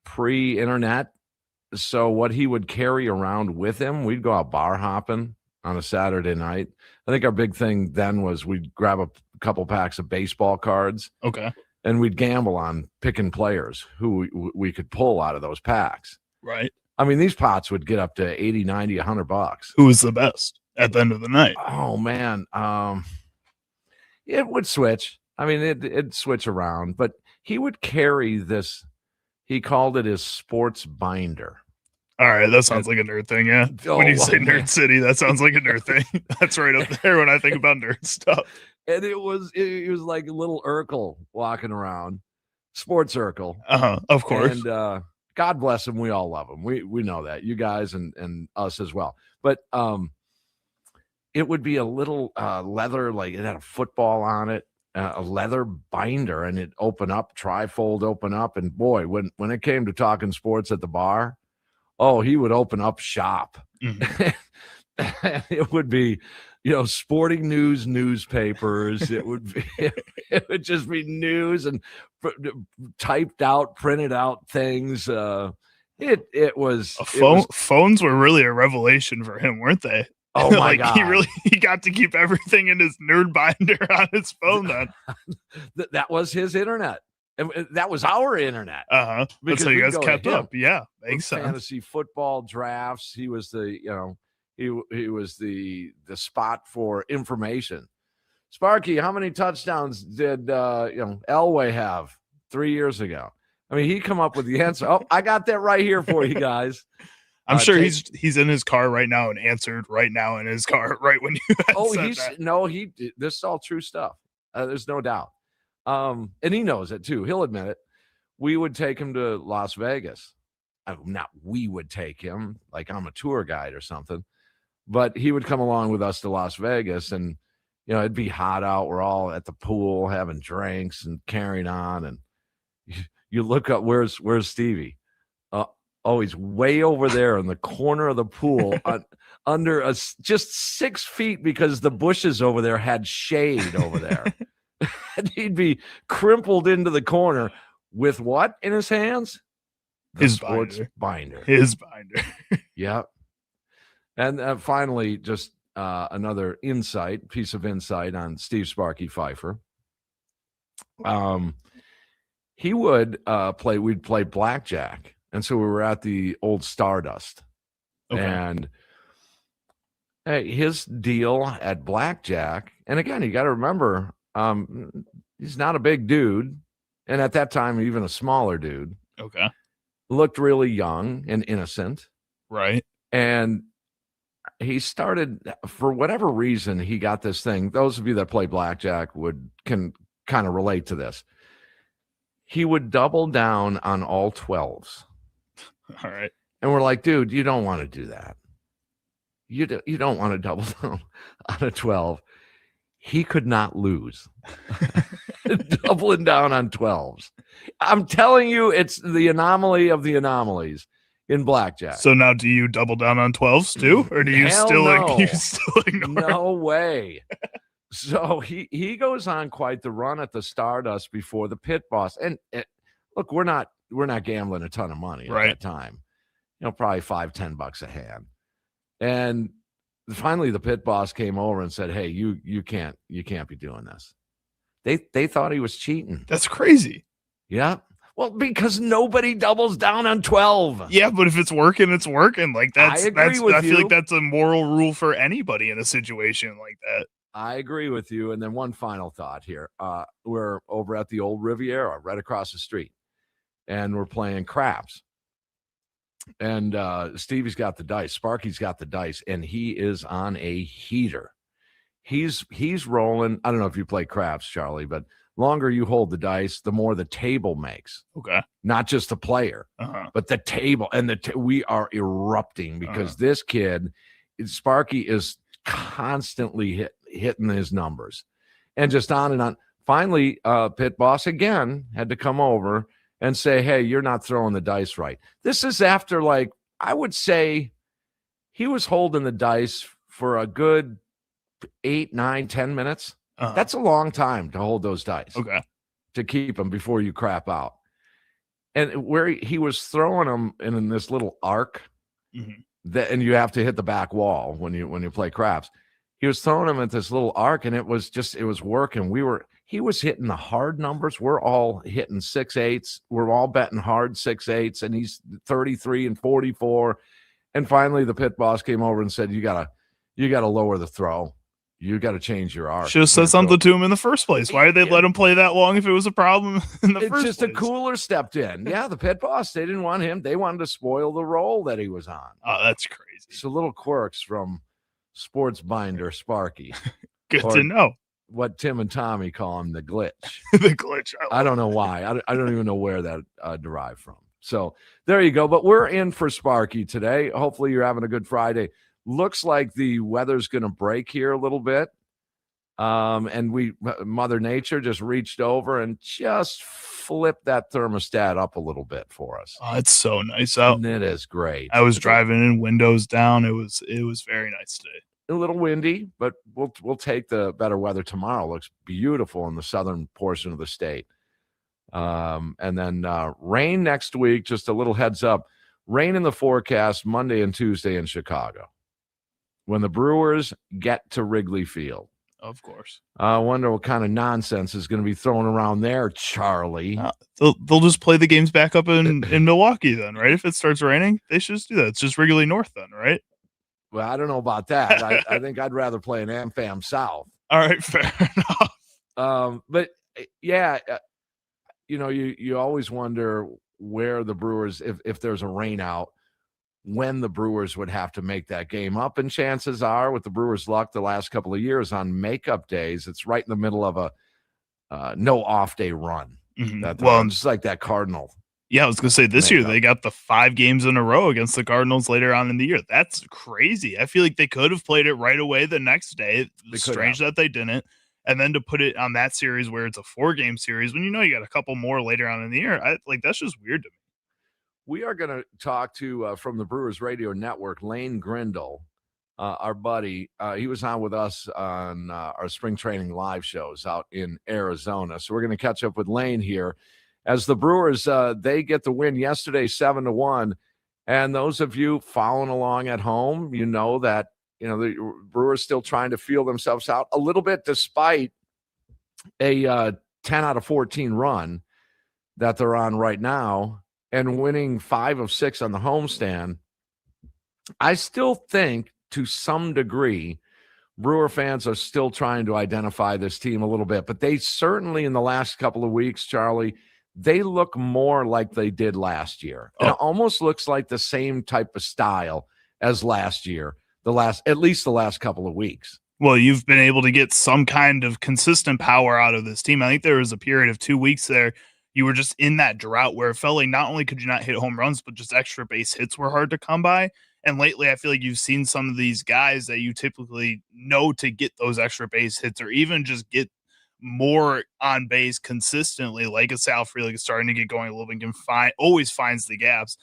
pre-internet. So what he would carry around with him, we'd go out bar hopping on a Saturday night. I think our big thing then was we'd grab a couple packs of baseball cards. Okay. And we'd gamble on picking players who we could pull out of those packs. Right. I mean, these pots would get up to 80, 90, $100. Who was the best at the end of the night? Oh, man. It would switch. I mean, it'd switch around, but he would carry this. He called it his sports binder. All right, that sounds like a nerd thing, yeah. When you say Nerd City, that sounds like a nerd thing. That's right up there when I think about nerd stuff. And it was like a little Urkel walking around, sports Urkel. Of course. And God bless him. We all love him. We know that, you guys and us as well. But it would be a little leather, like it had a football on it, a leather binder, and it'd open up, trifold open up. And boy, when it came to talking sports at the bar, oh, he would open up shop. Mm-hmm. It would be, sporting news newspapers. It would just be news and typed out, printed out things. It was phones were really a revelation for him, weren't they? Oh my God! He got to keep everything in his nerd binder on his phone. Then that was his internet. And that was our internet. That's how you guys kept up. Yeah, makes sense. Fantasy football drafts. He was the, he was the spot for information. Sparky, how many touchdowns did Elway have 3 years ago? I mean, he come up with the answer. Oh, I got that right here for you guys. I'm sure he's in his car right now and answered right now in his car right when you. This is all true stuff. There's no doubt. And he knows it too. He'll admit it. We would take him to Las Vegas. Not we would take him, like I'm a tour guide or something, but he would come along with us to Las Vegas, and it'd be hot out. We're all at the pool having drinks and carrying on, and you look up, where's Stevie? He's way over there in the corner of the pool under just 6 feet because the bushes over there had shade over there. And he'd be crimpled into the corner with what in his hands? His sports binder. His binder. Yeah. And finally, just another piece of insight on Steve Sparky Pfeiffer. He would we'd play blackjack. And so we were at the old Stardust. Okay. And his deal at blackjack, and again, you got to remember, he's not a big dude, and at that time, even a smaller dude. Okay. Looked really young and innocent. Right. And he started, for whatever reason, he got this thing. Those of you that play blackjack can kind of relate to this. He would double down on all 12s. All right. And we're like, dude, you don't want to do that. You don't want to double down on a 12. He could not lose. Doubling down on 12s. I'm telling you, it's the anomaly of the anomalies in blackjack. So now do you double down on 12s too? Or do you you still ignore? No way. So he goes on quite the run at the Stardust before the pit boss. And look, we're not gambling a ton of money at that time. Probably $5-10 a hand. And finally the pit boss came over and said, hey, you can't be doing this. They thought he was cheating. That's crazy. Yeah. Well, because nobody doubles down on 12. Yeah, but if it's working, it's working. Like I feel like that's a moral rule for anybody in a situation like that. I agree with you. And then one final thought here. We're over at the old Riviera right across the street, and we're playing craps. And Stevie's got the dice. Sparky's got the dice, and he is on a heater. He's rolling. I don't know if you play craps, Charlie, but longer you hold the dice, the more the table makes. Okay. Not just the player, but the table. And we are erupting because this kid, Sparky, is constantly hitting his numbers, and just on and on. Finally, pit boss again had to come over and say, hey, you're not throwing the dice right. This is after, like, I would say he was holding the dice for a good 8, 9, 10 minutes. That's a long time to hold those dice. Okay. To keep them before you crap out. and where he was throwing them in this little arc that, and you have to hit the back wall when you play craps. He was throwing them at this little arc, and it was working. He was hitting the hard numbers. We're all hitting 6/8s. We're all betting hard 6/8s, and he's 33 and 44. And finally, the pit boss came over and said, "You gotta lower the throw. You got to change your arc." Should have said something to him in the first place. Why did they let him play that long if it was a problem in the first place? It's just a cooler stepped in. Yeah, the pit boss, they didn't want him. They wanted to spoil the role that he was on. Oh, that's crazy. So little quirks from Sports Binder Sparky. Good to know. What Tim and Tommy call him, the glitch. The glitch. I don't know why. I don't even know where that derived from. So there you go. But we're in for Sparky today. Hopefully you're having a good Friday. Looks like the weather's going to break here a little bit. And Mother Nature just reached over and just flipped that thermostat up a little bit for us. Oh, it's so nice out. And it is great. I was driving in, windows down. It was very nice today. A little windy, but we'll take the better weather tomorrow. Looks beautiful in the southern portion of the state. And then rain next week. Just a little heads up. Rain in the forecast Monday and Tuesday in Chicago when the Brewers get to Wrigley Field. Of course. I wonder what kind of nonsense is going to be thrown around there, Charlie. They'll just play the games back up in Milwaukee then, right? If it starts raining, they should just do that. It's just Wrigley North then, right? Well, I don't know about that. I think I'd rather play in AmFam South. All right, fair enough. But yeah, you always wonder where the Brewers, if there's a rain out, when the Brewers would have to make that game up. And chances are, with the Brewers' luck the last couple of years on makeup days, it's right in the middle of a no off day run. Mm-hmm. Just like that Cardinal. Yeah, I was going to say this year they got the 5 games in a row against the Cardinals later on in the year. That's crazy. I feel like they could have played it right away the next day. It's strange that they didn't. And then to put it on that series where it's a 4-game series when you got a couple more later on in the year, that's just weird to me. We are going to talk to, from the Brewers Radio Network, Lane Grindle, our buddy. He was on with us on our spring training live shows out in Arizona. So we're going to catch up with Lane here as the Brewers, they get the win yesterday, 7-1. And those of you following along at home, you know that, the Brewers still trying to feel themselves out a little bit despite a 10 out of 14 run that they're on right now. And winning 5 of 6 on the homestand, I still think to some degree, Brewer fans are still trying to identify this team a little bit. But they certainly, in the last couple of weeks, Charlie, they look more like they did last year. It almost looks like the same type of style as last year, at least the last couple of weeks. Well, you've been able to get some kind of consistent power out of this team. I think there was a period of 2 weeks there. You were just in that drought where it felt like not only could you not hit home runs, but just extra base hits were hard to come by. And lately, I feel like you've seen some of these guys that you typically know to get those extra base hits or even just get more on base consistently, like a Sal Frelick is starting to get going a little bit and always finds the gaps.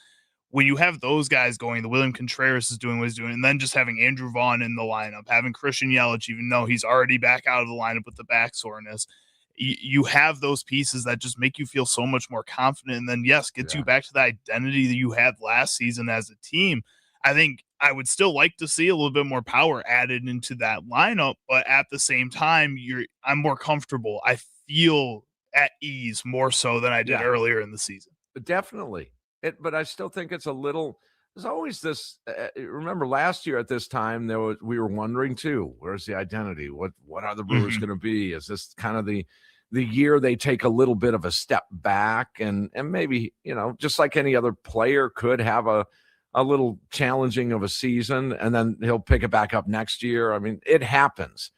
When you have those guys going, the William Contreras is doing what he's doing, and then just having Andrew Vaughn in the lineup, having Christian Yelich, even though he's already back out of the lineup with the back soreness, you have those pieces that just make you feel so much more confident. And then, yes, gets you back to the identity that you had last season as a team. I think I would still like to see a little bit more power added into that lineup, but at the same time, I'm more comfortable. I feel at ease more so than I did earlier in the season. Definitely. But I still think it's a little. There's always this. Remember last year at this time, we were wondering too. Where's the identity? What are the Brewers going to be? Is this kind of the year they take a little bit of a step back and maybe just like any other player could have a little challenging of a season and then he'll pick it back up next year. I mean, it happens.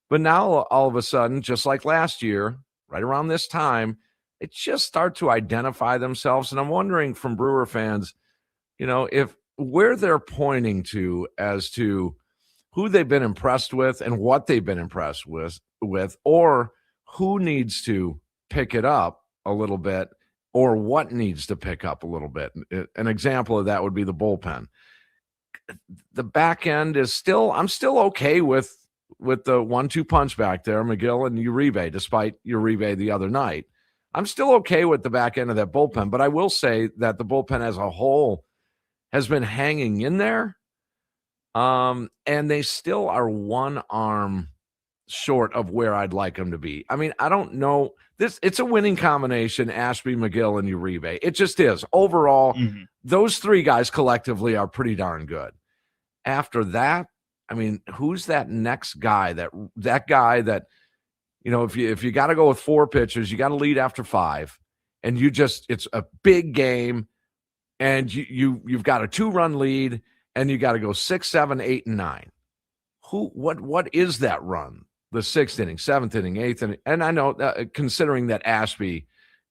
But now all of a sudden, just like last year, right around this time, it just start to identify themselves. And I'm wondering from Brewer fans, if where they're pointing to as to who they've been impressed with and what they've been impressed with, or who needs to pick it up a little bit or what needs to pick up a little bit. An example of that would be the bullpen. The back end is I'm still okay with the 1-2 punch back there, McGill and Uribe, despite Uribe the other night. I'm still okay with the back end of that bullpen, but I will say that the bullpen as a whole has been hanging in there. And they still are one arm short of where I'd like them to be. I mean, I don't know. It's a winning combination, Ashby, McGill, and Uribe. It just is. Overall, those three guys collectively are pretty darn good. After that, I mean, who's that next guy? That guy that, if you got to go with 4 pitchers, you got to lead after 5, and it's a big game, and you've got a 2-run lead, and you got to go 6, 7, 8, and 9. What is that run? The 6th inning, 7th inning, 8th inning, and I know considering that Ashby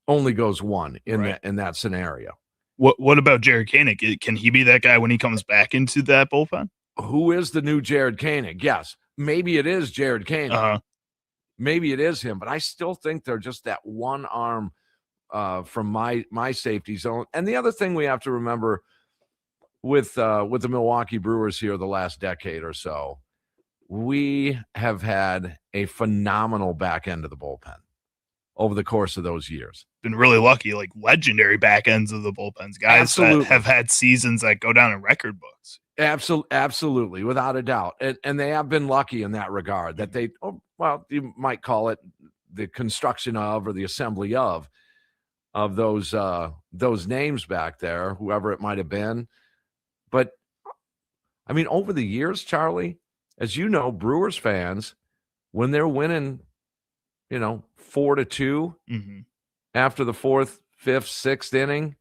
only goes 1 in that scenario. What about Jared Koenig? Can he be that guy when he comes back into that bullpen? Who is the new Jared Koenig? Yes, maybe it is Jared Koenig. Maybe it is him, but I still think they're just that one arm from my safety zone. And the other thing we have to remember with the Milwaukee Brewers here the last decade or so, we have had a phenomenal back end of the bullpen over the course of those years. Been really lucky, like legendary back ends of the bullpens, guys that have had seasons that go down in record books. Absolutely, without a doubt. And they have been lucky in that regard that you might call it the construction of or the assembly of those names back there, whoever it might have been. But I mean, over the years, Charlie, as you know, Brewers fans, when they're winning, 4-2 after the 4th, 5th, 6th inning,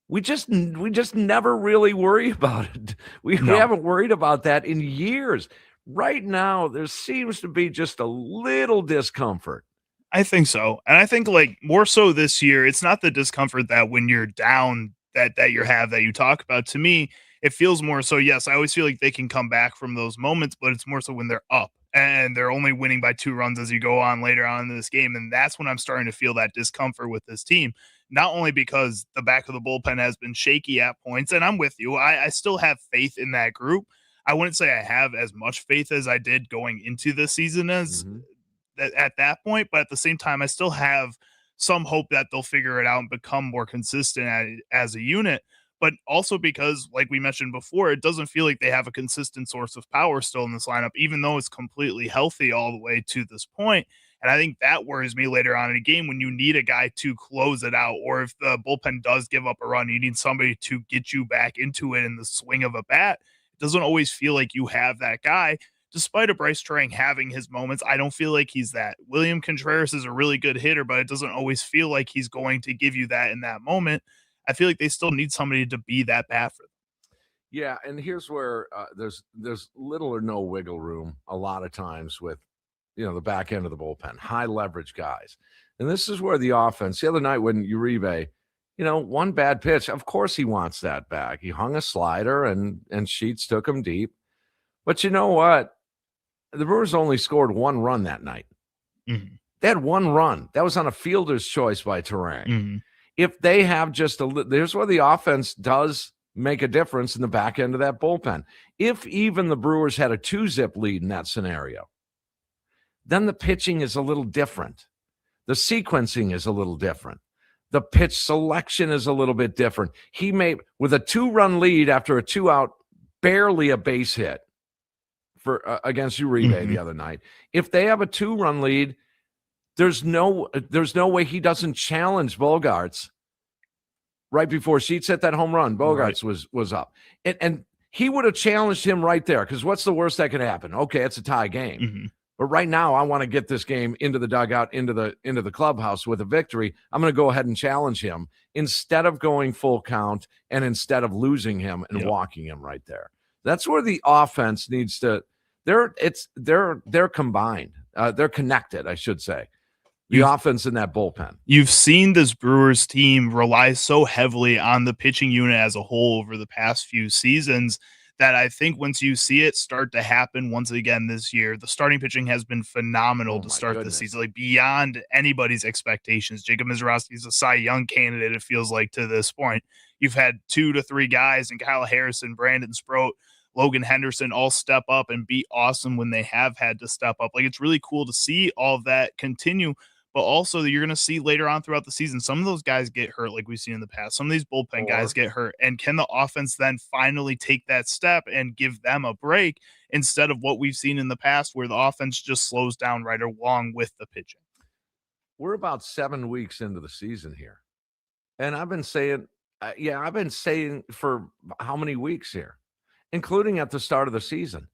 we just never really worry about it. We haven't worried about that in years. Right now, there seems to be just a little discomfort. I think so. And I think like more so this year, it's not the discomfort that when you're down that you talk about. To me, it feels more so, yes, I always feel like they can come back from those moments, but it's more so when they're up and they're only winning by 2 runs as you go on later on in this game. And that's when I'm starting to feel that discomfort with this team, not only because the back of the bullpen has been shaky at points, and I'm with you. I still have faith in that group. I wouldn't say I have as much faith as I did going into the season at that point, but at the same time, I still have some hope that they'll figure it out and become more consistent as a unit. But also because, like we mentioned before, it doesn't feel like they have a consistent source of power still in this lineup, even though it's completely healthy all the way to this point. And I think that worries me later on in a game when you need a guy to close it out, or if the bullpen does give up a run, you need somebody to get you back into it in the swing of a bat. It doesn't always feel like you have that guy. Despite a Bryce Trang having his moments, I don't feel like he's that. William Contreras is a really good hitter, but it doesn't always feel like he's going to give you that in that moment. I feel like they still need somebody to be that bat for them. Yeah, and here's where there's little or no wiggle room a lot of times with, the back end of the bullpen, high leverage guys. And this is where the offense, the other night when Uribe, one bad pitch, of course he wants that back. He hung a slider and Sheets took him deep. But you know what? The Brewers only scored 1 run that night. They had 1 run. That was on a fielder's choice by Turang. If they have just there's where the offense does make a difference in the back end of that bullpen. If even the Brewers had a 2-zip lead in that scenario, then the pitching is a little different. The sequencing is a little different. The pitch selection is a little bit different. He may, with a 2-run lead after a 2-out, barely a base hit for against Uribe the other night. If they have a 2-run lead, there's no way he doesn't challenge Bogaerts right before Sheets hit that home run. Bogaerts was up. And he would have challenged him right there, because what's the worst that could happen? Okay, it's a tie game. But right now, I want to get this game into the dugout, into the clubhouse with a victory. I'm going to go ahead and challenge him instead of going full count and instead of losing him and walking him right there. That's where the offense needs to. They're combined. They're connected, I should say. The offense in that bullpen. You've seen this Brewers team rely so heavily on the pitching unit as a whole over the past few seasons that I think once you see it start to happen once again this year, the starting pitching has been phenomenal to start the season, like beyond anybody's expectations. Jacob Misiorowski is a Cy Young candidate, it feels like, to this point. You've had 2 to 3 guys, and Kyle Harrison, Brandon Sproat, Logan Henderson all step up and be awesome when they have had to step up. Like, it's really cool to see all of that continue. but also you're going to see later on throughout the season, some of those guys get hurt like we've seen in the past. Some of these bullpen guys Or get hurt. And can the offense then finally take that step and give them a break instead of what we've seen in the past where the offense just slows down right along with the pitching? we're about 7 weeks into the season here. And I've been saying, I've been saying for how many weeks here, including at the start of the season.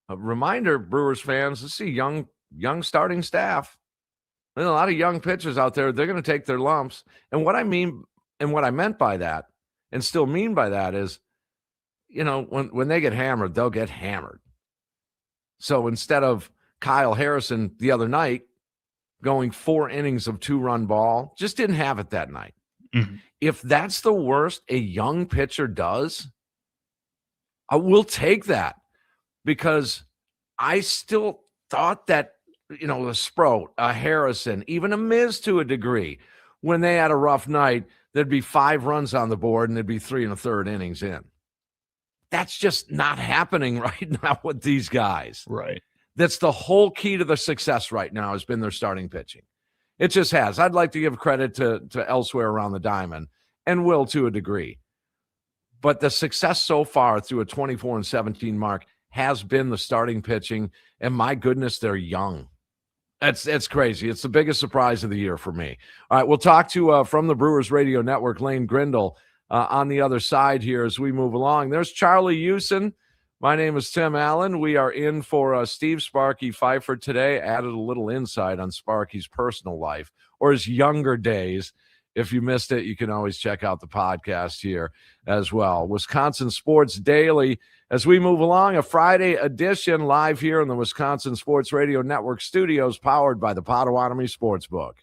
A reminder, Brewers fans, this is a young starting staff. There's a lot of young pitchers out there. They're going to take their lumps. And what I mean, and what I meant by that, and still mean by that is, when they get hammered, they'll get hammered. So instead of Kyle Harrison the other night going 4 innings of 2-run ball, just didn't have it that night. Mhm. If that's the worst a young pitcher does, I will take that, because I still thought that, a Sproat, a Harrison, even a Miz to a degree, when they had a rough night, there'd be 5 runs on the board and there'd be 3 1/3 innings in. That's just not happening right now with these guys. Right. That's the whole key to the success right now has been their starting pitching. It just has. I'd like to give credit to elsewhere around the diamond, and will to a degree. But the success so far through a 24-17 mark has been the starting pitching, and my goodness, they're young. That's crazy. It's the biggest surprise of the year for me. All right, we'll talk to from the Brewers Radio Network, Lane Grindle, on the other side here as we move along. There's Charlie Houston. My name is Tim Allen. We are in for Steve Sparky Pfeiffer today. Added a little insight on Sparky's personal life or his younger days. If you missed it, you can always check out the podcast here as well. Wisconsin Sports Daily. As we move along, a Friday edition live here in the Wisconsin Sports Radio Network studios, powered by the Potawatomi Sportsbook.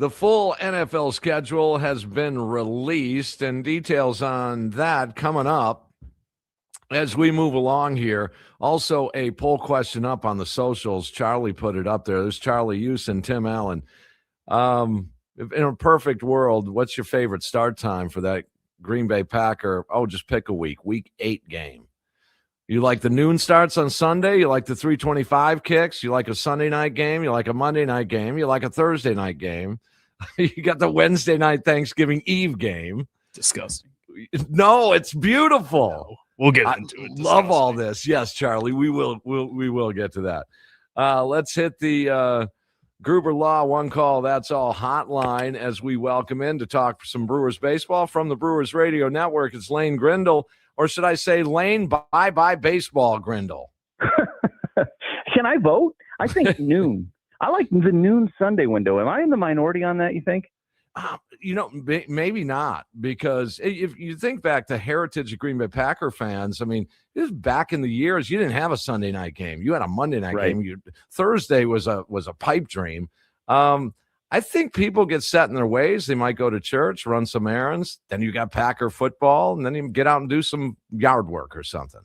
The full NFL schedule has been released, and details on that coming up as we move along here. Also, a poll question up on the socials. Charlie put it up there. There's Charlie Hughes and Tim Allen. In a perfect world, what's your favorite start time for that Green Bay Packer? Oh, just pick a week 8 game. You like the noon starts on Sunday? You like the 3:25 kicks? You like a Sunday night game? You like a Monday night game? You like a Thursday night game? You got the Wednesday night Thanksgiving Eve game. Disgusting. No, it's beautiful. No, we'll get into it. Love all this. Yes, Charlie, we will get to that. Let's hit the Gruber Law One Call That's All hotline as we welcome in to talk some Brewers baseball from the Brewers Radio Network. It's Lane Grindle. Or should I say Lane bye baseball Grindle? Can I vote? I think noon. I like the noon Sunday window. Am I in the minority on that, you think? Maybe not, because if you think back to heritage of Green Bay Packer fans, I mean, this back in the years, you didn't have a Sunday night game. You had a Monday night game. Thursday was a pipe dream. I think people get set in their ways. They might go to church, run some errands. Then you got Packer football, and then you get out and do some yard work or something.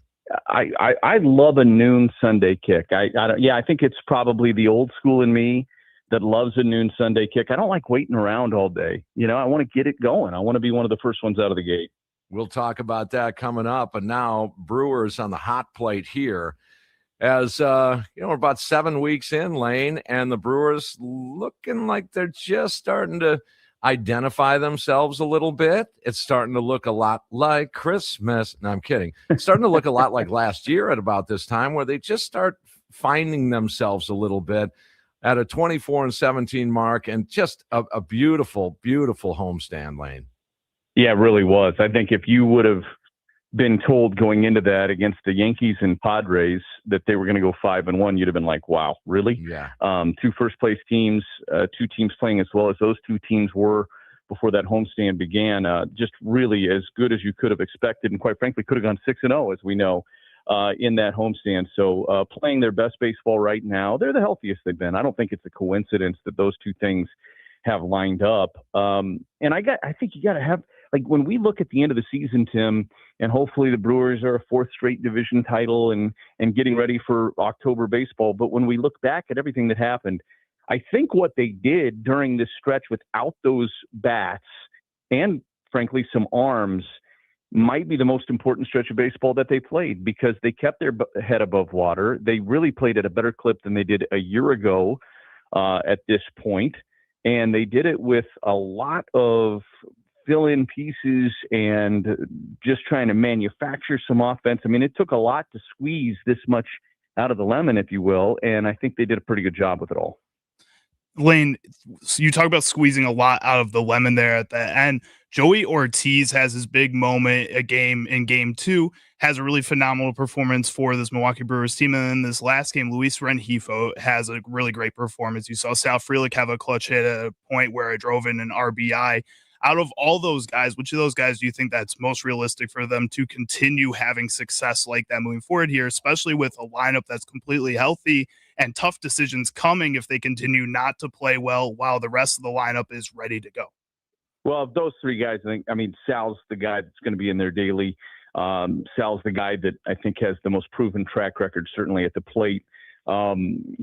I love a noon Sunday kick. I think it's probably the old school in me that loves a noon Sunday kick. I don't like waiting around all day. I want to get it going. I want to be one of the first ones out of the gate. We'll talk about that coming up. And now Brewers on the hot plate here. As we're about 7 weeks in, Lane, and the Brewers looking like they're just starting to identify themselves a little bit. It's starting to look a lot like Christmas. No, I'm kidding. It's starting to look a lot like last year at about this time, where they just start finding themselves a little bit at a 24-17 mark, and just a beautiful, beautiful homestand, Lane. Yeah, it really was. I think if you would have been told going into that against the Yankees and Padres that they were going to go 5-1, you'd have been like, wow, really? Yeah. 2 first-place teams, 2 teams playing as well as those 2 teams were before that homestand began. Just really as good as you could have expected, and quite frankly, could have gone 6-0, as we know, in that homestand. So playing their best baseball right now. They're the healthiest they've been. I don't think it's a coincidence that those 2 things have lined up. And I think you got to have, like, when we look at the end of the season, Tim, and hopefully the Brewers are a 4th straight division title and getting ready for October baseball. But when we look back at everything that happened, I think what they did during this stretch without those bats and frankly some arms might be the most important stretch of baseball that they played, because they kept their head above water. They really played at a better clip than they did a year ago at this point. And they did it with a lot of fill-in pieces and just trying to manufacture some offense. I mean, it took a lot to squeeze this much out of the lemon, if you will, and I think they did a pretty good job with it all. Lane, so you talk about squeezing a lot out of the lemon there at the end. Joey Ortiz has his big moment in game 2, has a really phenomenal performance for this Milwaukee Brewers team. And in this last game, Luis Rengifo has a really great performance. You saw Sal Frelick have a clutch hit at a point where it drove in an RBI. Out of all those guys, which of those guys do you think that's most realistic for them to continue having success like that moving forward here, especially with a lineup that's completely healthy and tough decisions coming if they continue not to play well while the rest of the lineup is ready to go? Well, of those 3 guys, Sal's the guy that's going to be in there daily. Sal's the guy that I think has the most proven track record, certainly at the plate.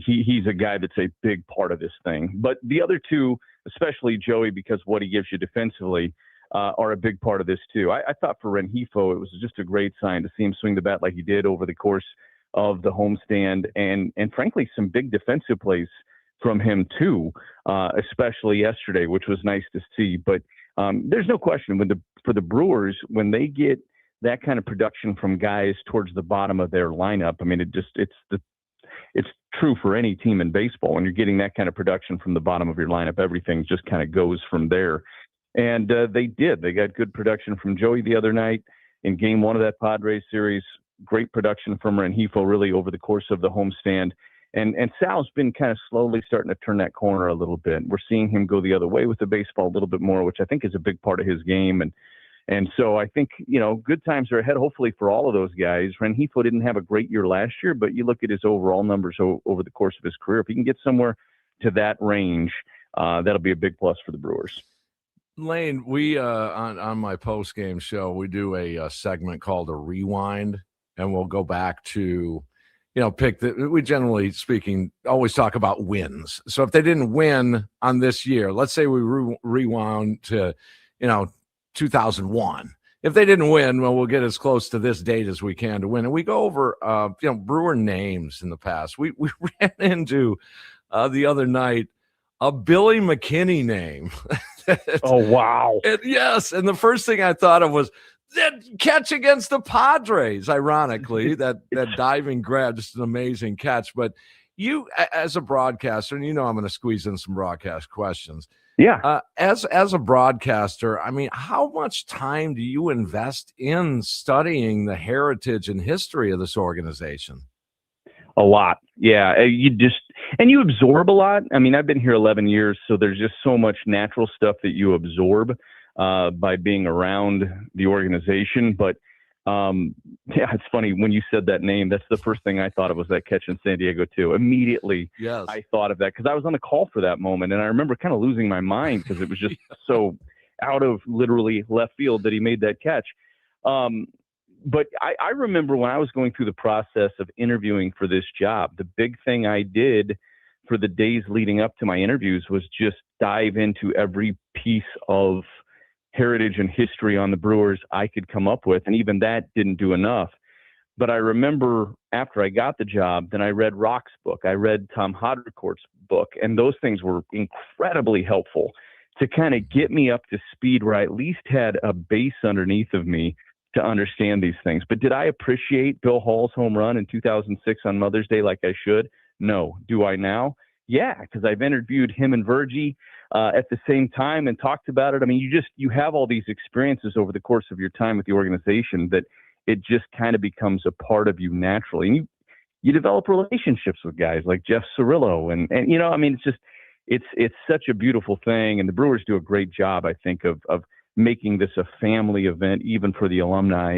He's a guy that's a big part of this thing. But the other 2, especially Joey, because what he gives you defensively, are a big part of this too. I thought for Rengifo, it was just a great sign to see him swing the bat like he did over the course of the homestand, and frankly, some big defensive plays from him too, especially yesterday, which was nice to see. But there's no question for the Brewers, when they get that kind of production from guys towards the bottom of their lineup, I mean, it's true for any team in baseball. When you're getting that kind of production from the bottom of your lineup, everything just kind of goes from there. And they did. They got good production from Joey the other night in game 1 of that Padres series. Great production from Rengifo really over the course of the homestand. And Sal's been kind of slowly starting to turn that corner a little bit. We're seeing him go the other way with the baseball a little bit more, which I think is a big part of his game. And so I think, good times are ahead, hopefully, for all of those guys. Rengifo didn't have a great year last year, but you look at his overall numbers over the course of his career. If he can get somewhere to that range, that'll be a big plus for the Brewers. Lane, we on my post game show, we do a segment called a rewind, and we'll go back to, we generally speaking always talk about wins. So if they didn't win on this year, let's say we rewound to, 2001. If they didn't win, well, we'll get as close to this date as we can to win. And we go over, Brewer names in the past. We ran into the other night a Billy McKinney name. Oh, wow. Yes. And the first thing I thought of was that catch against the Padres, ironically, that diving grab, just an amazing catch. But you, as a broadcaster, and I'm going to squeeze in some broadcast questions. Yeah. As a broadcaster, I mean, how much time do you invest in studying the heritage and history of this organization? A lot. Yeah. You absorb a lot. I mean, I've been here 11 years, so there's just so much natural stuff that you absorb by being around the organization. But it's funny when you said that name, that's the first thing I thought of was that catch in San Diego too. Immediately, yes. I thought of that because I was on the call for that moment, and I remember kind of losing my mind because it was just so out of literally left field that he made that catch. But I remember when I was going through the process of interviewing for this job, the big thing I did for the days leading up to my interviews was just dive into every piece of heritage and history on the Brewers I could come up with. And even that didn't do enough. But I remember after I got the job, then I read Rock's book. I read Tom Haudricourt's book. And those things were incredibly helpful to kind of get me up to speed where I at least had a base underneath of me to understand these things. But did I appreciate Bill Hall's home run in 2006 on Mother's Day like I should? No. Do I now? Yeah, because I've interviewed him and Virgie at the same time and talked about it. I mean, you have all these experiences over the course of your time with the organization that it just kind of becomes a part of you naturally. And you develop relationships with guys like Jeff Cirillo. And I mean, it's such a beautiful thing. And the Brewers do a great job, I think, of making this a family event, even for the alumni.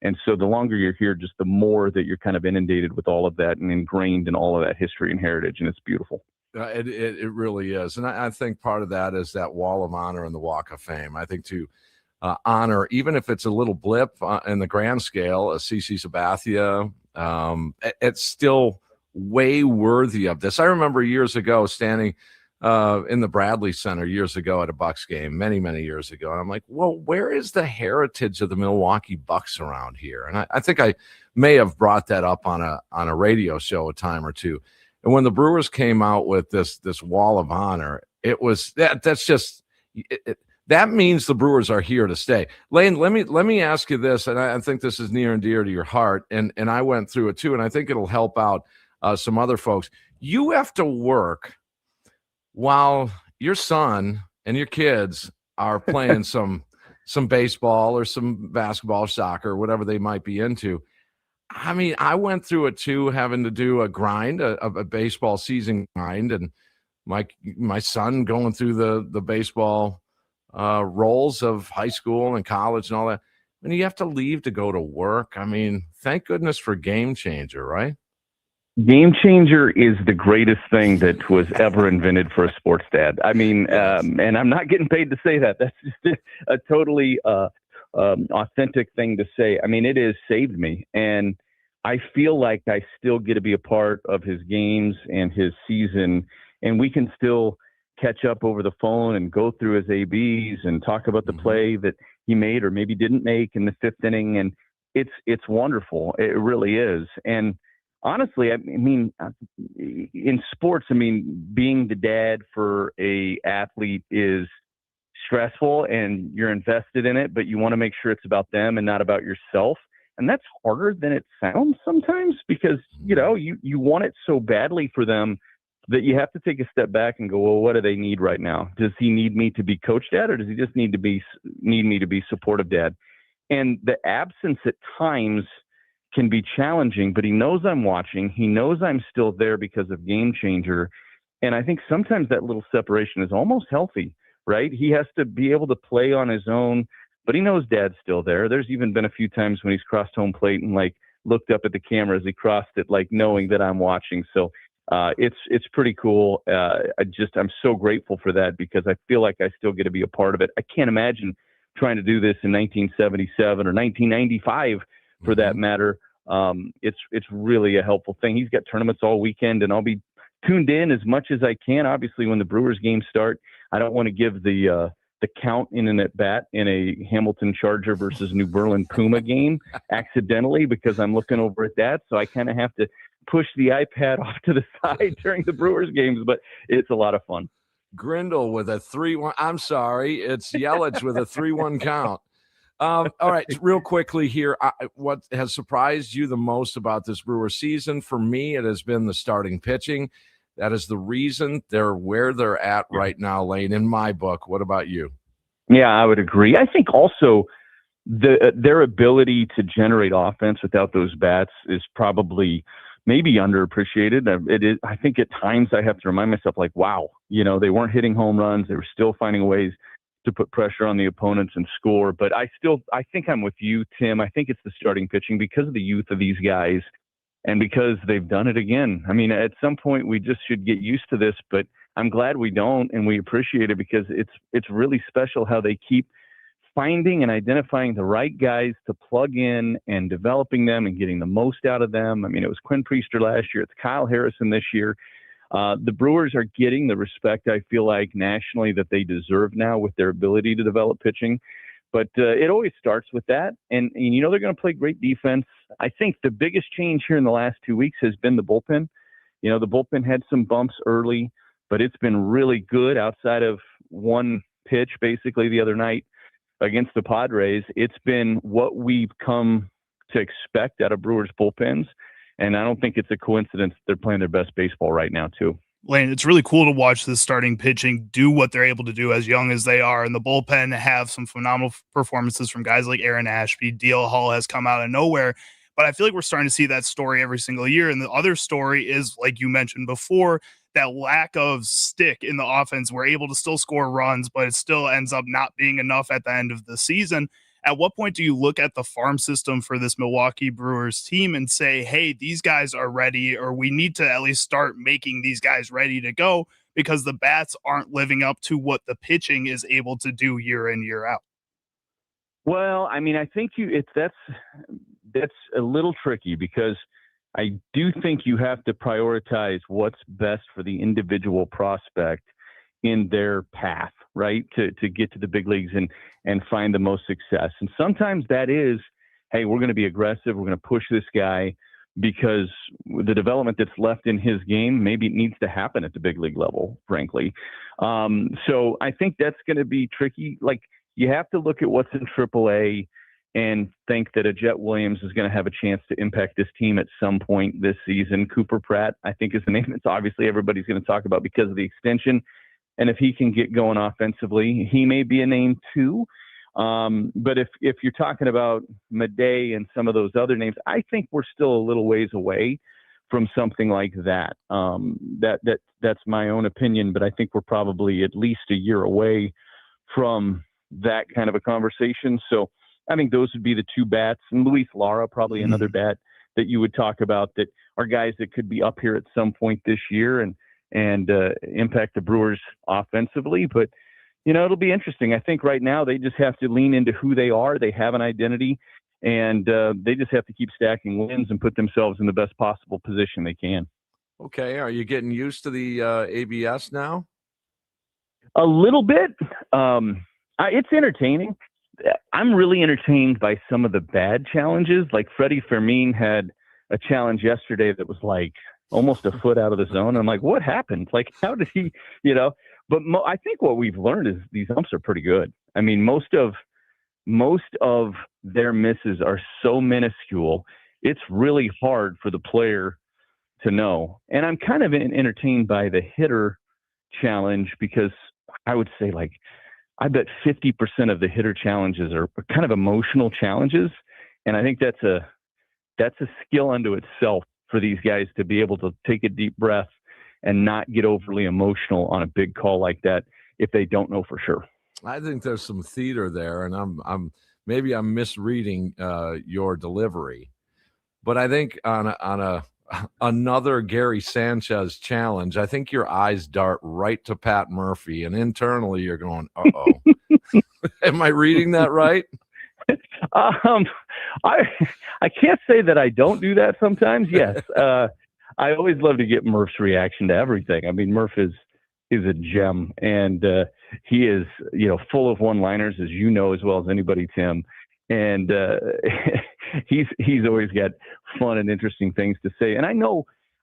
And so the longer you're here, just the more that you're kind of inundated with all of that and ingrained in all of that history and heritage. And it's beautiful. It really is. And I think part of that is that wall of honor and the walk of fame. I think to honor, even if it's a little blip in the grand scale, a CC Sabathia, it's still way worthy of this. I remember years ago standing in the Bradley Center years ago at a Bucks game, many, many years ago. And I'm like, well, where is the heritage of the Milwaukee Bucks around here? And I think I may have brought that up on a radio show a time or two. And when the Brewers came out with this wall of honor, it was that's just that means the Brewers are here to stay. Lane, let me ask you this, and I think this is near and dear to your heart, and I went through it too, and I think it'll help out some other folks. You have to work while your son and your kids are playing some baseball or some basketball, or soccer, whatever they might be into. I mean, I went through it too, having to do a grind, a baseball season grind, and my son going through the baseball roles of high school and college and all that. And you have to leave to go to work. I mean, thank goodness for Game Changer, right? Game Changer is the greatest thing that was ever invented for a sports dad. I mean, and I'm not getting paid to say that. That's just a totally authentic thing to say. I mean, it has saved me. And I feel like I still get to be a part of his games and his season. And we can still catch up over the phone and go through his ABs and talk about the play that he made or maybe didn't make in the fifth inning. And it's wonderful. It really is. And honestly, I mean, in sports, I mean, being the dad for a athlete is stressful and you're invested in it, but you want to make sure it's about them and not about yourself. And that's harder than it sounds sometimes because, you want it so badly for them that you have to take a step back and go, well, what do they need right now? Does he need me to be coach dad or does he just need me to be supportive dad? And the absence at times can be challenging, but he knows I'm watching. He knows I'm still there because of Game Changer. And I think sometimes that little separation is almost healthy, right? He has to be able to play on his own, but he knows dad's still there. There's even been a few times when he's crossed home plate and looked up at the camera as he crossed it, knowing that I'm watching. So It's pretty cool. I'm so grateful for that because I feel like I still get to be a part of it. I can't imagine trying to do this in 1977 or 1995 for that matter. It's really a helpful thing. He's got tournaments all weekend, and I'll be tuned in as much as I can. Obviously, when the Brewers games start, I don't want to give the count in an at bat in a Hamilton Charger versus New Berlin Puma game accidentally because I'm looking over at that. So I kind of have to push the iPad off to the side during the Brewers games, but it's a lot of fun. Grindle with a 3-1. I'm sorry, it's Yelich with a 3-1 count. All right, real quickly here, what has surprised you the most about this Brewer season? For me, it has been the starting pitching. That is the reason they're where they're at right now, Lane, in my book. What about you? Yeah, I would agree. I think also their ability to generate offense without those bats is probably maybe underappreciated. It is. I think at times I have to remind myself, like, wow, they weren't hitting home runs. They were still finding ways to put pressure on the opponents and score. But I think I'm with you, Tim. I think it's the starting pitching because of the youth of these guys and because they've done it again. I mean, at some point we just should get used to this, but I'm glad we don't, and we appreciate it because it's really special how they keep finding and identifying the right guys to plug in and developing them and getting the most out of them. I mean, it was Quinn Priester last year. It's Kyle Harrison this year. The Brewers are getting the respect, I feel like, nationally that they deserve now with their ability to develop pitching. But it always starts with that. And they're going to play great defense. I think the biggest change here in the last 2 weeks has been the bullpen. The bullpen had some bumps early, but it's been really good outside of one pitch basically the other night against the Padres. It's been what we've come to expect out of Brewers bullpens. And I don't think it's a coincidence they're playing their best baseball right now, too. Lane, it's really cool to watch this starting pitching do what they're able to do as young as they are. And the bullpen have some phenomenal performances from guys like Aaron Ashby. DL Hall has come out of nowhere. But I feel like we're starting to see that story every single year. And the other story is, like you mentioned before, that lack of stick in the offense. We're able to still score runs, but it still ends up not being enough at the end of the season. At what point do you look at the farm system for this Milwaukee Brewers team and say, hey, these guys are ready, or we need to at least start making these guys ready to go because the bats aren't living up to what the pitching is able to do year in, year out? Well, I mean, I think that's a little tricky because I do think you have to prioritize what's best for the individual prospect in their path, right, to get to the big leagues and find the most success. And sometimes that is, hey, we're going to be aggressive. We're going to push this guy because the development that's left in his game, maybe it needs to happen at the big league level, frankly. So I think that's going to be tricky. Like, you have to look at what's in AAA and think that a Jet Williams is going to have a chance to impact this team at some point this season. Cooper Pratt, I think, is the name that's obviously everybody's going to talk about because of the extension. And if he can get going offensively, he may be a name too. But if you're talking about Madej and some of those other names, I think we're still a little ways away from something like that. That's my own opinion, but I think we're probably at least a year away from that kind of a conversation. So I think those would be the two bats, and Luis Lara, probably another bat that you would talk about that are guys that could be up here at some point this year and impact the Brewers offensively. But, it'll be interesting. I think right now they just have to lean into who they are. They have an identity, and they just have to keep stacking wins and put themselves in the best possible position they can. Okay. Are you getting used to the ABS now? A little bit. It's entertaining. I'm really entertained by some of the bad challenges. Like Freddie Fermin had a challenge yesterday that was like almost a foot out of the zone. I'm like, what happened? Like, how did he, but I think what we've learned is these umps are pretty good. I mean, most of their misses are so minuscule. It's really hard for the player to know. And I'm kind of entertained by the hitter challenge because I would say, like, I bet 50% of the hitter challenges are kind of emotional challenges. And I think that's a skill unto itself for these guys to be able to take a deep breath and not get overly emotional on a big call like that if they don't know for sure. I think there's some theater there, and I'm misreading your delivery, but I think on another Gary Sanchez challenge, I think your eyes dart right to Pat Murphy, and internally you're going, "Uh-oh." Am I reading that right? Um, I I can't say that I don't do that sometimes. Yes, I always love to get Murph's reaction to everything. I mean, Murph is a gem, and he is full of one-liners, as you know as well as anybody, Tim. And he's always got fun and interesting things to say. And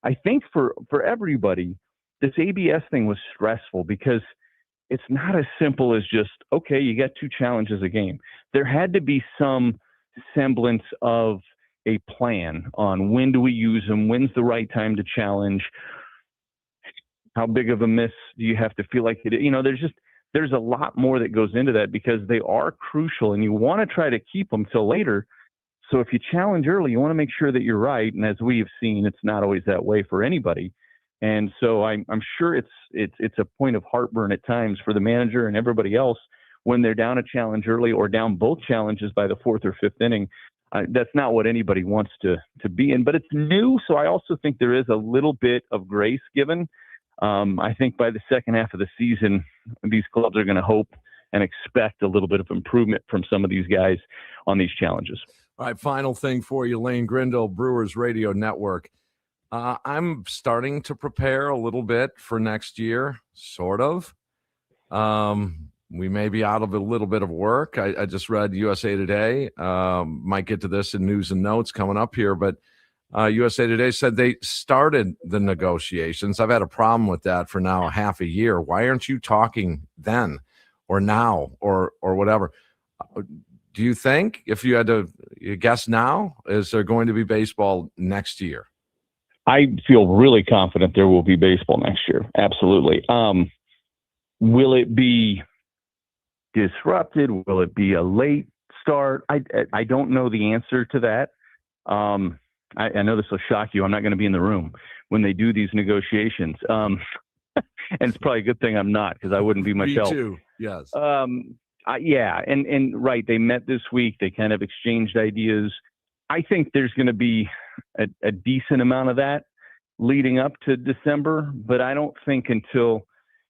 I think for everybody, this ABS thing was stressful because it's not as simple as just, okay, you got 2 challenges a game. There had to be some semblance of a plan on when do we use them, when's the right time to challenge, how big of a miss do you have to feel like it. There's a lot more that goes into that because they are crucial, and you want to try to keep them till later. So if you challenge early, you want to make sure that you're right. And as we've seen, it's not always that way for anybody. And so I'm sure it's a point of heartburn at times for the manager and everybody else when they're down a challenge early or down both challenges by the 4th or 5th inning. That's not what anybody wants to be in, but it's new. So I also think there is a little bit of grace given. I think by the second half of the season, these clubs are going to hope and expect a little bit of improvement from some of these guys on these challenges. All right, final thing for you, Lane Grindle, Brewers Radio Network. I'm starting to prepare a little bit for next year, sort of. We may be out of a little bit of work. I just read USA Today. Might get to this in news and notes coming up here, but USA Today said they started the negotiations. I've had a problem with that for now half a year. Why aren't you talking then or now or whatever? Do you think, if you had to guess now, is there going to be baseball next year? I feel really confident there will be baseball next year. Absolutely. Will it be disrupted? Will it be a late start? I don't know the answer to that. I know this will shock you. I'm not going to be in the room when they do these negotiations. And it's probably a good thing I'm not, because I wouldn't be myself. Me too. Yes. Yeah. And right. They met this week. They kind of exchanged ideas. I think there's going to be a decent amount of that leading up to December, but I don't think until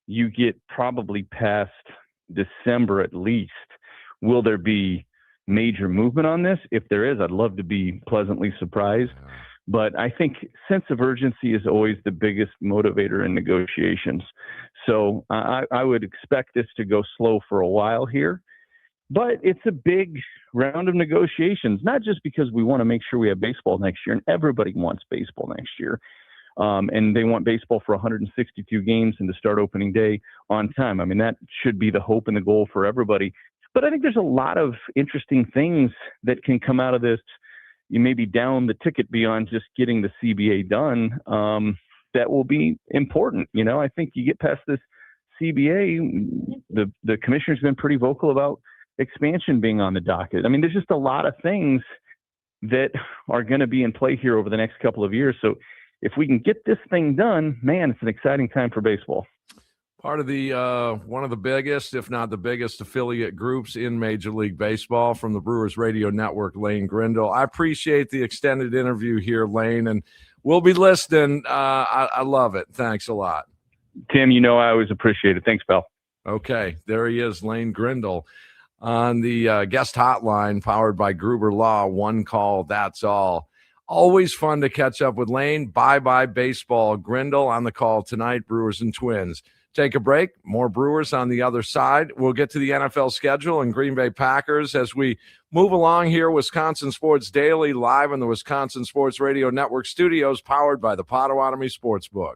you get probably past December at least will there be major movement on this. If there is, I'd love to be pleasantly surprised. Yeah. But I think sense of urgency is always the biggest motivator in negotiations. So I would expect this to go slow for a while here. But it's a big round of negotiations, not just because we want to make sure we have baseball next year, and everybody wants baseball next year. And they want baseball for 162 games and to start opening day on time. I mean, that should be the hope and the goal for everybody. But I think there's a lot of interesting things that can come out of this. You may be down the ticket beyond just getting the CBA done. That will be important. I think you get past this CBA, the commissioner's been pretty vocal about expansion being on the docket. I mean, there's just a lot of things that are going to be in play here over the next couple of years. So if we can get this thing done, man, it's an exciting time for baseball. Part of the one of the biggest, if not the biggest, affiliate groups in Major League Baseball from the Brewers Radio Network, Lane Grindle. I appreciate the extended interview here, Lane, and we'll be listening. I love it. Thanks a lot. Tim, I always appreciate it. Thanks, pal. Okay, there he is, Lane Grindle, on the guest hotline powered by Gruber Law. One call, that's all. Always fun to catch up with Lane. Bye-bye baseball. Grindle on the call tonight, Brewers and Twins. Take a break. More Brewers on the other side. We'll get to the NFL schedule and Green Bay Packers as we move along here. Wisconsin Sports Daily, live in the Wisconsin Sports Radio Network studios, powered by the Potawatomi Sportsbook.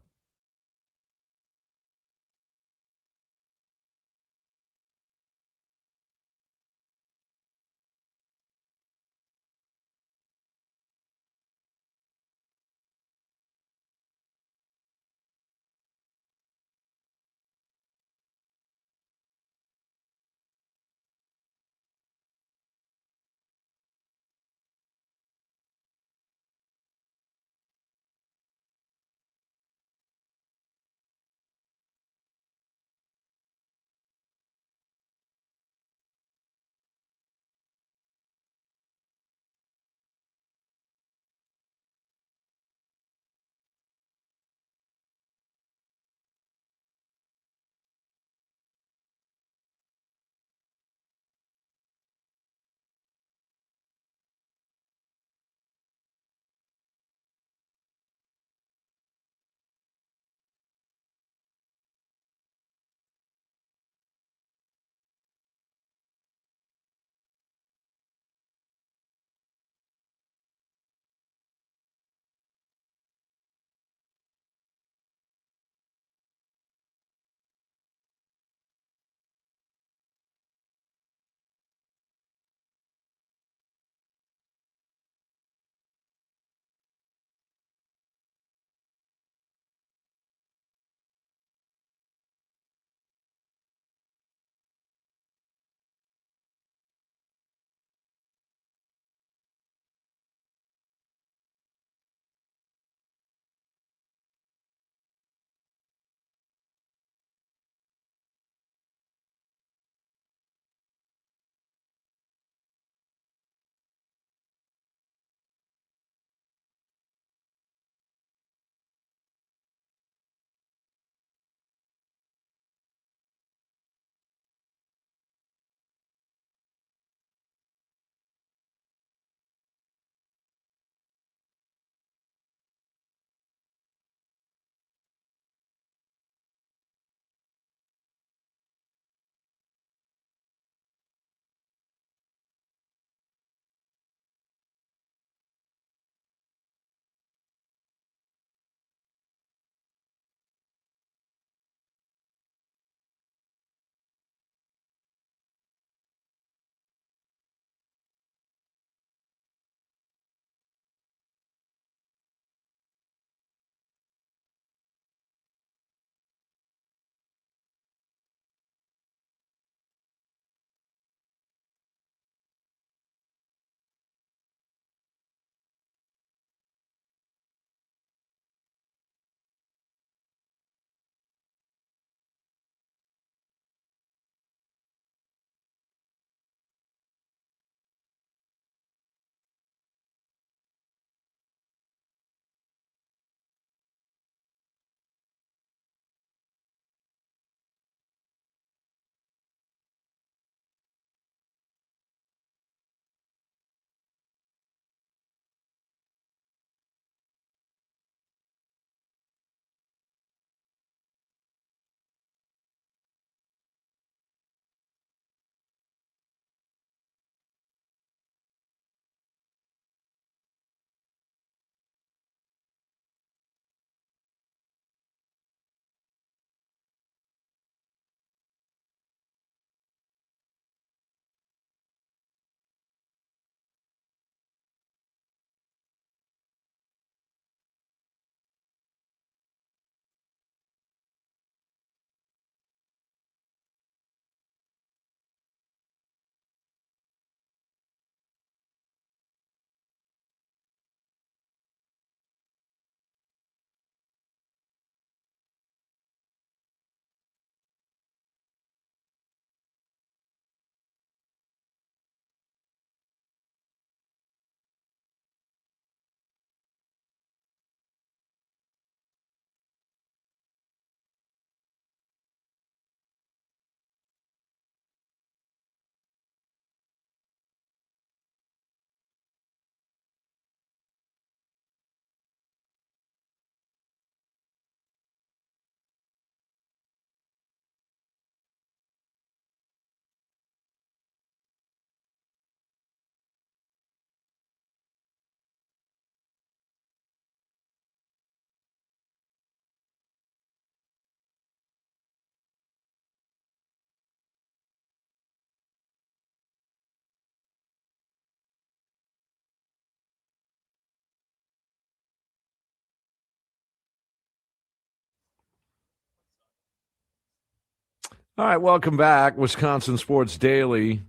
All right, welcome back. Wisconsin Sports Daily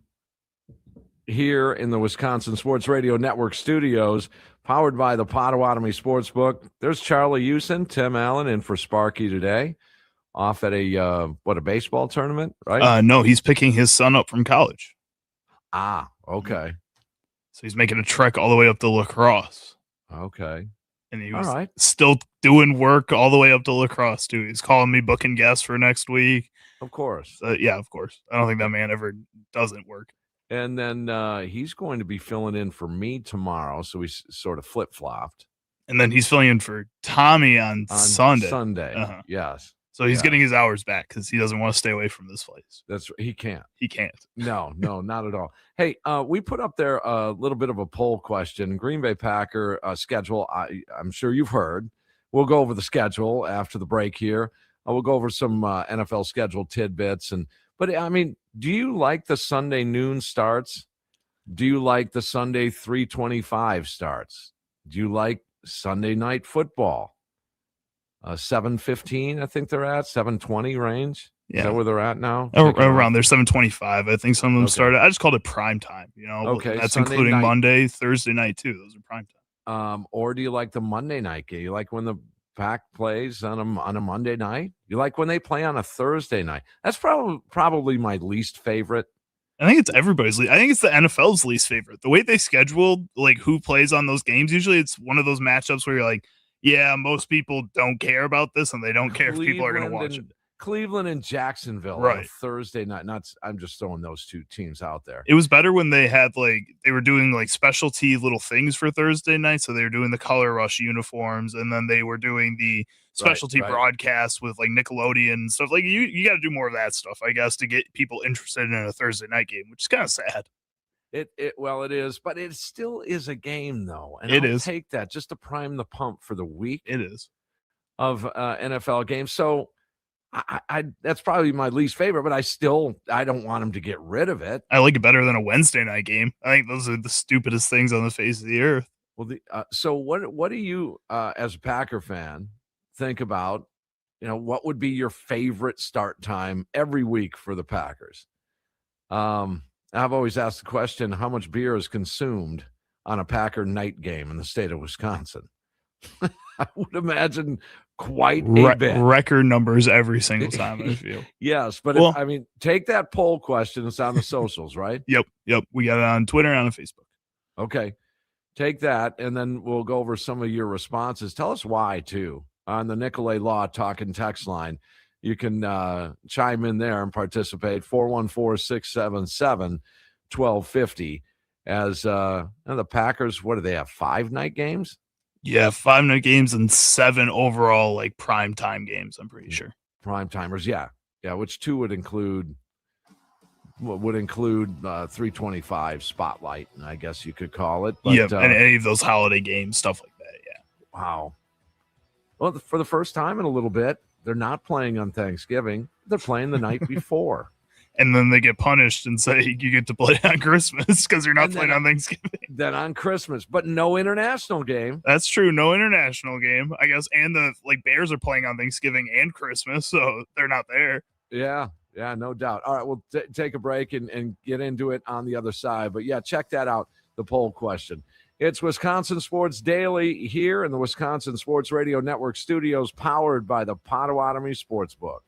here in the Wisconsin Sports Radio Network studios, powered by the Potawatomi Sportsbook. There's Charlie Houston, Tim Allen in for Sparky today, off at a baseball tournament, right? No, he's picking his son up from college. Okay. So he's making a trek all the way up to La Crosse. Okay. And he All was right. still doing work all the way up to La Crosse, too. He's calling me booking guests for next week. Of course. Yeah, of course. I don't think that man ever doesn't work. And then he's going to be filling in for me tomorrow, so we sort of flip-flopped. And then he's filling in for Tommy on Sunday. Sunday, yes. So he's getting his hours back because he doesn't want to stay away from this place. He can't. He can't. No, not at all. Hey, we put up there a little bit of a poll question. Green Bay Packer schedule. I'm sure you've heard. We'll go over the schedule after the break here. We'll go over some NFL schedule tidbits. But I mean, do you like the Sunday noon starts? Do you like the Sunday 3:25 starts? Do you like Sunday night football? 7:15, I think they're at 7:20 range. Yeah. Is that where they're at now? Around there, 7:25. I think some of them started. I just called it prime time. Okay, that's Sunday including night. Monday, Thursday night too. Those are prime time. Or do you like the Monday night game? You like when the Pack plays on a Monday night? You like when they play on a Thursday night? That's probably my least favorite. I think it's everybody's. I think it's the NFL's least favorite. The way they schedule, like who plays on those games. Usually, it's one of those matchups where you're like, yeah, most people don't care about this, and they don't care if people are going to watch it. Cleveland and Jacksonville on a Thursday night. I'm just throwing those two teams out there. It was better when they had they were doing like specialty little things for Thursday night. So they were doing the Color Rush uniforms, and then they were doing the specialty broadcasts with like Nickelodeon and stuff. Like you got to do more of that stuff, I guess, to get people interested in a Thursday night game, which is kind of sad. It is, but it still is a game though, and I'll take that just to prime the pump for the week. It is of NFL games. So I that's probably my least favorite, but I don't want them to get rid of it. I like it better than a Wednesday night game. I think those are the stupidest things on the face of the earth. Well, so what do you as a Packer fan think about? What would be your favorite start time every week for the Packers? I've always asked the question, how much beer is consumed on a Packer night game in the state of Wisconsin? I would imagine quite a bit. Record numbers every single time, I feel. Yes, but take that poll question. It's on the socials, right? Yep. We got it on Twitter and on Facebook. Okay. Take that, and then we'll go over some of your responses. Tell us why, too, on the Nicolay Law Talking text line. You can chime in there and participate. 414-677-1250. As the Packers, what do they have, 5 night games? Yeah, 5 night games and 7 overall like prime time games, I'm pretty sure. Prime timers, yeah, which 2 would include 325 Spotlight, I guess you could call it. But, and any of those holiday games, stuff like that, yeah. Wow. Well, for the first time in a little bit, they're not playing on Thanksgiving. They're playing the night before. And then they get punished and say you get to play on Christmas because you're not playing on Thanksgiving. Then on Christmas, but no international game. That's true. No international game, I guess. And the Bears are playing on Thanksgiving and Christmas, so they're not there. Yeah, no doubt. All right, we'll take a break and get into it on the other side. But yeah, check that out, the poll question. It's Wisconsin Sports Daily here in the Wisconsin Sports Radio Network studios, powered by the Potawatomi Sportsbook.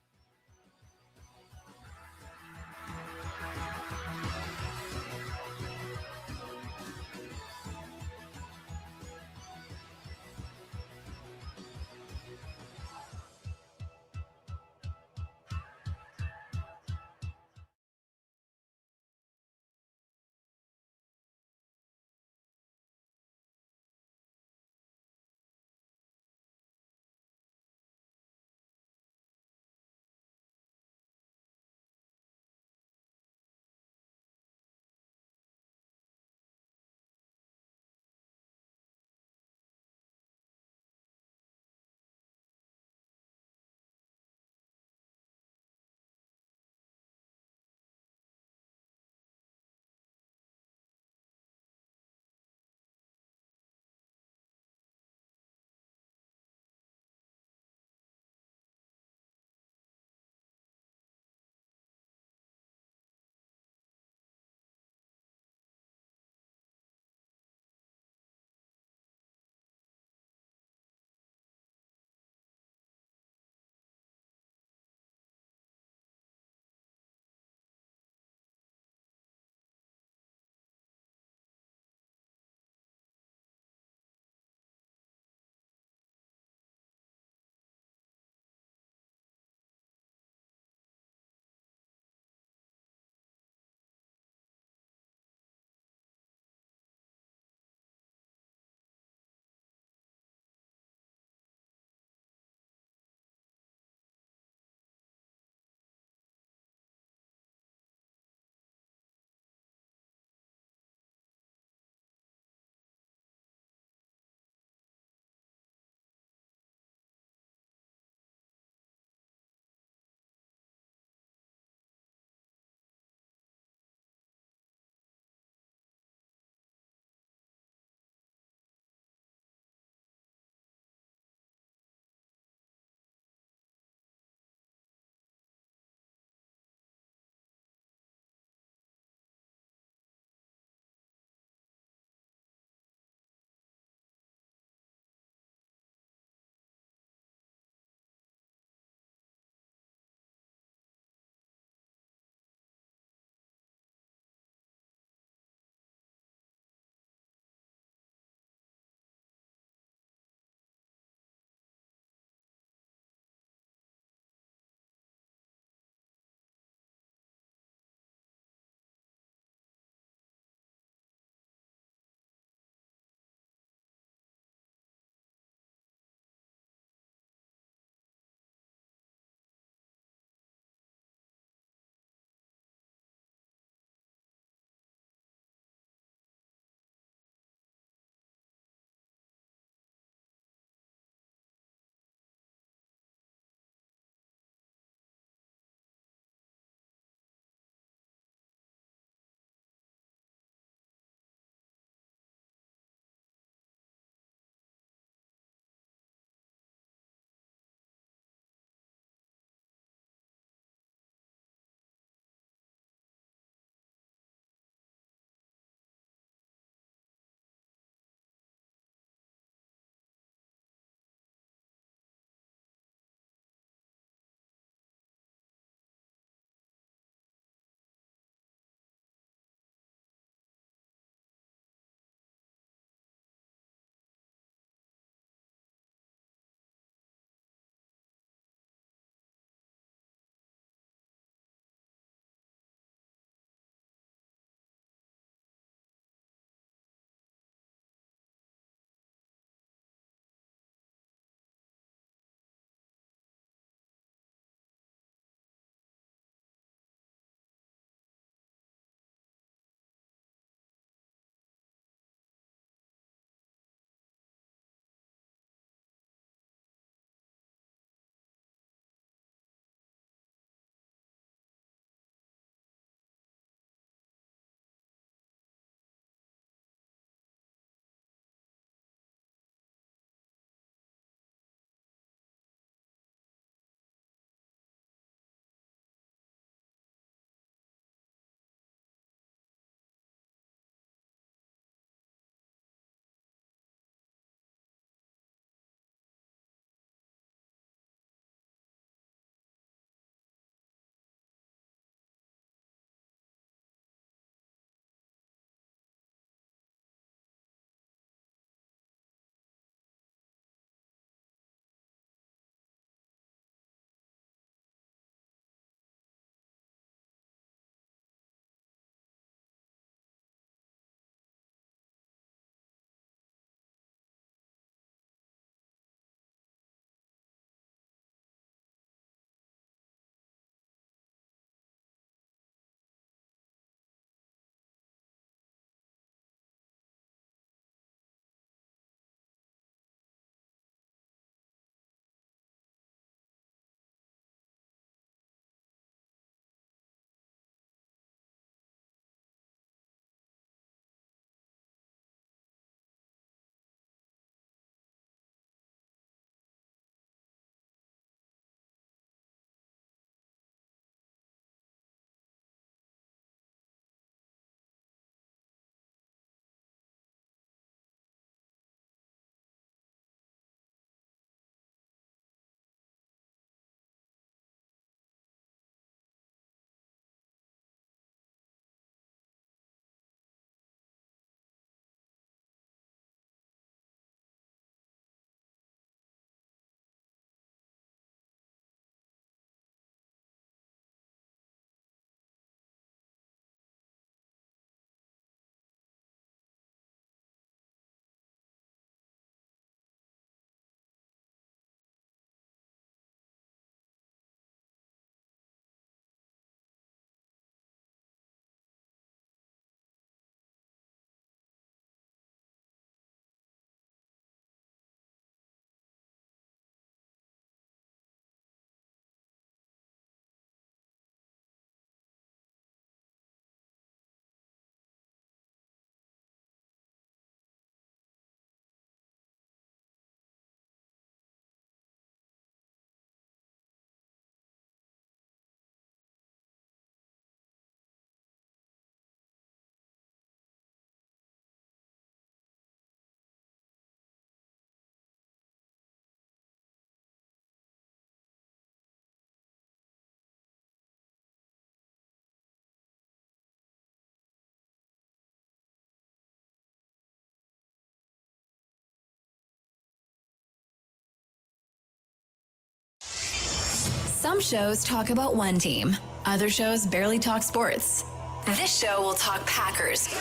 Some shows talk about one team. Other shows barely talk sports. This show will talk Packers,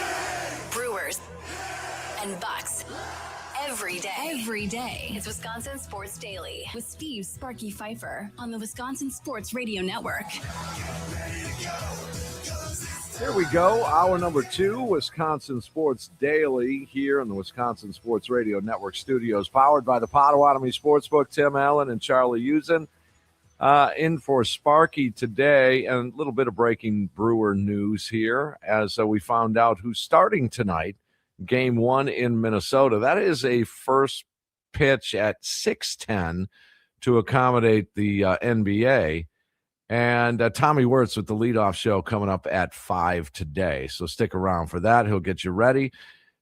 Brewers, and Bucks. Every day. It's Wisconsin Sports Daily with Steve Sparky Pfeiffer on the Wisconsin Sports Radio Network. Here we go. Hour number 2, Wisconsin Sports Daily here in the Wisconsin Sports Radio Network studios, powered by the Potawatomi Sportsbook. Tim Allen and Charlie Usen in for Sparky today. And a little bit of breaking Brewer news here as we found out who's starting tonight. Game 1 in Minnesota. That is a first pitch at 6:10 to accommodate the NBA. And Tommy Wirtz with the leadoff show coming up at 5 today. So stick around for that. He'll get you ready.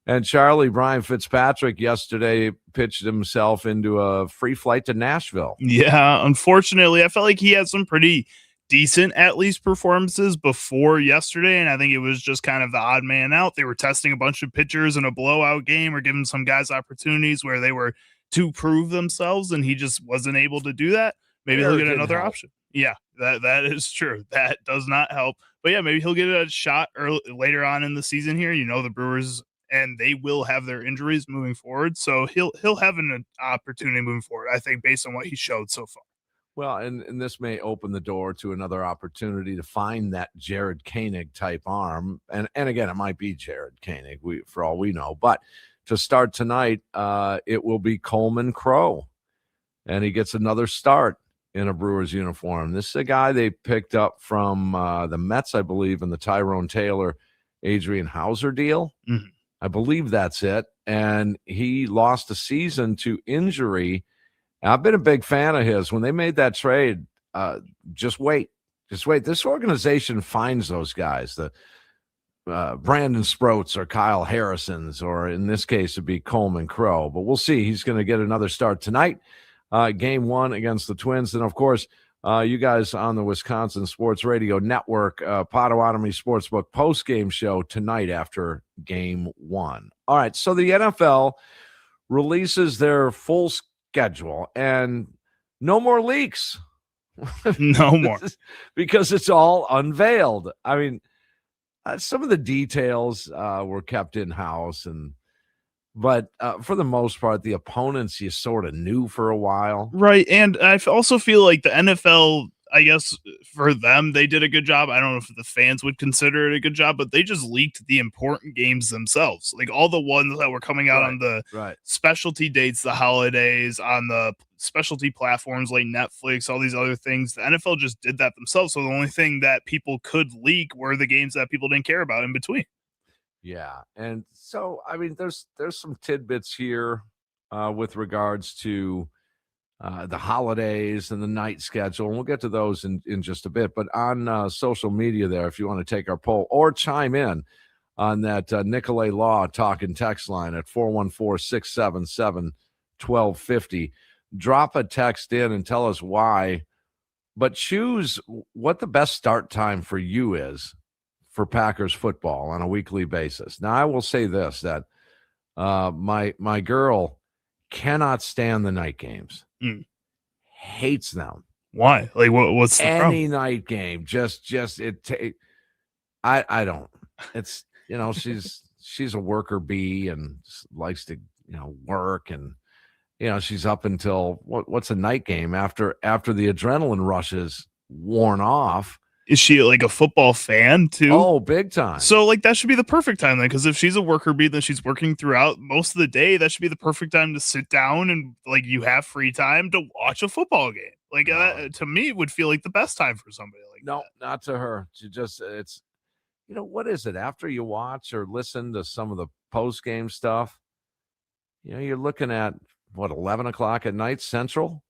And Charlie, Brian Fitzpatrick yesterday pitched himself into a free flight to Nashville. Yeah, unfortunately, I felt like he had some pretty decent, at least, performances before yesterday, and I think it was just kind of the odd man out. They were testing a bunch of pitchers in a blowout game or giving some guys opportunities where they were to prove themselves, and he just wasn't able to do that. Maybe he'll get another option. Yeah, that is true. That does not help. But yeah, maybe he'll get a shot later on in the season here. You know, the Brewers, and they will have their injuries moving forward, so he'll have an opportunity moving forward, I think, based on what he showed so far. Well, and this may open the door to another opportunity to find that Jared Koenig type arm. And again, it might be Jared Koenig, for all we know. But to start tonight, it will be Coleman Crow. And he gets another start in a Brewers uniform. This is a guy they picked up from the Mets, I believe, in the Tyrone Taylor, Adrian Hauser deal. Mm-hmm. I believe that's it. And he lost a season to injury. I've been a big fan of his. When they made that trade, just wait. This organization finds those guys, the Brandon Sproats or Kyle Harrisons, or in this case, it'd be Coleman Crow. But we'll see. He's going to get another start tonight, game 1 against the Twins. And, of course, you guys on the Wisconsin Sports Radio Network, Potawatomi Sportsbook postgame show tonight after game 1. All right, so the NFL releases their full schedule and no more leaks. No more. Because it's all unveiled. I mean, some of the details were kept in-house, but for the most part, the opponents you sort of knew for a while. Right, and I also feel like the NFL, I guess for them, they did a good job. I don't know if the fans would consider it a good job, but they just leaked the important games themselves. Like all the ones that were coming out on the specialty dates, the holidays, on the specialty platforms like Netflix, all these other things. The NFL just did that themselves. So the only thing that people could leak were the games that people didn't care about in between. Yeah, and so, I mean, there's some tidbits here with regards to the holidays and the night schedule, and we'll get to those in just a bit. But on social media there, if you want to take our poll or chime in on that Nicolay Law talking text line at 414-677-1250, drop a text in and tell us why, but choose what the best start time for you is for Packers football on a weekly basis. Now, I will say this, that my girl cannot stand the night games. Hates them. Why? Like what's the any problem? Night game? Just it. I don't. It's, you know, she's a worker bee and likes to, you know, work, and you know she's up until what's a night game after the adrenaline rush is worn off. Is she like a football fan too? Oh, big time. So like that should be the perfect time then, because if she's a worker bee, then she's working throughout most of the day. That should be the perfect time to sit down and like you have free time to watch a football game. Like to me, it would feel like the best time for somebody like that. No, not to her. She just, it's, you know, what is it? After you watch or listen to some of the post game stuff, you know, you're looking at 11 o'clock at night Central,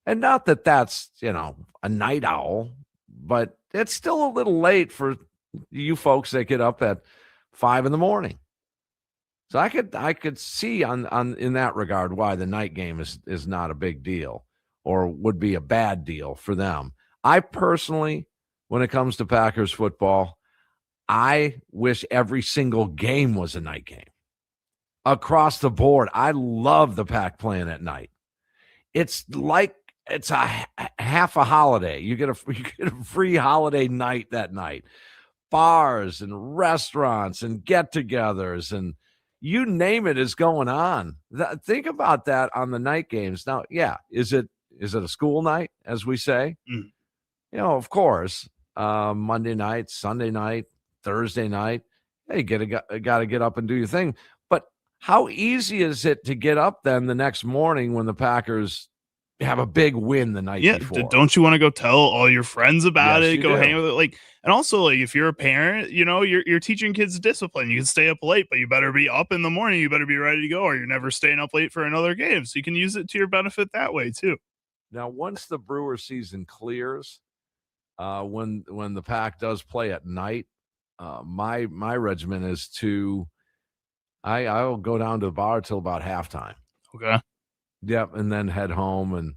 and not that that's, you know, a night owl, but it's still a little late for you folks that get up at 5 a.m. So I could see on in that regard why the night game is not a big deal or would be a bad deal for them. I personally, when it comes to Packers football, I wish every single game was a night game. Across the board, I love the Pack playing at night. It's like it's half a holiday. You get a free holiday night that night. Bars and restaurants and get-togethers and you name it is going on. Think about that on the night games. Now, yeah, is it a school night, as we say? Mm. Of course, Monday night, Sunday night, Thursday night, hey, got to get up and do your thing. But how easy is it to get up then the next morning when the Packers have a big win the night before? Don't you want to go tell all your friends about Yes, it? you Go do. hang with it, and also if you're a parent, you're teaching kids discipline. You can stay up late, but you better be up in the morning. You better be ready to go, or you're never staying up late for another game. So you can use it to your benefit that way too. Now, once the Brewer season clears, when the Pack does play at night, my regimen is I'll go down to the bar till about halftime. Okay. Yep, and then head home and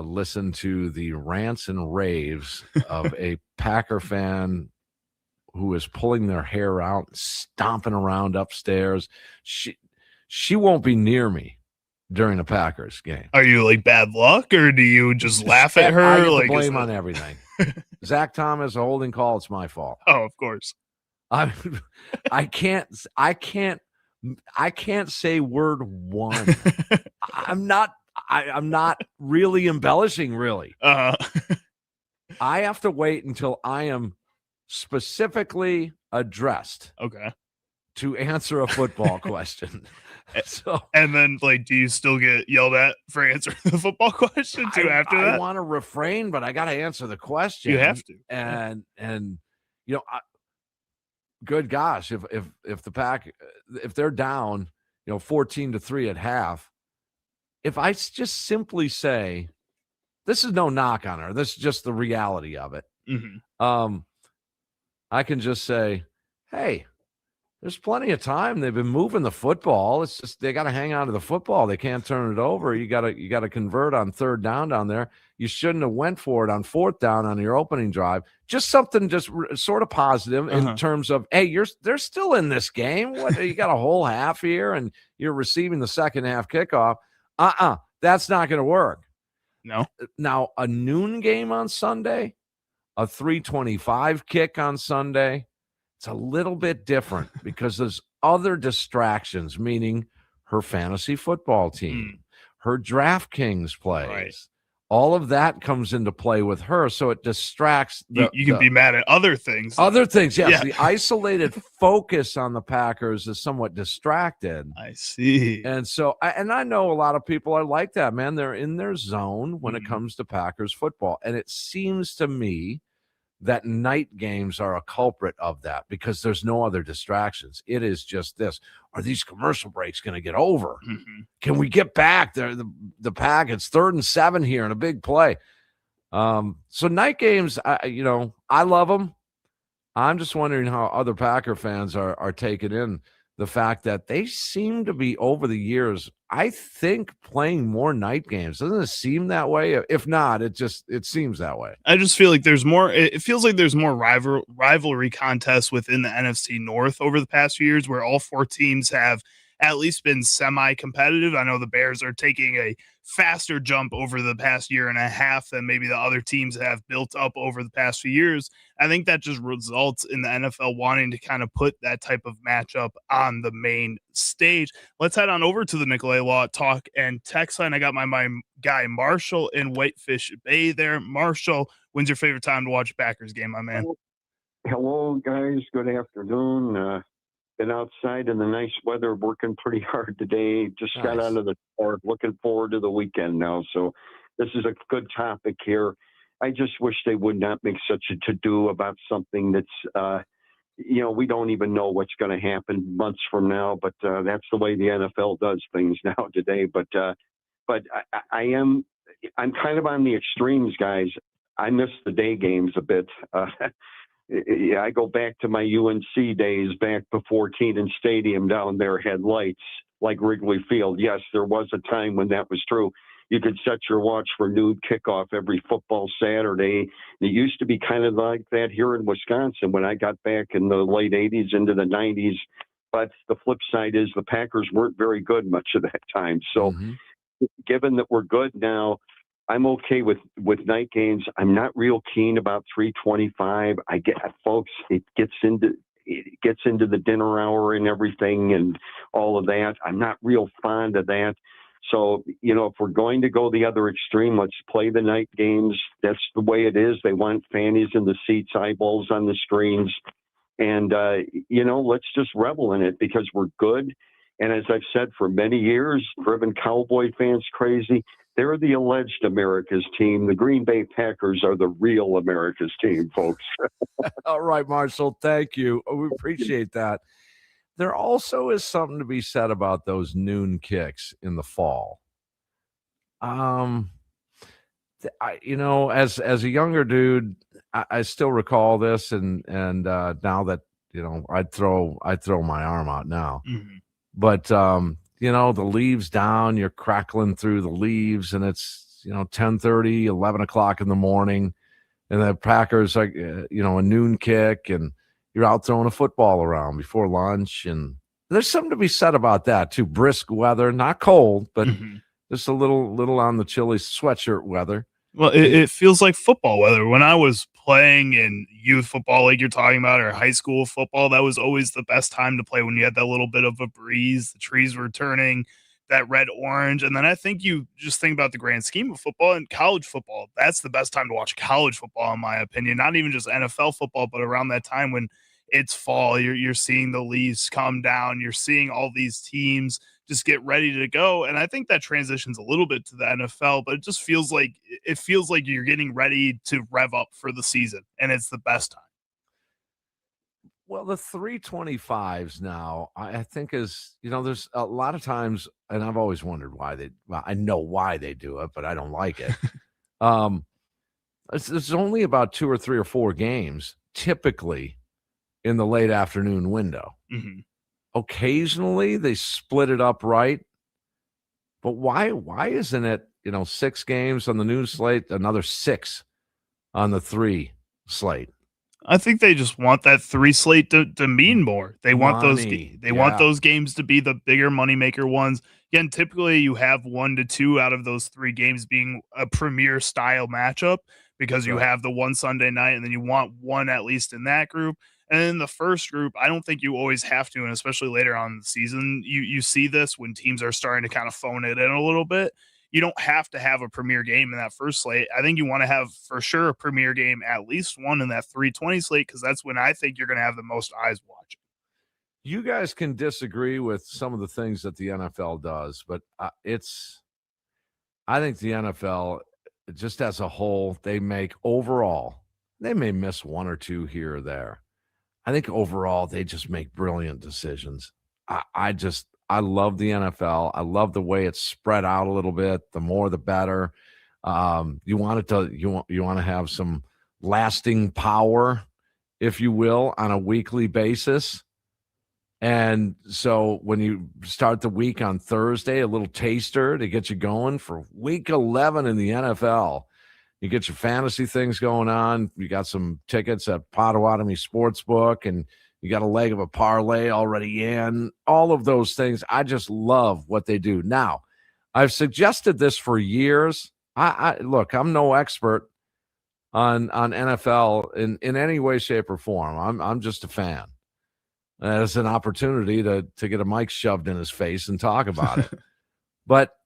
listen to the rants and raves of a Packer fan who is pulling their hair out, stomping around upstairs. She won't be near me during the Packers game. Are you like bad luck, or do you just laugh at her? I get the Like, blame on everything. Zach Thomas, a holding call. It's my fault. Oh, of course. I can't say word one. I'm not really embellishing, really. I have to wait until I am specifically addressed Okay. to answer a football question. So, and then, do you still get yelled at for answering the football question too after that? I want to refrain, but I got to answer the question. You have to. And good gosh, if the Pack, if they're down, 14-3 at half, if I just simply say, this is no knock on her, this is just the reality of it. Mm-hmm. I can just say, hey, there's plenty of time. They've been moving the football. It's just they got to hang on to the football. They can't turn it over. You got to convert on third down there. You shouldn't have went for it on fourth down on your opening drive. Just something sort of positive in terms of, hey, they're still in this game. What, you got a whole half here and you're receiving the second half kickoff. That's not going to work. No. Now, a noon game on Sunday, a 3:25 kick on Sunday, it's a little bit different because there's other distractions, meaning her fantasy football team, her DraftKings plays. Right. All of that comes into play with her, so it distracts. You can be mad at other things. Other things, yes. Yeah. The isolated focus on the Packers is somewhat distracted. I see. And so, I know a lot of people are like that, man. They're in their zone when it comes to Packers football. And it seems to me that night games are a culprit of that because there's no other distractions. It is just this. Are these commercial breaks going to get over? Mm-hmm. Can we get back there? The Pack, it's 3rd and 7 here in a big play. So night games, I love them. I'm just wondering how other Packer fans are taking in the fact that they seem to be over the years, I think, playing more night games. Doesn't it seem that way? If not, it seems that way. I just feel like there's more. It feels like there's more rivalry contests within the NFC North over the past few years, where all 4 teams have at least been semi-competitive. I know the Bears are taking a faster jump over the past year and a half than maybe the other teams have built up over the past few years. I think that just results in the NFL wanting to kind of put that type of matchup on the main stage. Let's head on over to the Nicolay Law Talk and text line. I got my guy Marshall in Whitefish Bay there. Marshall, when's your favorite time to watch a Packers game, my man? Hello, guys. Good afternoon. Been outside in the nice weather, working pretty hard today. Just got Nice. out of the park, looking forward to the weekend now. So this is a good topic here. I just wish they would not make such a to-do about something that's, we don't even know what's going to happen months from now, but that's the way the NFL does things now today. But I'm kind of on the extremes, guys. I miss the day games a bit. I go back to my UNC days back before Kenan Stadium down there had lights like Wrigley Field. Yes, there was a time when that was true. You could set your watch for noon kickoff every football Saturday. It used to be kind of like that here in Wisconsin when I got back in the late 80s into the 90s. But the flip side is the Packers weren't very good much of that time. So given that we're good now, I'm okay with night games. I'm not real keen about 325. I get, folks, it gets into the dinner hour and everything and all of that. I'm not real fond of that. So, if we're going to go the other extreme, let's play the night games. That's the way it is. They want fannies in the seats, eyeballs on the screens. And, let's just revel in it because we're good. And as I've said for many years, driven Cowboy fans crazy. They're the alleged America's team. The Green Bay Packers are the real America's team, folks. All right, Marshall. Thank you. We appreciate that. There also is something to be said about those noon kicks in the fall. As a younger dude, I still recall this, and now that I'd throw my arm out now. Mm-hmm. But the leaves down, you're crackling through the leaves, and it's 10:30, 11 o'clock in the morning, and the Packers like a noon kick, and you're out throwing a football around before lunch, and there's something to be said about that too. Brisk weather, not cold, but just a little on the chilly sweatshirt weather. Well, it feels like football weather. When I was playing in youth football, like you're talking about, or high school football, that was always the best time to play when you had that little bit of a breeze. The trees were turning that red orange. And then I think you just think about the grand scheme of football and college football. That's the best time to watch college football, in my opinion. Not even just NFL football, but around that time when it's fall, you're seeing the leaves come down. You're seeing all these teams just get ready to go. And I think that transitions a little bit to the NFL, but it just feels like you're getting ready to rev up for the season, and it's the best time. Well, the 325s now, I think is, there's a lot of times, and I've always wondered why I know why they do it, but I don't like it. There's only about 2 or 3 or 4 games typically in the late afternoon window. Mm-hmm. Occasionally they split it up right, but why isn't it 6 games on the noon slate, another 6 on the 3 slate? I think they just want that 3 slate to mean more. They want want those games to be the bigger moneymaker ones. Again, typically you have 1 to 2 out of those 3 games being a premier style matchup because you have the one Sunday night and then you want one at least in that group. And in the first group, I don't think you always have to, and especially later on in the season, you see this when teams are starting to kind of phone it in a little bit. You don't have to have a premier game in that first slate. I think you want to have, for sure, a premier game, at least one in that 320 slate, because that's when I think you're going to have the most eyes watching. You guys can disagree with some of the things that the NFL does, but I think the NFL, just as a whole, they may miss 1 or 2 here or there. I think overall they just make brilliant decisions. I love the NFL. I love the way it's spread out a little bit. The more, the better. You want to have some lasting power, if you will, on a weekly basis. And so when you start the week on Thursday, a little taster to get you going for week 11 in the NFL. You get your fantasy things going on. You got some tickets at Potawatomi Sportsbook, and you got a leg of a parlay already in. All of those things. I just love what they do. Now, I've suggested this for years. Look, I'm no expert on NFL in any way, shape, or form. I'm just a fan. And it's an opportunity to get a mic shoved in his face and talk about it. But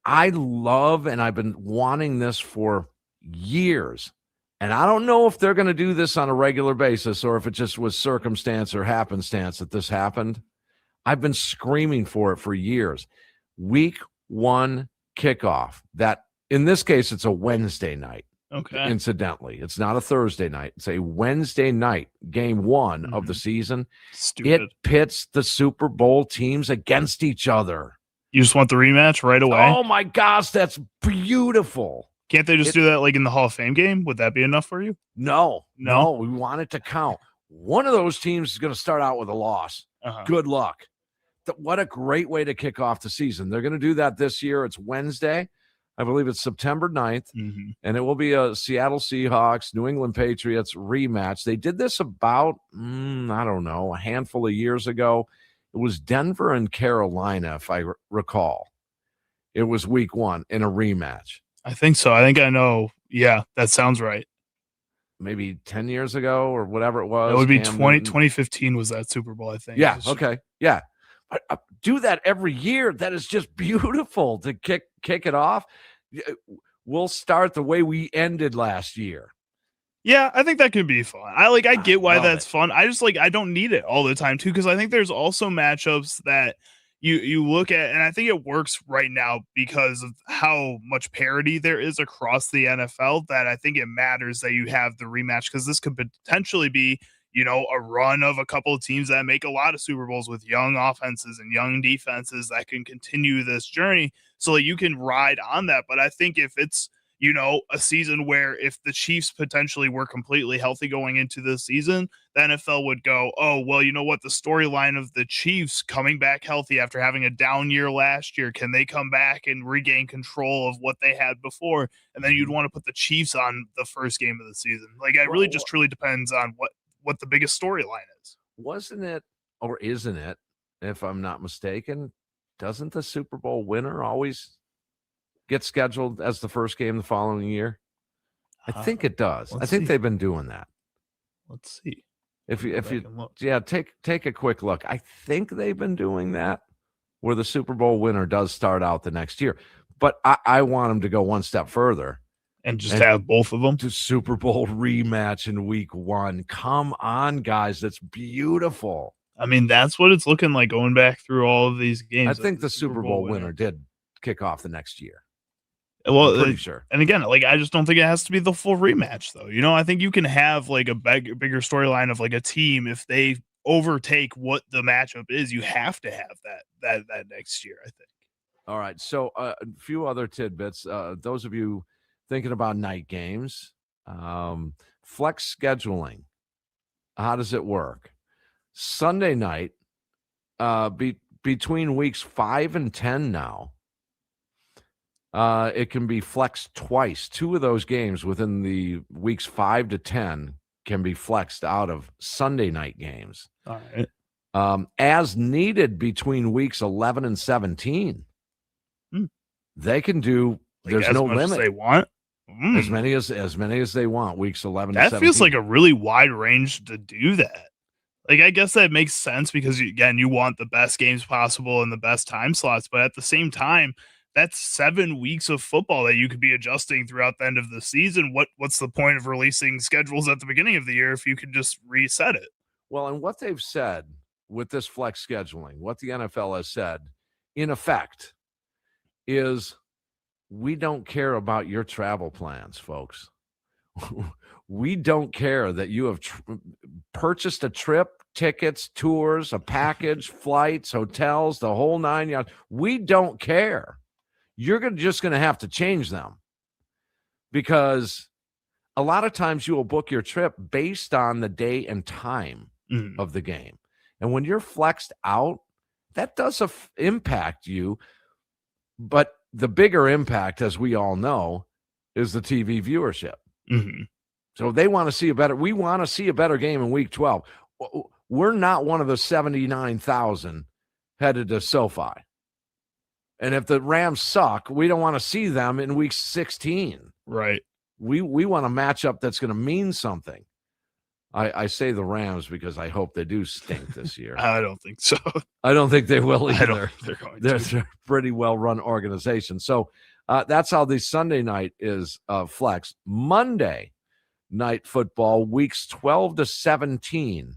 I love, and I've been wanting this for years. And I don't know if they're going to do this on a regular basis or if it just was circumstance or happenstance that this happened. I've been screaming for it for years. Week 1 kickoff. That, in this case, it's a Wednesday night. Okay. Incidentally, it's not a Thursday night. It's a Wednesday night, game 1 of the season. Stupid. It pits the Super Bowl teams against each other. You just want the rematch right away? Oh, my gosh, that's beautiful. Can't they just do that like in the Hall of Fame game? Would that be enough for you? No, we want it to count. One of those teams is going to start out with a loss. Good luck. What a great way to kick off the season. They're going to do that this year. It's Wednesday. I believe it's September 9th, and it will be a Seattle Seahawks, New England Patriots rematch. They did this about, a handful of years ago. It was Denver and Carolina, if I recall. It was week 1 in a rematch. I think so. I think I know. Yeah, that sounds right. Maybe 10 years ago or whatever it was. That would be Cam 2015 was that Super Bowl, I think. Yeah. It's- Okay. Yeah. Do that every year. That is just beautiful to kick it off. We'll start the way we ended last year. Yeah, I think that could be fun. I get why love that's it. fun. I just I don't need it all the time too, because I think there's also matchups that you look at, and I think it works right now because of how much parity there is across the NFL, that I think it matters that you have the rematch, because this could potentially be, a run of a couple of teams that make a lot of Super Bowls with young offenses and young defenses that can continue this journey, so that you can ride on that. But I think if it's a season where if the Chiefs potentially were completely healthy going into this season, the NFL would go, oh, well, you know what? The storyline of the Chiefs coming back healthy after having a down year last year, can they come back and regain control of what they had before? And then you'd want to put the Chiefs on the first game of the season. It really just truly depends on what the biggest storyline is. Wasn't it, or isn't it, if I'm not mistaken, doesn't the Super Bowl winner always get scheduled as the first game the following year? I think it does. I think they've been doing that. Let's see. If you take a quick look. I think they've been doing that, where the Super Bowl winner does start out the next year. But I want them to go one step further and just have both of them. To Super Bowl rematch in week 1. Come on, guys. That's beautiful. I mean, that's what it's looking like going back through all of these games. I think the Super Bowl winner did kick off the next year. Well, I'm pretty sure. And again, I just don't think it has to be the full rematch, though. I think you can have a bigger storyline of a team. If they overtake what the matchup is, you have to have that next year, I think. All right. So a few other tidbits. Those of you thinking about night games, flex scheduling. How does it work? Sunday night, between weeks 5 and 10 now, it can be flexed twice. 2 of those games within the weeks 5 to 10 can be flexed out of Sunday night games. All right. As needed between weeks 11 and 17. They can do, there's no limit. As they want. As many as they want, weeks 11 to 17. That feels like a really wide range to do that. I guess that makes sense because, again, you want the best games possible and the best time slots. But at the same time, that's 7 weeks of football that you could be adjusting throughout the end of the season. What's the point of releasing schedules at the beginning of the year if you can just reset it? Well, and what they've said with this flex scheduling, what the NFL has said, in effect, is we don't care about your travel plans, folks. We don't care that you have purchased a trip, tickets, tours, a package, flights, hotels, the whole 9 yards. We don't care. You're just going to have to change them, because a lot of times you will book your trip based on the day and time of the game. And when you're flexed out, that does impact you. But the bigger impact, as we all know, is the TV viewership. Mm-hmm. So we want to see a better game in week 12. We're not one of the 79,000 headed to SoFi. And if the Rams suck, we don't want to see them in week 16. Right. We want a matchup that's going to mean something. I say the Rams because I hope they do stink this year. I don't think so. I don't think they will either. I don't think they're going to. They're a pretty well-run organization. So that's how the Sunday night is flexed. Monday night football, weeks 12 to 17,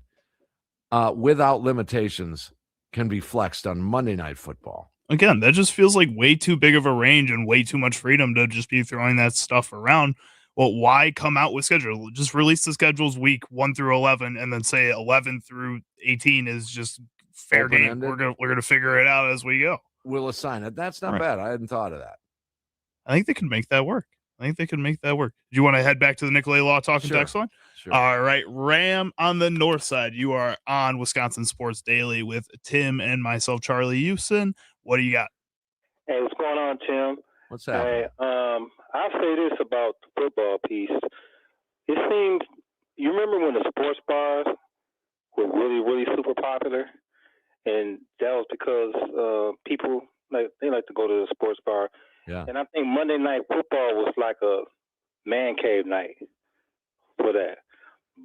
without limitations, can be flexed on Monday night football. Again, that just feels like way too big of a range and way too much freedom to just be throwing that stuff around. Well, why come out with schedule? Just release the schedules week 1 through 11, and then say 11 through 18 is just fair game. We're gonna figure it out as we go. We'll assign it. That's not bad. I hadn't thought of that. I think they can make that work. Do you want to head back to the Nicolay Law Talk and Text line? Sure. All right, Ram on the north side. You are on Wisconsin Sports Daily with Tim and myself, Charlie Houston. What do you got? Hey, what's going on, Tim? What's happening? Hey, I'll say this about the football piece. It seems, you remember when the sports bars were really, really super popular? And that was because people, they like to go to the sports bar Yeah. And I think Monday Night Football was like a man cave night for that.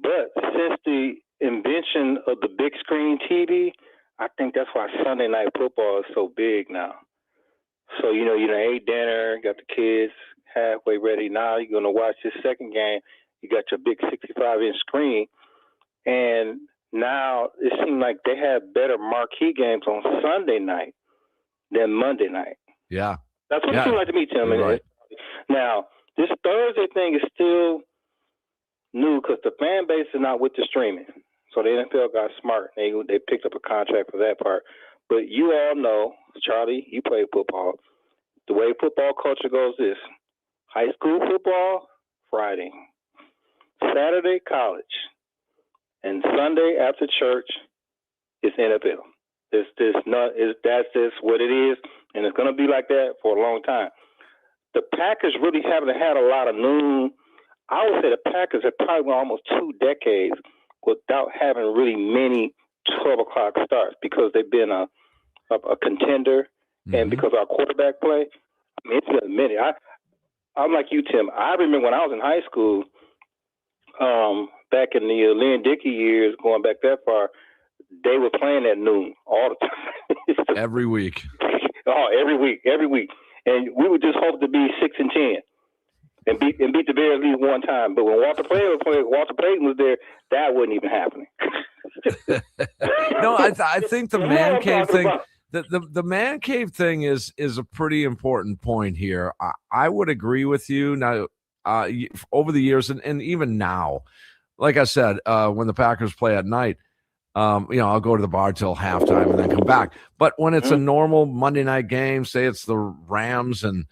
But since the invention of the big screen TV, I think that's why Sunday Night Football is so big now. So, you ate dinner, got the kids halfway ready. Now you're going to watch this second game. You got your big 65-inch screen. And now it seems like they have better marquee games on Sunday night than Monday night. Yeah. That's what it seems like to me, Tim. Right. Now, this Thursday thing is still new because the fan base is not with the streaming. So the NFL got smart. They picked up a contract for that part. But you all know, Charlie, you play football. The way football culture goes is high school football, Friday. Saturday, college. And Sunday after church is NFL. That's just what it is, and it's going to be like that for a long time. The Packers really haven't had a lot of noon. I would say the Packers have probably went almost 2 decades without having really many 12 o'clock starts because they've been a contender, and because our quarterback play. I mean, it's been a minute. I'm like you, Tim. I remember when I was in high school, back in the Lynn Dickey years, going back that far, they were playing at noon all the time. Every week. Oh, every week. And we would just hope to be 6-10 and beat the Bears at least one time. But when Walter Payton was there, that wasn't even happening. No, I think the man cave thing. The man cave thing is a pretty important point here. I would agree with you. Now, over the years and even now, like I said, when the Packers play at night, I'll go to the bar till halftime and then come back. But when it's a normal Monday night game, say it's the Rams and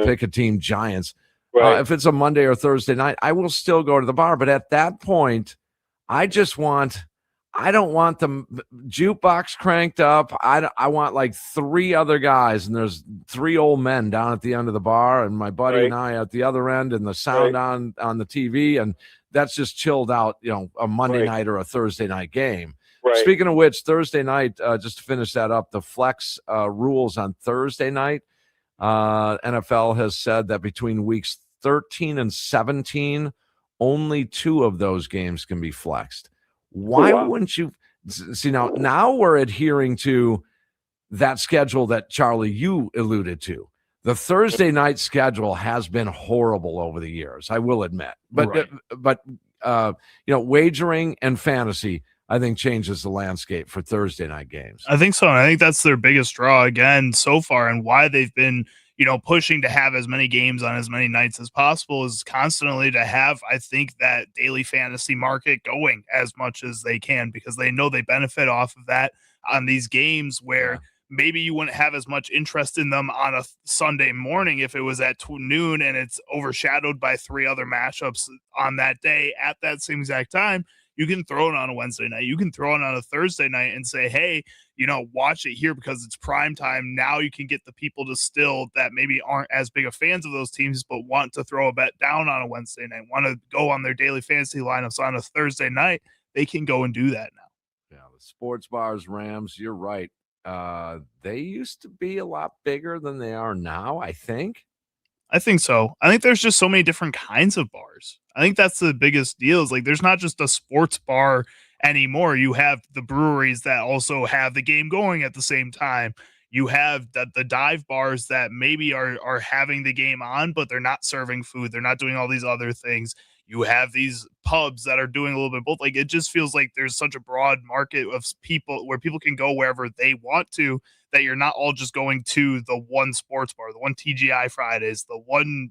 pick a team, Giants. Right. If it's a Monday or Thursday night, I will still go to the bar. But at that point, I don't want the jukebox cranked up. I want like 3 other guys, and there's 3 old men down at the end of the bar, and my buddy and I at the other end, and the sound on the TV, and that's just chilled out, a Monday night or a Thursday night game. Right. Speaking of which, Thursday night, just to finish that up, the flex rules on Thursday night, NFL has said that between weeks 13 and 17, only 2 of those games can be flexed. Why wouldn't you see now we're adhering to that schedule that Charlie, you alluded to. The Thursday night schedule has been horrible over the years, I will admit, but wagering and fantasy, I think, changes the landscape for Thursday night games. I think so. And I think that's their biggest draw again so far, and why they've been, pushing to have as many games on as many nights as possible is constantly to have, I think, that daily fantasy market going as much as they can, because they know they benefit off of that on these games where maybe you wouldn't have as much interest in them on a Sunday morning if it was at noon and it's overshadowed by 3 other matchups on that day at that same exact time. You can throw it on a Wednesday night. You can throw it on a Thursday night and say, hey, watch it here because it's prime time. Now you can get the people to still that maybe aren't as big of fans of those teams, but want to throw a bet down on a Wednesday night, want to go on their daily fantasy lineups on a Thursday night. They can go and do that now. Yeah, the sports bars, Rams, you're right. They used to be a lot bigger than they are now, I think. I think so. I think there's just so many different kinds of bars. I think that's the biggest deal is like there's not just a sports bar anymore. You have the breweries that also have the game going at the same time. You have the dive bars that maybe are having the game on, but they're not serving food. They're not doing all these other things. You have these pubs that are doing a little bit both. Like it just feels like there's such a broad market of people where people can go wherever they want to, that you're not all just going to the one sports bar, the one TGI Fridays, the one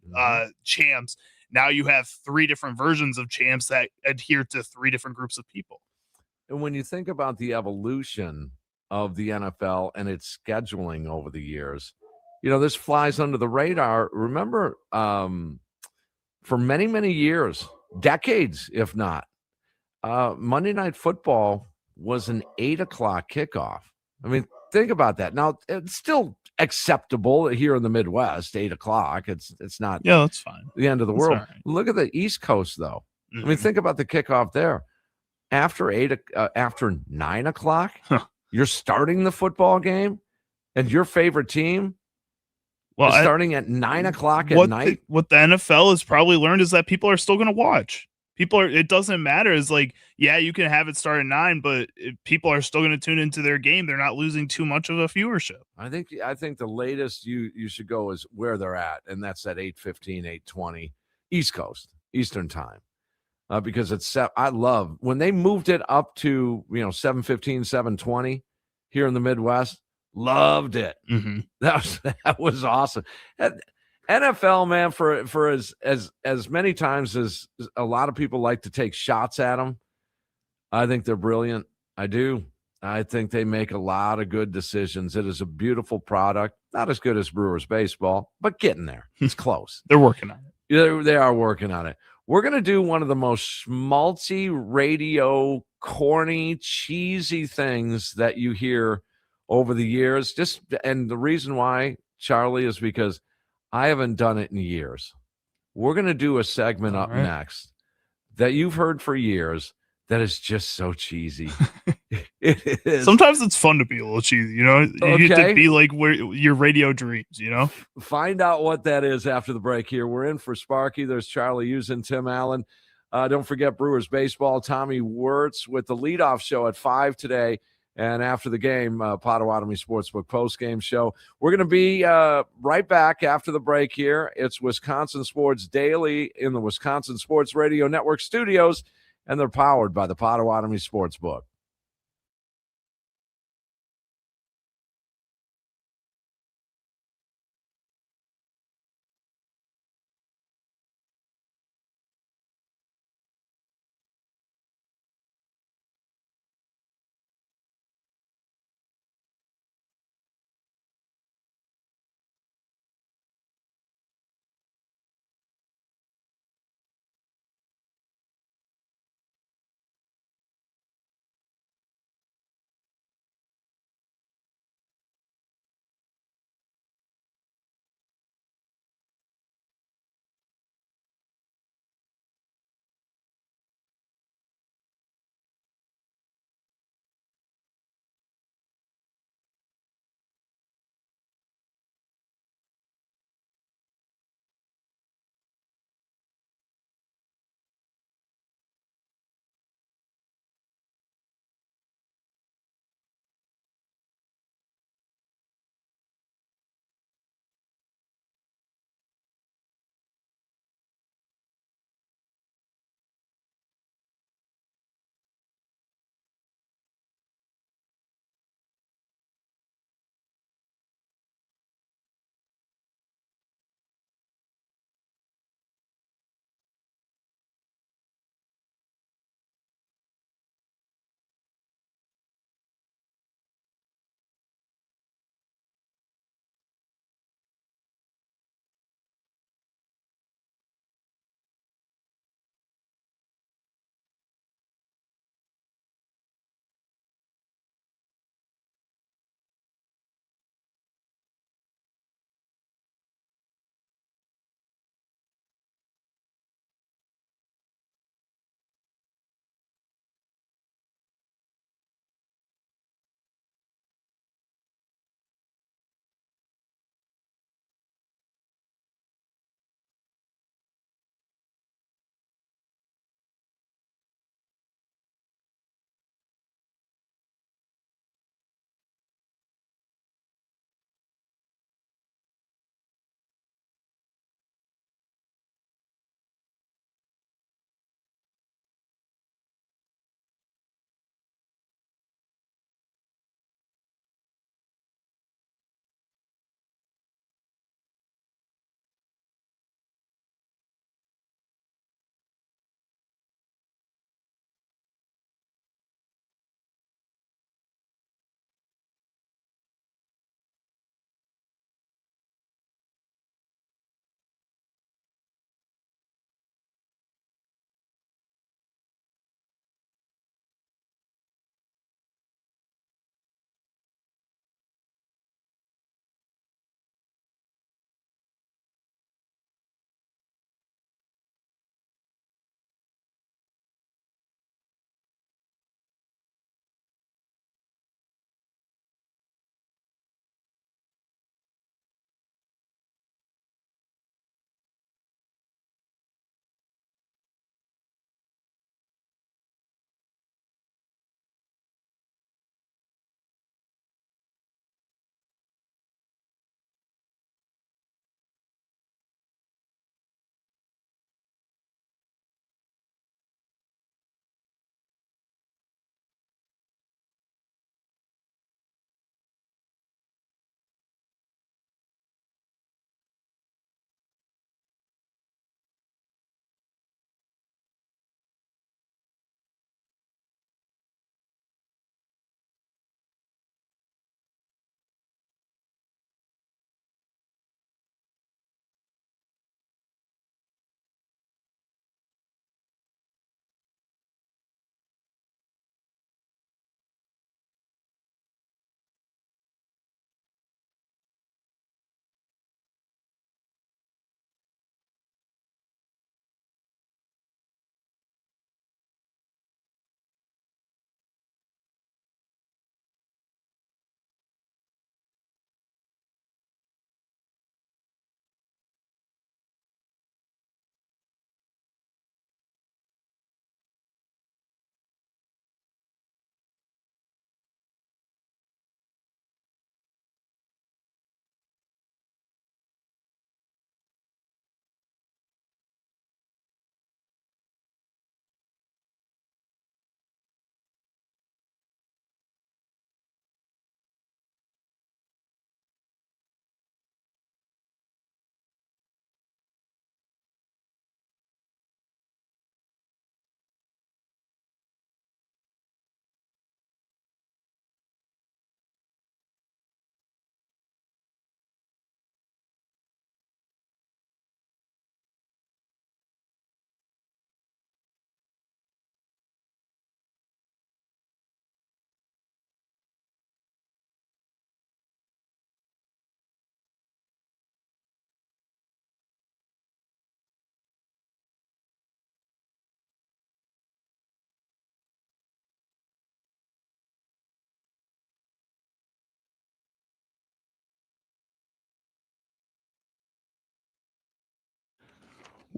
Champs. Now you have 3 different versions of Champs that adhere to 3 different groups of people. And when you think about the evolution of the NFL and its scheduling over the years, this flies under the radar. Remember, for many, many years, decades, if not, Monday Night Football was an 8:00 kickoff. I mean, think about that. Now, it's still acceptable here in the Midwest, 8:00. It's not that's fine. The end of the That's world. all right. Look at the East Coast, though. I mean, think about the kickoff there. After 9:00, you're starting the football game, and your favorite team Well, starting at 9:00 at what night. what the NFL has probably learned is that people are still going to watch. People are. It doesn't matter. It's like, yeah, you can have it start at 9, but people are still going to tune into their game. They're not losing too much of a viewership. I think the latest you should go is where they're at, and that's at 8:15, 8:20 East Coast, Eastern time. Because I love when they moved it up to 7:15, 7:20 here in the Midwest. Loved it. Mm-hmm. That was awesome. And NFL, man, for as many times as a lot of people like to take shots at them, I think they're brilliant. I do. I think they make a lot of good decisions. It is a beautiful product. Not as good as Brewers baseball, but getting there. It's close. They're working on it. They are working on it. We're going to do one of the most schmaltzy radio, corny, cheesy things that you hear over the years. And the reason why, Charlie, is because I haven't done it in years. We're going to do a segment up next that you've heard for years that is just so cheesy. It is. Sometimes it's fun to be a little cheesy, You get to be like where your radio dreams, Find out what that is after the break here. We're in for Sparky. There's Charlie Hughes and Tim Allen. Don't forget Brewers baseball. Tommy Wirtz with the leadoff show at 5 today. And after the game, Potawatomi Sportsbook post-game show. We're going to be right back after the break here. It's Wisconsin Sports Daily in the Wisconsin Sports Radio Network studios, and they're powered by the Potawatomi Sportsbook.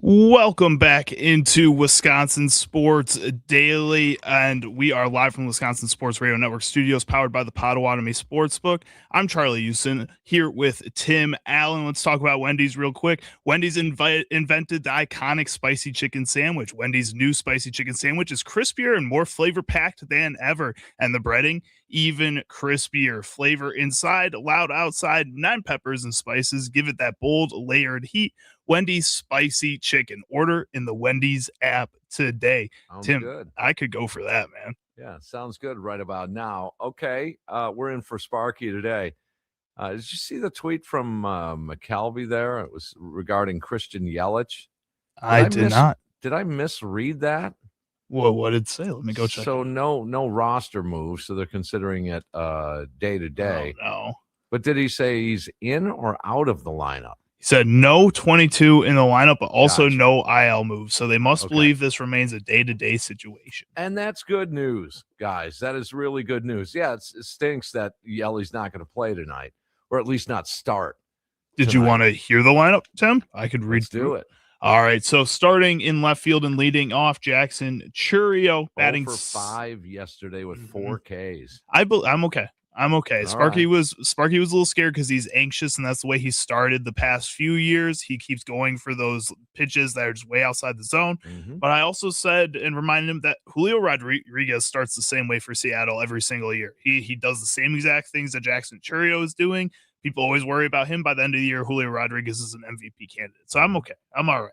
Welcome back into Wisconsin Sports Daily, and we are live from Wisconsin Sports Radio Network studios, powered by the Potawatomi Sportsbook. I'm Charlie Houston here with Tim Allen. Let's talk about Wendy's real quick. Wendy's invented the iconic spicy chicken sandwich. Wendy's new spicy chicken sandwich is crispier and more flavor-packed than ever, and the breading even crispier. Flavor inside, loud outside, 9 peppers and spices give it that bold, layered heat. Wendy's spicy chicken. Order in the Wendy's app today. Sounds Tim, good. I could go for that, man. Yeah, sounds good right about now. Okay, we're in for Sparky today. Did you see the tweet from McKelvey there? It was regarding Christian Yelich. I did not. Did I misread that? What did it say? Let me go check. So no roster move, so they're considering it day to day. Oh, no. But did he say he's in or out of the lineup? He said no 22 in the lineup, but also Gotcha. no IL moves. So they must Okay. believe this remains a day-to-day situation. And that's good news, guys. That is really good news. Yeah, it stinks that Yelly's not going to play tonight, or at least not start. Did you tonight. want to hear the lineup, Tim? I could read Let's do it. All right, so starting in left field and leading off, Jackson Churio batting 0 for 5 yesterday with 4 Ks. I'm okay. I'm okay. All Sparky right. was a little scared because he's anxious, and that's the way he started the past few years. He keeps going for those pitches that are just way outside the zone. Mhm. But I also said and reminded him that Julio Rodriguez starts the same way for Seattle every single year. He does the same exact things that Jackson Churio is doing. People always worry about him. By the end of the year, Julio Rodriguez is an MVP candidate. So I'm okay. I'm all right.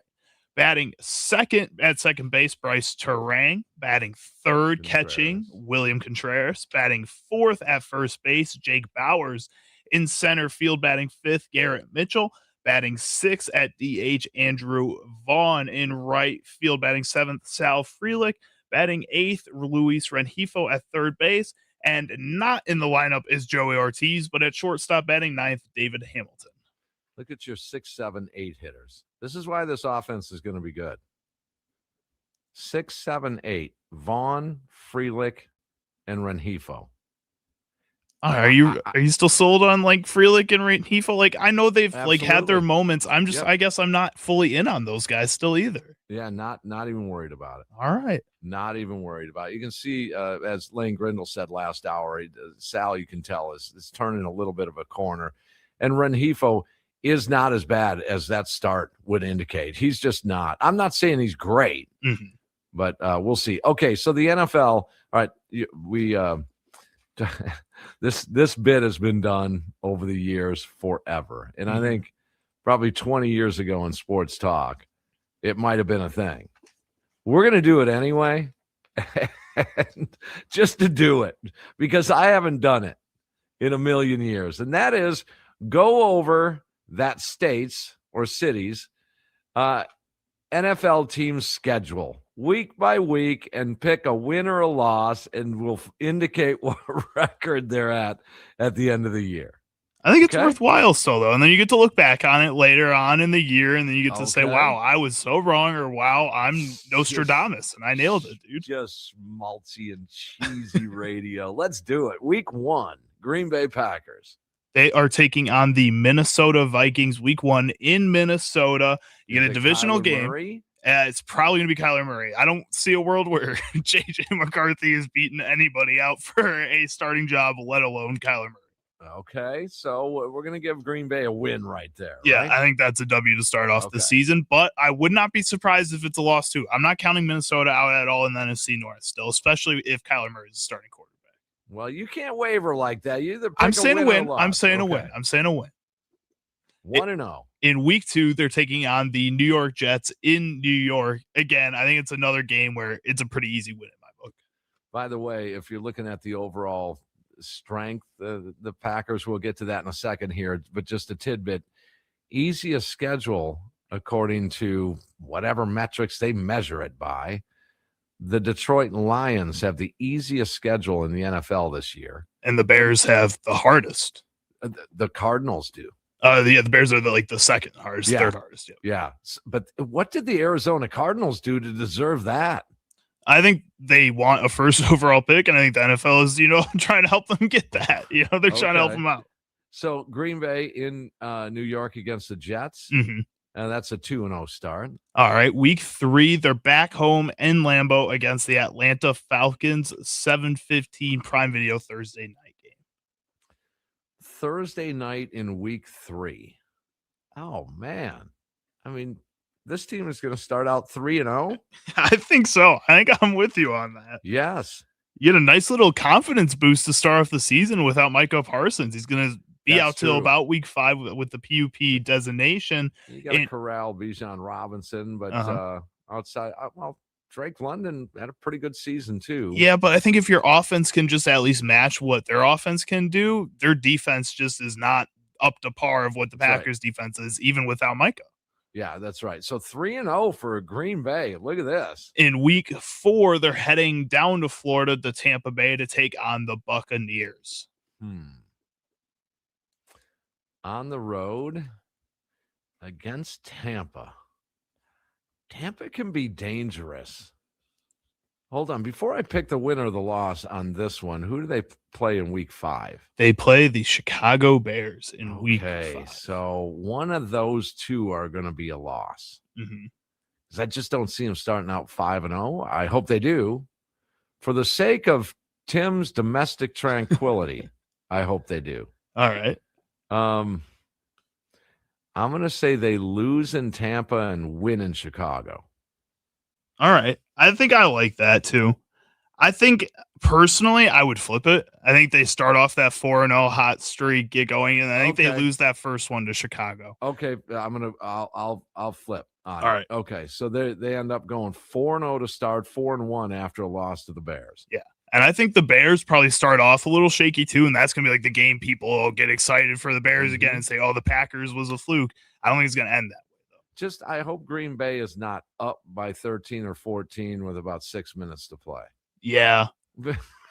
Batting second at second base, Bryce Terang. Batting third, catching, William Contreras. Batting fourth at first base, Jake Bowers. In center field, batting fifth, Garrett Mitchell. Batting sixth at DH, Andrew Vaughn. In right field, batting seventh, Sal Frelick. Batting eighth, Luis Rengifo at third base. And not in the lineup is Joey Ortiz, but at shortstop, batting ninth, David Hamilton. Look at your 6, 7, 8 hitters. This is why this offense is going to be good. 6, 7, 8. Vaughn, Frelick, and Rengifo. Are you still sold on like Frelick and Rengifo? Like, I know they've like had their Absolutely. moments. I'm just, Yep. I guess I'm not fully in on those guys still either. Yeah, not even worried about it. All right. Not even worried about it. You can see, as Lane Grindle said last hour, Sal, you can tell, is turning a little bit of a corner. And Rengifo is not as bad as that start would indicate. He's just not. I'm not saying he's great, but we'll see. Okay, so the NFL, all right, we this bit has been done over the years forever. And I think probably 20 years ago in sports talk, it might have been a thing. We're going to do it anyway, just to do it, because I haven't done it in a million years. And that is go over that state's or city's NFL team schedule week by week and pick a win or a loss, and we'll indicate what record they're at the end of the year. I think it's Okay. worthwhile still, though. And then you get to look back on it later on in the year, and then you get to say, Okay. wow, I was so wrong, or wow, I'm Nostradamus, and I nailed it, dude. Just schmaltzy and cheesy radio. Let's do it. Week 1, Green Bay Packers. They are taking on the Minnesota Vikings week 1 in Minnesota. You get Is a it divisional Kyler game. Murray? It's probably going to be Kyler Murray. I don't see a world where JJ McCarthy is beating anybody out for a starting job, let alone Kyler Murray. Okay, so we're going to give Green Bay a win right there. Yeah, right? I think that's a W to start off the Okay. season, but I would not be surprised if it's a loss too. I'm not counting Minnesota out at all in the NFC North still, especially if Kyler Murray is the starting quarterback. Well, you can't waver like that. You either pick I'm saying a or win. loss. I'm saying a Okay. win. I'm saying a win. 1-0. In week 2, they're taking on the New York Jets in New York. Again, I think it's another game where it's a pretty easy win in my book. By the way, if you're looking at the overall strength, the Packers, we'll get to that in a second here, but just a tidbit, easiest schedule according to whatever metrics they measure it by. The Detroit Lions have the easiest schedule in the NFL this year. And the Bears have the hardest. The Cardinals do. The Bears are the second hardest, Yeah. third hardest. Yeah. Yeah. But what did the Arizona Cardinals do to deserve that? I think they want a first overall pick, and I think the NFL is, trying to help them get that. They're trying to help Okay. them out. So Green Bay in New York against the Jets. Mhm. And that's a 2-0 start. All right, week 3, they're back home in Lambeau against the Atlanta Falcons, 7:15 Prime Video Thursday night game. Thursday night in week 3. Oh, man. I mean, this team is going to start out 3-0. I think so. I think I'm with you on that. Yes. You get a nice little confidence boost to start off the season without Micah Parsons. He's going to be That's out till true. about week 5 with the PUP designation. You got to corral Bijan Robinson, but outside, well, Drake London had a pretty good season too. Yeah, but I think if your offense can just at least match what their offense can do, their defense just is not up to par of what the Packers defense is, even without Micah. Yeah, that's right. So 3-0 for Green Bay. Look at this. In week 4, they're heading down to Florida to Tampa Bay to take on the Buccaneers. On the road against Tampa. Tampa can be dangerous. Hold on. Before I pick the winner or the loss on this one, who do they play in week 5? They play the Chicago Bears in week 5. So one of those two are going to be a loss. Because I just don't see them starting out 5-0. I hope they do. For the sake of Tim's domestic tranquility, I hope they do. All right. I'm going to say they lose in Tampa and win in Chicago. All right. I think I like that too. I think personally I would flip it. I think they start off that 4-0 hot streak, get going, and I think they lose that first one to Chicago. Okay, I'll flip on All it. right. Okay, so they end up going 4-0 to start, 4-1 after a loss to the Bears. Yeah. And I think the Bears probably start off a little shaky too, and that's going to be like the game people will get excited for the Bears again and say, oh, the Packers was a fluke. I don't think it's going to end that way, though. Just I hope Green Bay is not up by 13 or 14 with about 6 minutes to play. Yeah.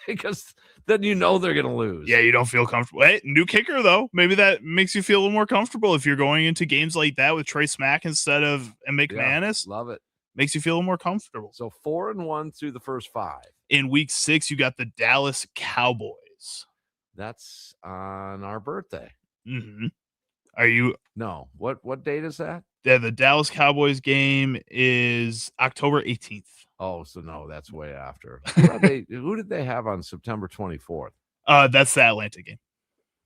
Because then you know they're going to lose. Yeah, you don't feel comfortable. Hey, new kicker, though. Maybe that makes you feel a little more comfortable if you're going into games like that with Trey Smack instead of McManus. Love it. Makes you feel a little more comfortable. So 4-1 through the first 5. In week 6, you got the Dallas Cowboys. That's on our birthday. Are you? No. What date is that? Yeah, the Dallas Cowboys game is October 18th. Oh, so no, that's way after. Who did they have on September 24th? That's the Atlanta game.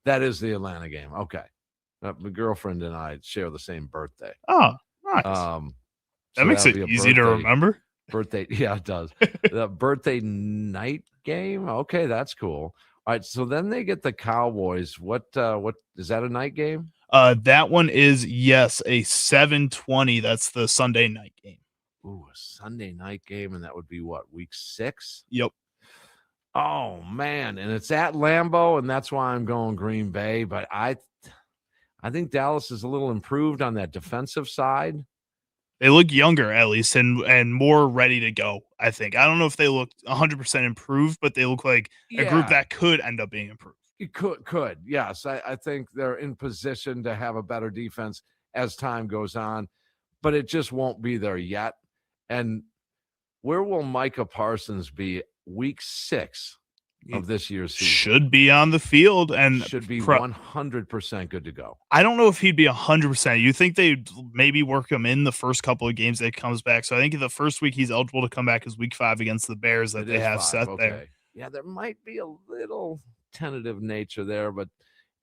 That is the Atlanta game. Okay. My girlfriend and I share the same birthday. Oh, nice. That makes it easy to remember. Birthday. Yeah, it does. The birthday night game. Okay, that's cool. All right. So then they get the Cowboys. What is that, a night game? That one is, yes, a 7:20. That's the Sunday night game. Ooh, a Sunday night game. And that would be what, week 6? Yep. Oh man. And it's at Lambeau, and that's why I'm going Green Bay. But I think Dallas is a little improved on that defensive side. They look younger, at least, and more ready to go, I think. I don't know if they look 100% improved, but they look like a group that could end up being improved. It could. Yes. I think they're in position to have a better defense as time goes on, but it just won't be there yet. And where will Micah Parsons be week 6 of this year's season? Should be on the field and should be 100% good to go. I don't know if he'd be 100%. You think they'd maybe work him in the first couple of games that he comes back. So I think the first week he's eligible to come back is week 5 against the Bears that they have set there. Yeah, there might be a little tentative nature there, but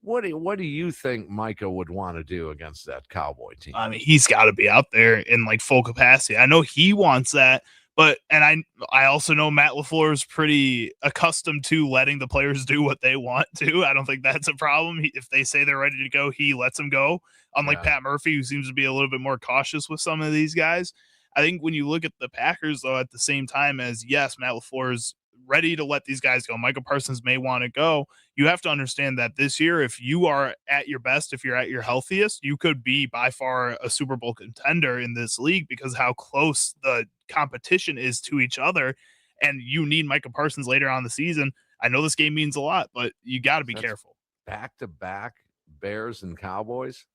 what do you think Micah would want to do against that Cowboy team? I mean, he's got to be out there in like full capacity. I know he wants that. But, and I also know Matt LaFleur is pretty accustomed to letting the players do what they want to. I don't think that's a problem. If they say they're ready to go, he lets them go. Unlike Pat Murphy, who seems to be a little bit more cautious with some of these guys. I think when you look at the Packers, though, at the same time as, yes, Matt LaFleur is ready to let these guys go. Micah Parsons may want to go. You have to understand that this year, if you are at your best, if you're at your healthiest, you could be by far a Super Bowl contender in this league because how close the competition is to each other. And you need Micah Parsons later on in the season. I know this game means a lot, but you got to be careful. Back-to-back Bears and Cowboys?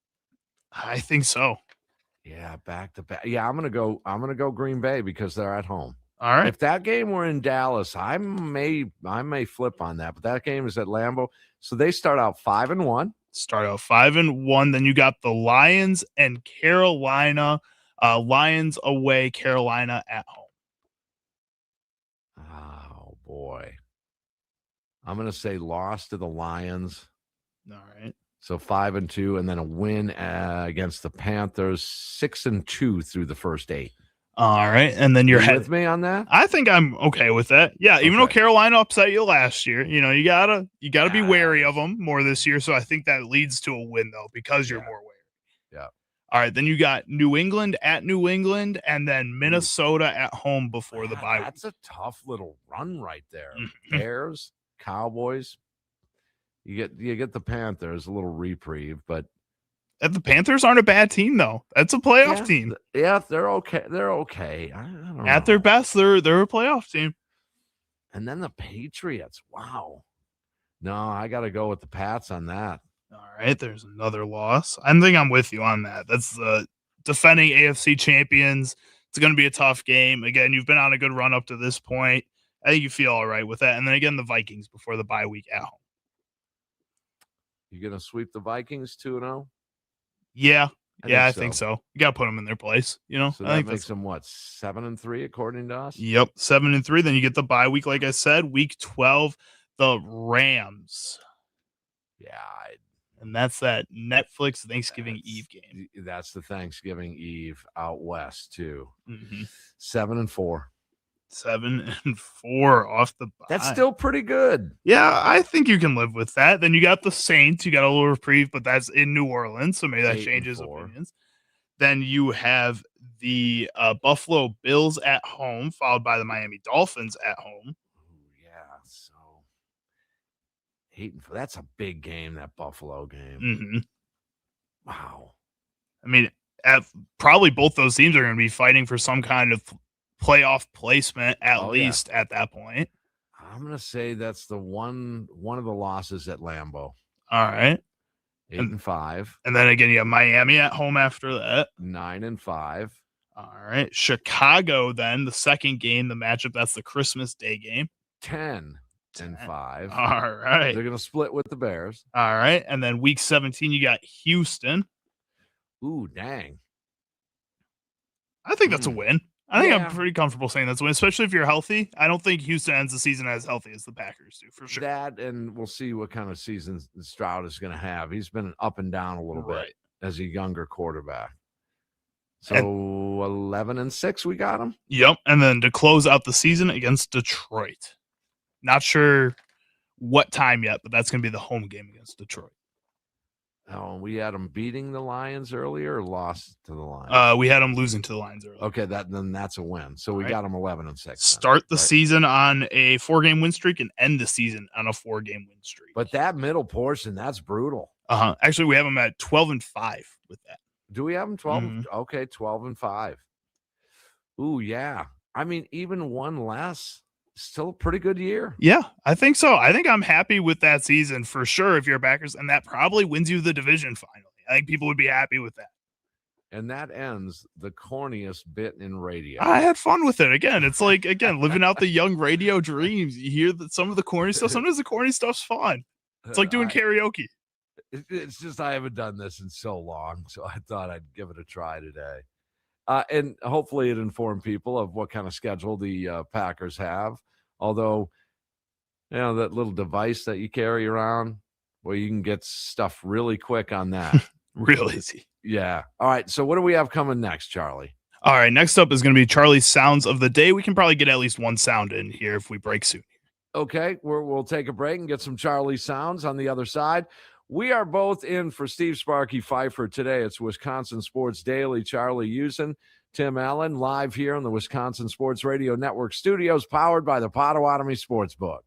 I think so. Yeah, back-to-back. Yeah, I'm gonna go Green Bay because they're at home. All right. If that game were in Dallas, I may flip on that, but that game is at Lambeau. So they start out 5-1. Start out 5-1. Then you got the Lions and Carolina. Lions away, Carolina at home. Oh boy. I'm gonna say loss to the Lions. All right. So 5-2, and then a win against the Panthers, 6-2 through the first 8. All right. And then You you're with me on that? I think I'm okay with that. Yeah, even though Okay. Carolina upset you last year, you gotta be wary of Yes. them more this year. So I think that leads to a win though, because you're Yeah. more wary. Yeah. All right, then you got New England at New England, and then Minnesota at home before the bye week. That's a tough little run right there. Mhm. Bears, Cowboys. You get the Panthers, a little reprieve, but And the Panthers aren't a bad team though. That's a playoff team. Yeah, they're okay. They're okay. I don't At their know. best, they're a playoff team. And then the Patriots. Wow. No, I got to go with the Pats on that. All right, there's another loss. I think I'm with you on that. That's the defending AFC champions. It's going to be a tough game. Again, you've been on a good run up to this point. I think you feel all right with that. And then again, the Vikings before the bye week at home. You going to sweep the Vikings 2-0? Yeah. I I think so. You got to put them in their place. So I that think makes them what, 7-3 according to us? Yep, 7-3. Then you get the bye week, like I said, week 12, the Rams. Yeah, And that's that Netflix Thanksgiving Eve game. that's the Thanksgiving Eve out west too. Mhm. 7-4. 7-4 off the bye. That's still pretty good. Yeah, I think you can live with that. Then you got the Saints. You got a little reprieve, but that's in New Orleans, so maybe that 8-4. changes opinions. Then you have the Buffalo Bills at home, followed by the Miami Dolphins at home. Ooh, yeah, so 8-4. That's a big game, that Buffalo game. Mm-hmm. Wow. I mean, probably both those teams are going to be fighting for some kind of playoff placement at least at that point. I'm going to say that's the one of the losses at Lambeau. All right. 8-5. And then again, you have Miami at home after that. 9-5. All right. Chicago, then the second game, the matchup, that's the Christmas Day game. 10-5. All right. They're going to split with the Bears. All right. And then week 17, you got Houston. Ooh, dang. I think that's a win. I think Yeah. I'm pretty comfortable saying that's a win, especially if you're healthy. I don't think Houston ends the season as healthy as the Packers do, for sure. That, and we'll see what kind of season Stroud is going to have. He's been up and down a little bit as a younger quarterback. So 11-6, we got him. Yep. And then to close out the season against Detroit. Not sure what time yet, but that's going to be the home game against Detroit. Oh, we had them beating the Lions earlier or lost to the Lions? We had them losing to the Lions earlier. Okay, then that's a win. So we All right. got them 11-6. Start the season on a 4-game win streak and end the season on a 4-game win streak. But that middle portion, that's brutal. Actually, we have them at 12-5 with that. Do we have them 12? Mm-hmm. Okay, 12-5. Ooh, yeah. I mean, even one less, still a pretty good year. Yeah, I think so. I think I'm happy with that season for sure if you're Packers, and that probably wins you the division finally. I think people would be happy with that. And that ends the corniest bit in radio. I had fun with it. Again, it's like, living out the young radio dreams. You hear that some of the corny stuff. Sometimes the corny stuff's fun. It's like doing karaoke. It's just I haven't done this in so long, so I thought I'd give it a try today. And hopefully it informed people of what kind of schedule the Packers have. Although, that little device that you carry around, well, you can get stuff really quick on that. Real easy. Yeah. All right. So what do we have coming next, Charlie? All right. Next up is going to be Charlie's Sounds of the Day. We can probably get at least one sound in here if we break soon. Okay. We'll take a break and get some Charlie sounds on the other side. We are both in for Steve Sparky Pfeiffer today. It's Wisconsin Sports Daily. Charlie Usen, Tim Allen, live here on the Wisconsin Sports Radio Network studios, powered by the Potawatomi Sportsbook.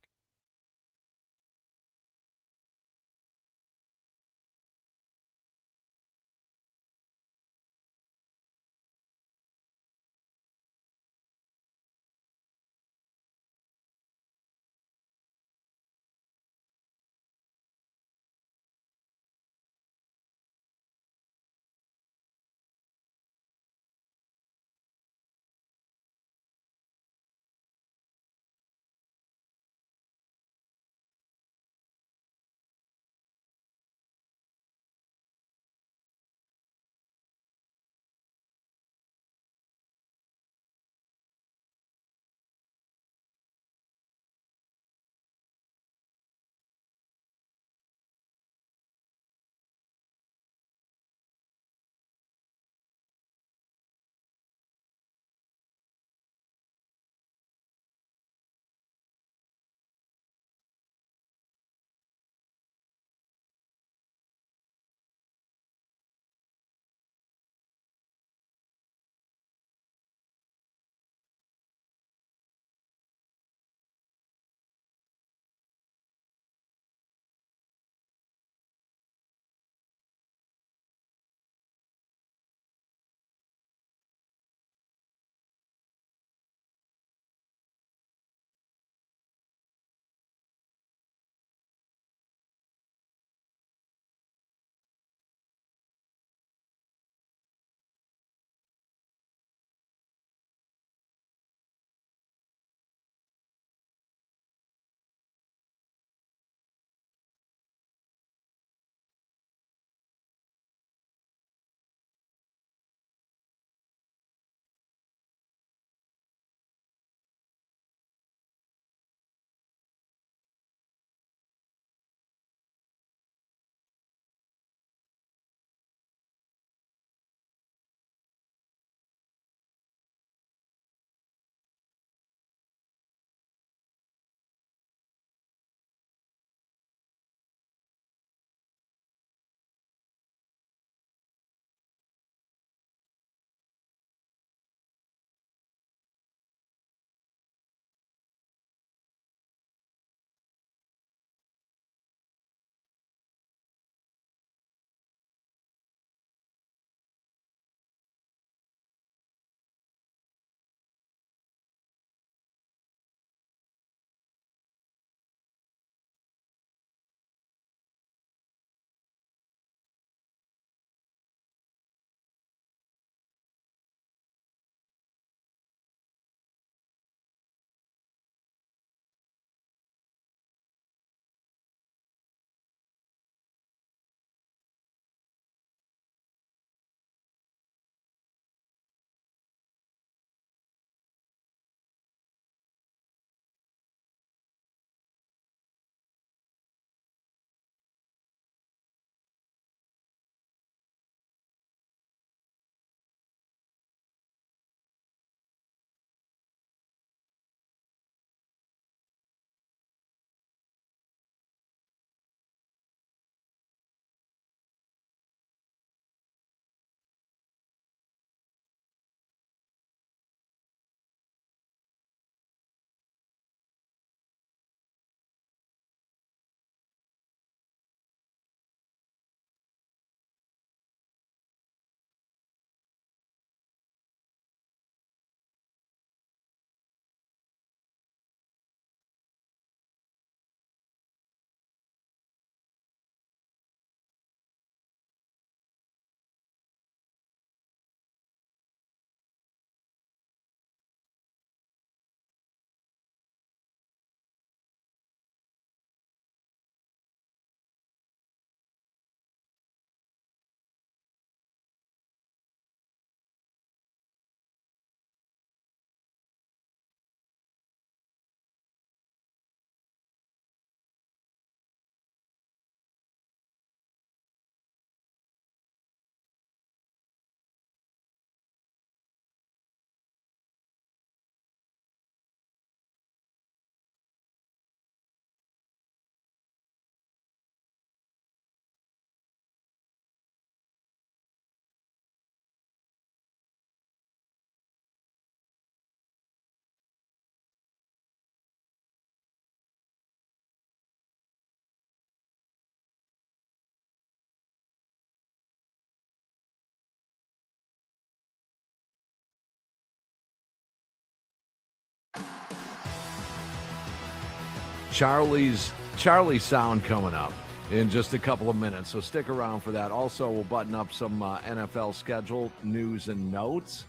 Charlie sound coming up in just a couple of minutes, so stick around for that. Also, we'll button up some NFL schedule news and notes.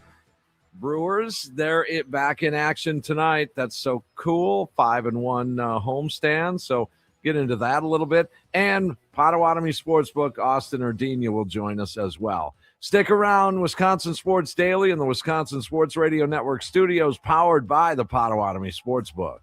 Brewers, they're back in action tonight. That's so cool. 5-1 homestand. So get into that a little bit. And Potawatomi Sportsbook, Austin Urdina will join us as well. Stick around. Wisconsin Sports Daily in the Wisconsin Sports Radio Network studios, powered by the Potawatomi Sportsbook.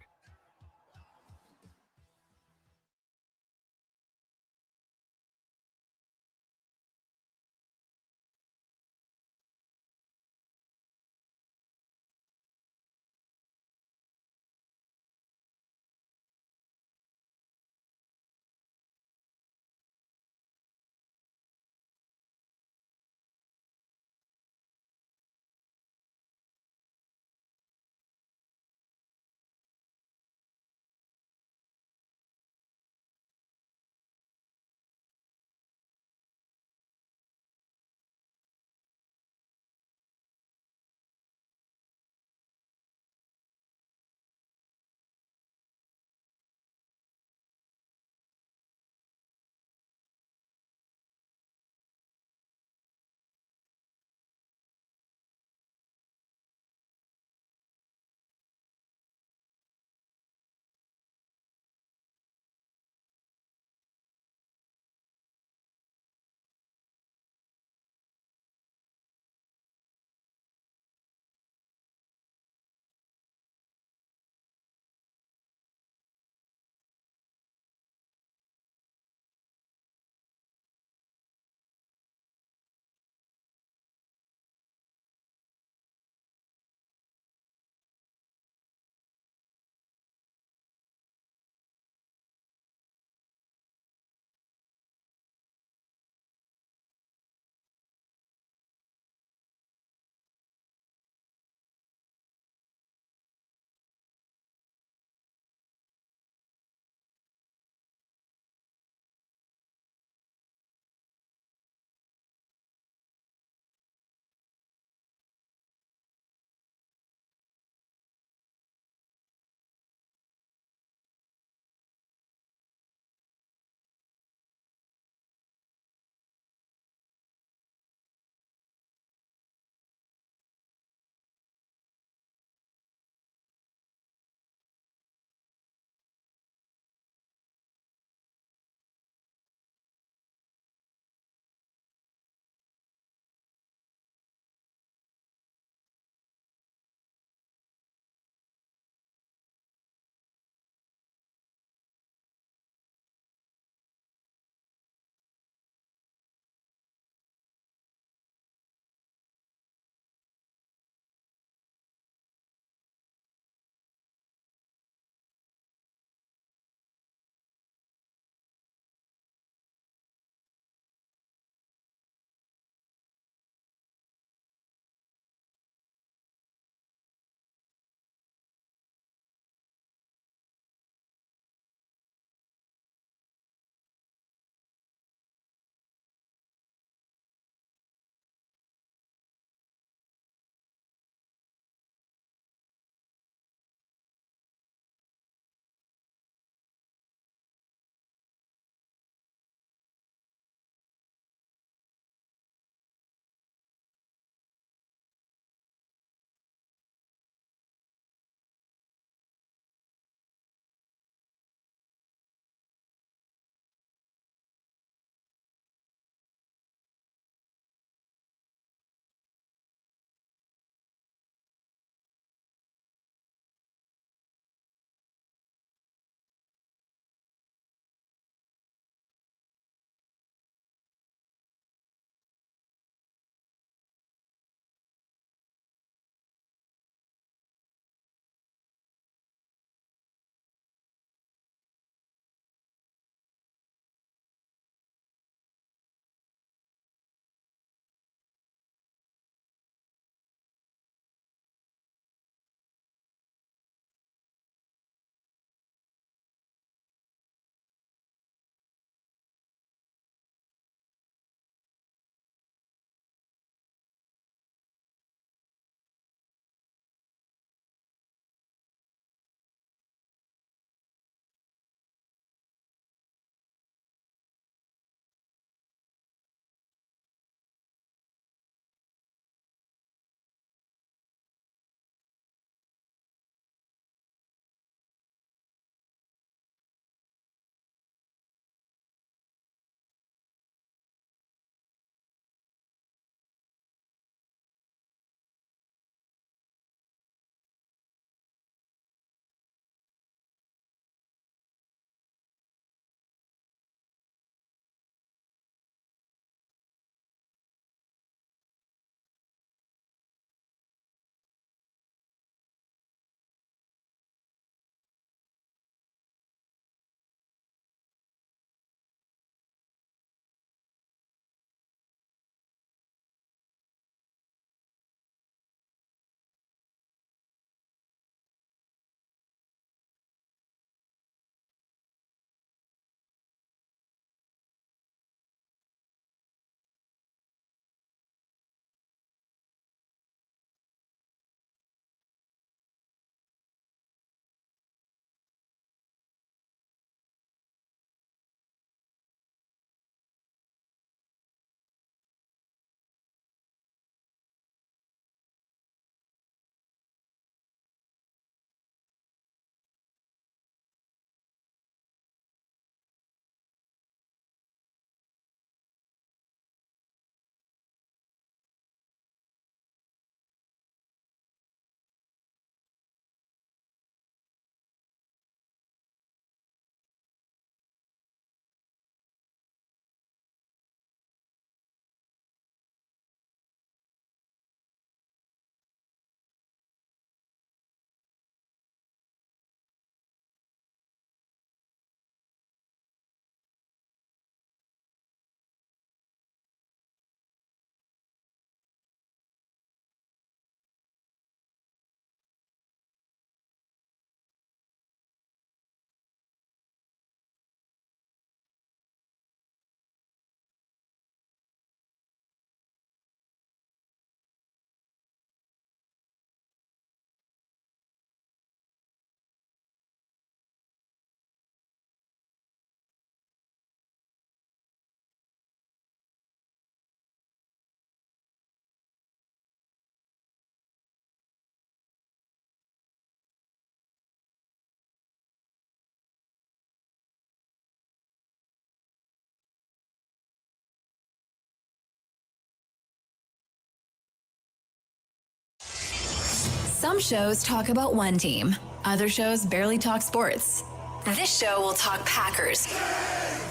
Some shows talk about one team. Other shows barely talk sports. This show will talk Packers,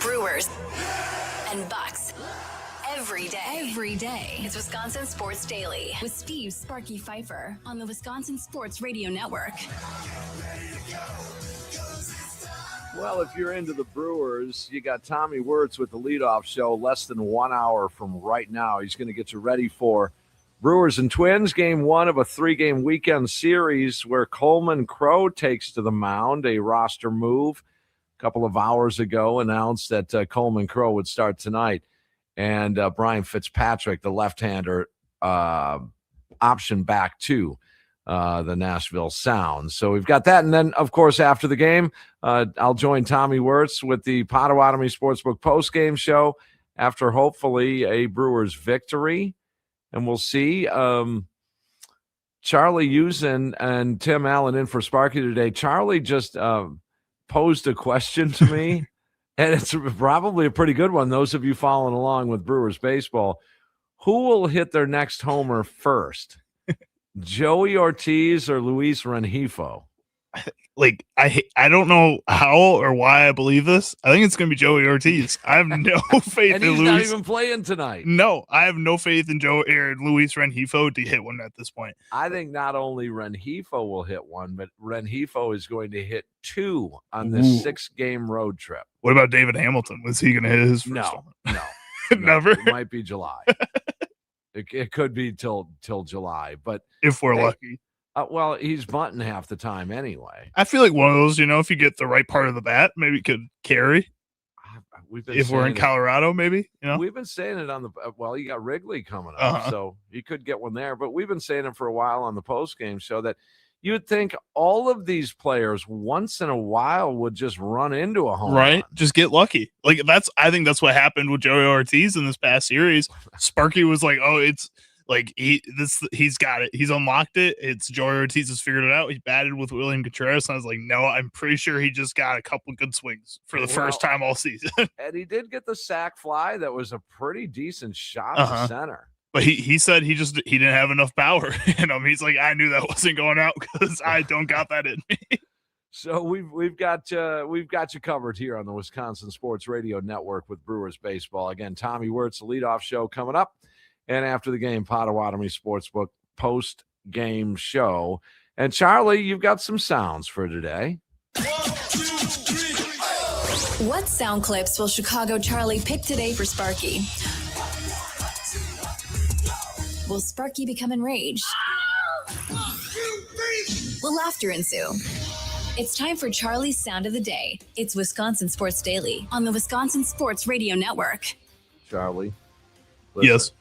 Brewers, and Bucks. Every day. It's Wisconsin Sports Daily with Steve Sparky Pfeiffer on the Wisconsin Sports Radio Network. Well, if you're into the Brewers, you got Tommy Wirtz with the leadoff show less than 1 hour from right now. He's going to get you ready for Brewers and Twins, game 1 of a 3-game weekend series where Coleman Crow takes to the mound, a roster move. A couple of hours ago announced that Coleman Crow would start tonight. And Brian Fitzpatrick, the left-hander, option back to the Nashville Sounds. So we've got that. And then, of course, after the game, I'll join Tommy Wirtz with the Potawatomi Sportsbook postgame show after hopefully a Brewers victory. And we'll see. Charlie Usen and Tim Allen in for Sparky today. Charlie just posed a question to me. And it's probably a pretty good one. Those of you following along with Brewers baseball, who will hit their next homer first? Joey Ortiz or Luis Rengifo? Like, I don't know how or why I believe this. I think it's going to be Joey Ortiz. I have no faith And in he's not Luis. even playing tonight. No, I have no faith in Luis Rengifo to hit one at this point. I think not only Rengifo will hit one, but Rengifo is going to hit 2 on this Ooh. 6-game road trip. What about David Hamilton? Was he going to hit his first No. one? Never. It might be July. It could be till July, but If we're Hey. lucky. well, he's bunting half the time anyway. I feel like one of those, if you get the right part of the bat, maybe it could carry. We've been If we're in saying it. Colorado, maybe, We've been saying it on the you got Wrigley coming up, Uh-huh. so you could get one there. But we've been saying it for a while on the post game show that you would think all of these players once in a while would just run into a home right? run. Just get lucky. Like I think that's what happened with Joey Ortiz in this past series. Sparky was like, "Oh, it's like he's got it. He's unlocked it. It's Joey Ortiz has figured it out. He batted with William Contreras." And I was like, "No, I'm pretty sure he just got a couple good swings for the first time all season." And he did get the sac fly that was a pretty decent shot Uh-huh. to center. But he said he didn't have enough power in him. He's like, I knew that wasn't going out because I don't got that in me. So we've got you covered here on the Wisconsin Sports Radio Network with Brewers baseball. Again, Tommy Wirtz, the leadoff show coming up, and after the game, Potawatomi Sportsbook post game show. And Charlie, you've got some sounds for today. What sound clips will Chicago Charlie pick today for Sparky? Will Sparky become enraged? Will laughter ensue? It's time for Charlie's Sound of the Day. It's Wisconsin Sports Daily on the Wisconsin Sports Radio Network. Charlie, Yes.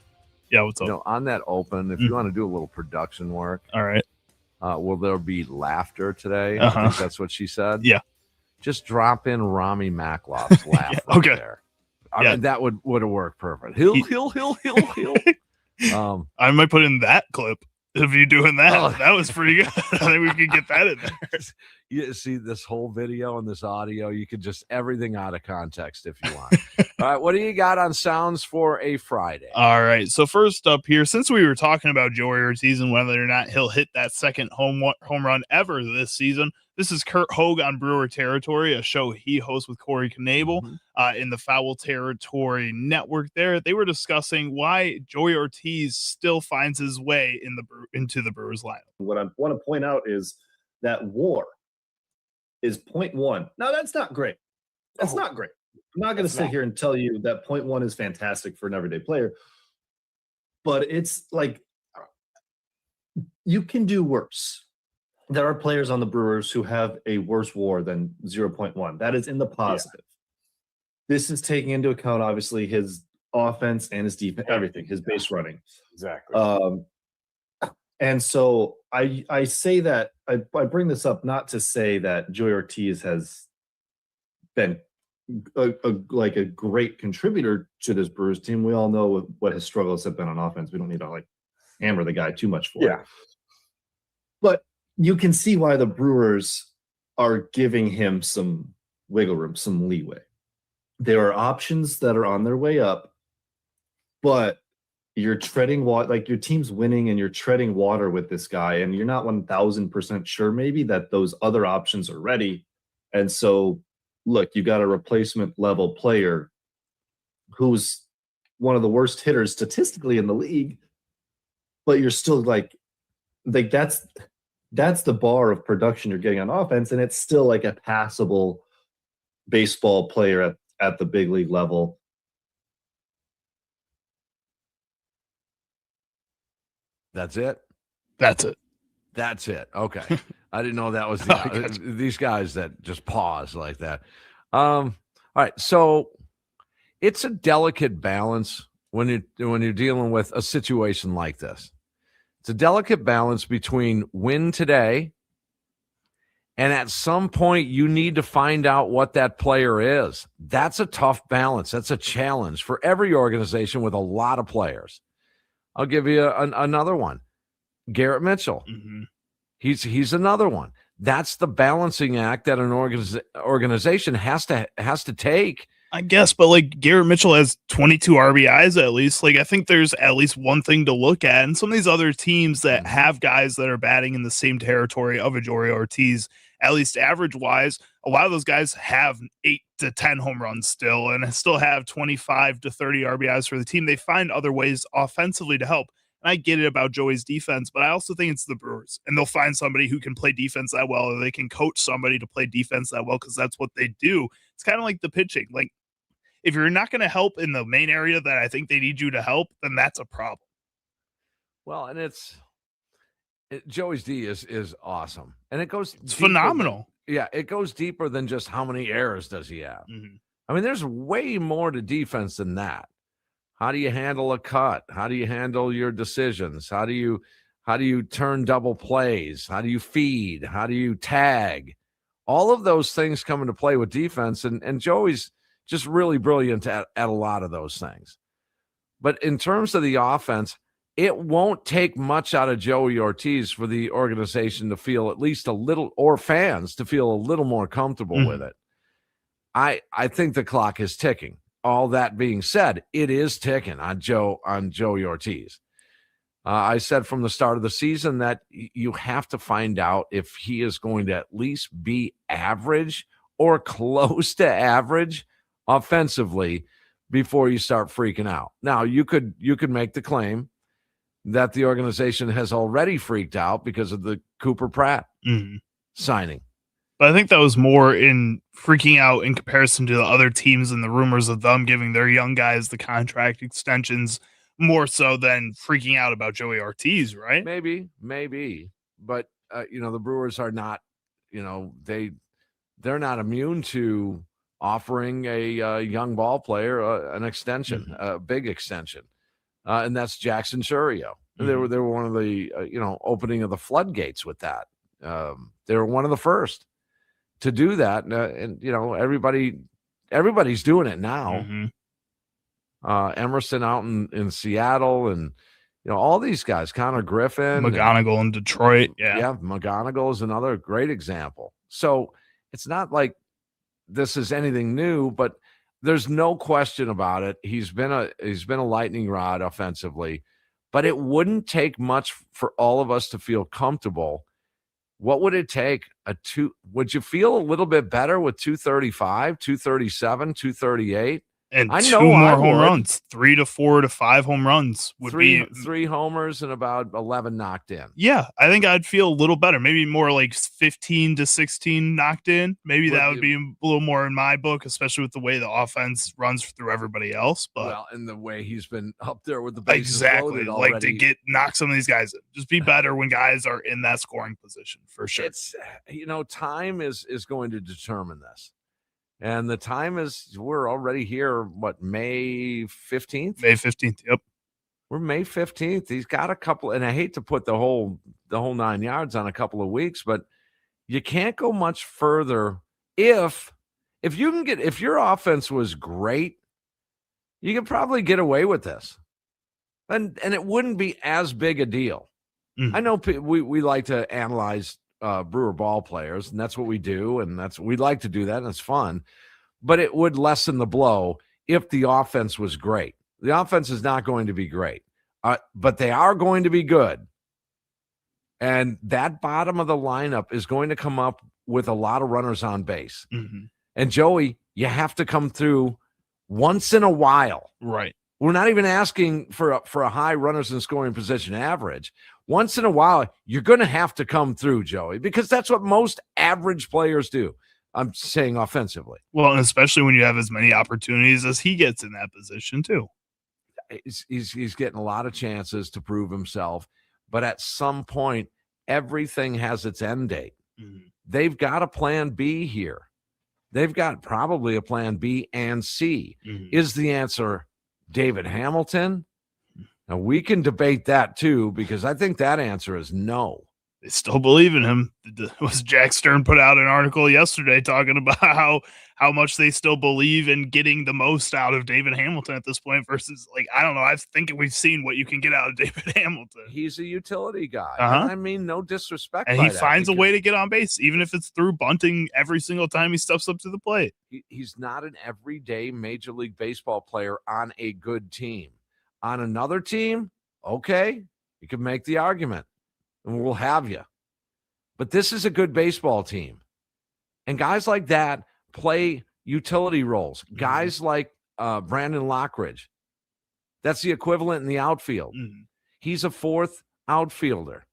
Yeah, what's up? on that open, if you want to do a little production work, All right. will there be laughter today? I Uh-huh. think that's what she said. Yeah. Just drop in Rami Makloff's laugh. Yeah, right okay. there. I Yeah. mean, that would have worked perfect. He'll. I might put in that clip of you doing that. Oh. That was pretty good. I think we could get that in there. You see this whole video and this audio, you could just everything out of context if you want. All right, what do you got on sounds for a Friday? All right. So first up here, since we were talking about Joey Ortiz and whether or not he'll hit that second home run ever this season, this is Kurt Hogue on Brewer Territory, a show he hosts with Corey Knable in the Foul Territory Network. There, they were discussing why Joey Ortiz still finds his way into the Brewers lineup. What I want to point out is that WAR is 0.1. Now that's not great. That's not great. I'm not going to sit here and tell you that 0.1 is fantastic for an everyday player, but it's like you can do worse. There are players on the Brewers who have a worse WAR than 0.1. That is in the positive. This is taking into account, obviously, his offense and his defense, everything, his base running. Exactly. And so I say that I bring this up not to say that Joey Ortiz has been like a great contributor to this Brewers team. We all know what his struggles have been on offense. We don't need to like hammer the guy too much for it. But you can see why the Brewers are giving him some wiggle room, some leeway. There are options that are on their way up, but you're treading water, like your team's winning and you're treading water with this guy, and you're not 1000% sure maybe that those other options are ready. And so, look, you got a replacement level player who's one of the worst hitters statistically in the league, but you're still like that's the bar of production you're getting on offense, and it's still like a passable baseball player at the big league level. That's it. That's it. That's it. Okay. I didn't know that was these guys that just pause like that. All right. So it's a delicate balance when you're dealing with a situation like this. It's a delicate balance between win today, and at some point you need to find out what that player is. That's a tough balance. That's a challenge for every organization with a lot of players. I'll give you another one. Garrett Mitchell. Mm-hmm. He's another one. That's the balancing act that an organization has to take. I guess, but like Garrett Mitchell has 22 RBIs at least. Like, I think there's at least one thing to look at. And some of these other teams that have guys that are batting in the same territory of a Joey Ortiz, at least average wise, a lot of those guys have 8 to 10 home runs still and still have 25 to 30 RBIs for the team. They find other ways offensively to help. And I get it about Joey's defense, but I also think it's the Brewers, and they'll find somebody who can play defense that well, or they can coach somebody to play defense that well, because that's what they do. It's kind of like the pitching. Like, if you're not going to help in the main area that I think they need you to help, then that's a problem. Well, and Joey's D is awesome, and it's phenomenal. It goes deeper than just how many errors does he have. Mm-hmm. I mean, there's way more to defense than that. How do you handle a cut? How do you handle your decisions? How do you turn double plays? How do you feed? How do you tag? All of those things come into play with defense, and Joey's just really brilliant at a lot of those things. But in terms of the offense, it won't take much out of Joey Ortiz for the organization to feel at least a little, or fans to feel a little more comfortable with it. I think the clock is ticking. All that being said, it is ticking on Joey Ortiz. I said from the start of the season that you have to find out if he is going to at least be average or close to average offensively before you start freaking out. Now, you could make the claim that the organization has already freaked out because of the Cooper Pratt signing. But I think that was more in freaking out in comparison to the other teams and the rumors of them giving their young guys the contract extensions, more so than freaking out about Joey Ortiz, right? Maybe. But, the Brewers are not, they're not immune to offering a young ball player an extension, a big extension. And that's Jackson Chourio. They were one of the, opening of the floodgates with that. They were one of the first to do that. And everybody's doing it now. Emerson out in Seattle, and all these guys, Connor Griffin, McGonigal in Detroit. Yeah, McGonigal is another great example. So it's not like this is anything new, but there's no question about it. He's been a lightning rod offensively, but it wouldn't take much for all of us to feel comfortable. What would it take? Would you feel a little bit better with 235, 237, 238? And I know 2 more home runs, 3 to 4 to 5 home runs would be 3 homers and about 11 knocked in. Yeah, I think I'd feel a little better. Maybe more like 15 to 16 knocked in. Maybe that would be a little more in my book, especially with the way the offense runs through everybody else. But and the way he's been up there with the bases exactly, loaded already. Like to knock some of these guys in. Just be better when guys are in that scoring position for sure. It's time is going to determine this. And the time we're already here, May 15th? May 15th, yep. We're May 15th. He's got a couple, and I hate to put the whole 9 yards on a couple of weeks, but you can't go much further. If your offense was great, you could probably get away with this. And it wouldn't be as big a deal. I know we like to analyze Brewer ball players, and that's what we do, and we like to do that, and it's fun. But it would lessen the blow if the offense was great. The offense is not going to be great. but they are going to be good. And that bottom of the lineup is going to come up with a lot of runners on base. Mm-hmm. And Joey, you have to come through once in a while. Right. We're not even asking for a high runners in scoring position average. Once in a while, you're going to have to come through, Joey, because that's what most average players do. I'm saying offensively. Well, and especially when you have as many opportunities as he gets in that position too. He's getting a lot of chances to prove himself, but at some point, everything has its end date. Mm-hmm. They've got a plan B here. They've got probably a plan B and C. Mm-hmm. Is the answer David Hamilton? Now, we can debate that too, because I think that answer is no. They still believe in him. Was Jack Stern put out an article yesterday talking about how much they still believe in getting the most out of David Hamilton at this point versus, like, I don't know. I think we've seen what you can get out of David Hamilton. He's a utility guy. Uh-huh. And I mean, no disrespect. And he finds a way to get on base, even if it's through bunting every single time he steps up to the plate. He's not an everyday Major League Baseball player on a good team. On another team, okay, you can make the argument. And we'll have you. But this is a good baseball team. And guys like that play utility roles. Mm-hmm. Guys like Brandon Lockridge. That's the equivalent in the outfield. Mm-hmm. He's a fourth outfielder.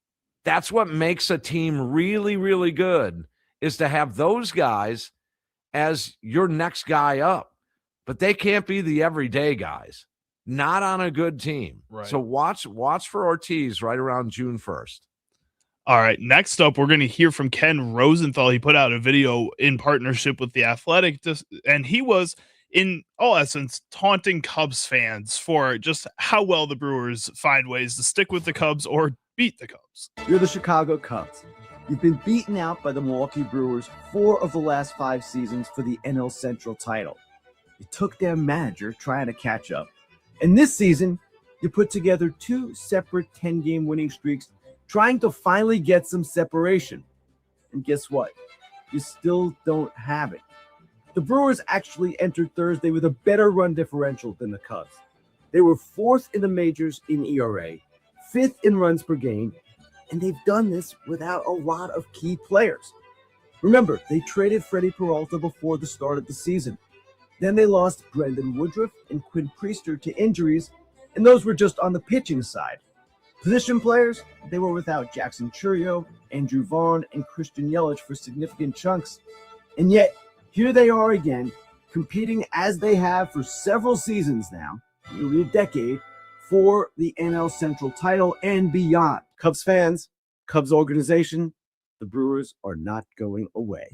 That's what makes a team really, really good, is to have those guys as your next guy up. But they can't be the everyday guys. Not on a good team. Right. So watch for Ortiz right around June 1st. All right, next up, we're going to hear from Ken Rosenthal. He put out a video in partnership with The Athletic, and he was, in all essence, taunting Cubs fans for just how well the Brewers find ways to stick with the Cubs or beat the Cubs. You're the Chicago Cubs. You've been beaten out by the Milwaukee Brewers 4 of the last 5 seasons for the NL Central title. You took their manager trying to catch up. And this season, you put together 2 separate 10-game winning streaks, trying to finally get some separation. And guess what? You still don't have it. The Brewers actually entered Thursday with a better run differential than the Cubs. They were 4th in the majors in ERA, 5th in runs per game, and they've done this without a lot of key players. Remember, they traded Freddie Peralta before the start of the season. Then they lost Brendan Woodruff and Quinn Priester to injuries, and those were just on the pitching side. Position players, they were without Jackson Chourio, Andrew Vaughn, and Christian Yelich for significant chunks. And yet, here they are again, competing as they have for several seasons now, nearly a decade, for the NL Central title and beyond. Cubs fans, Cubs organization, the Brewers are not going away.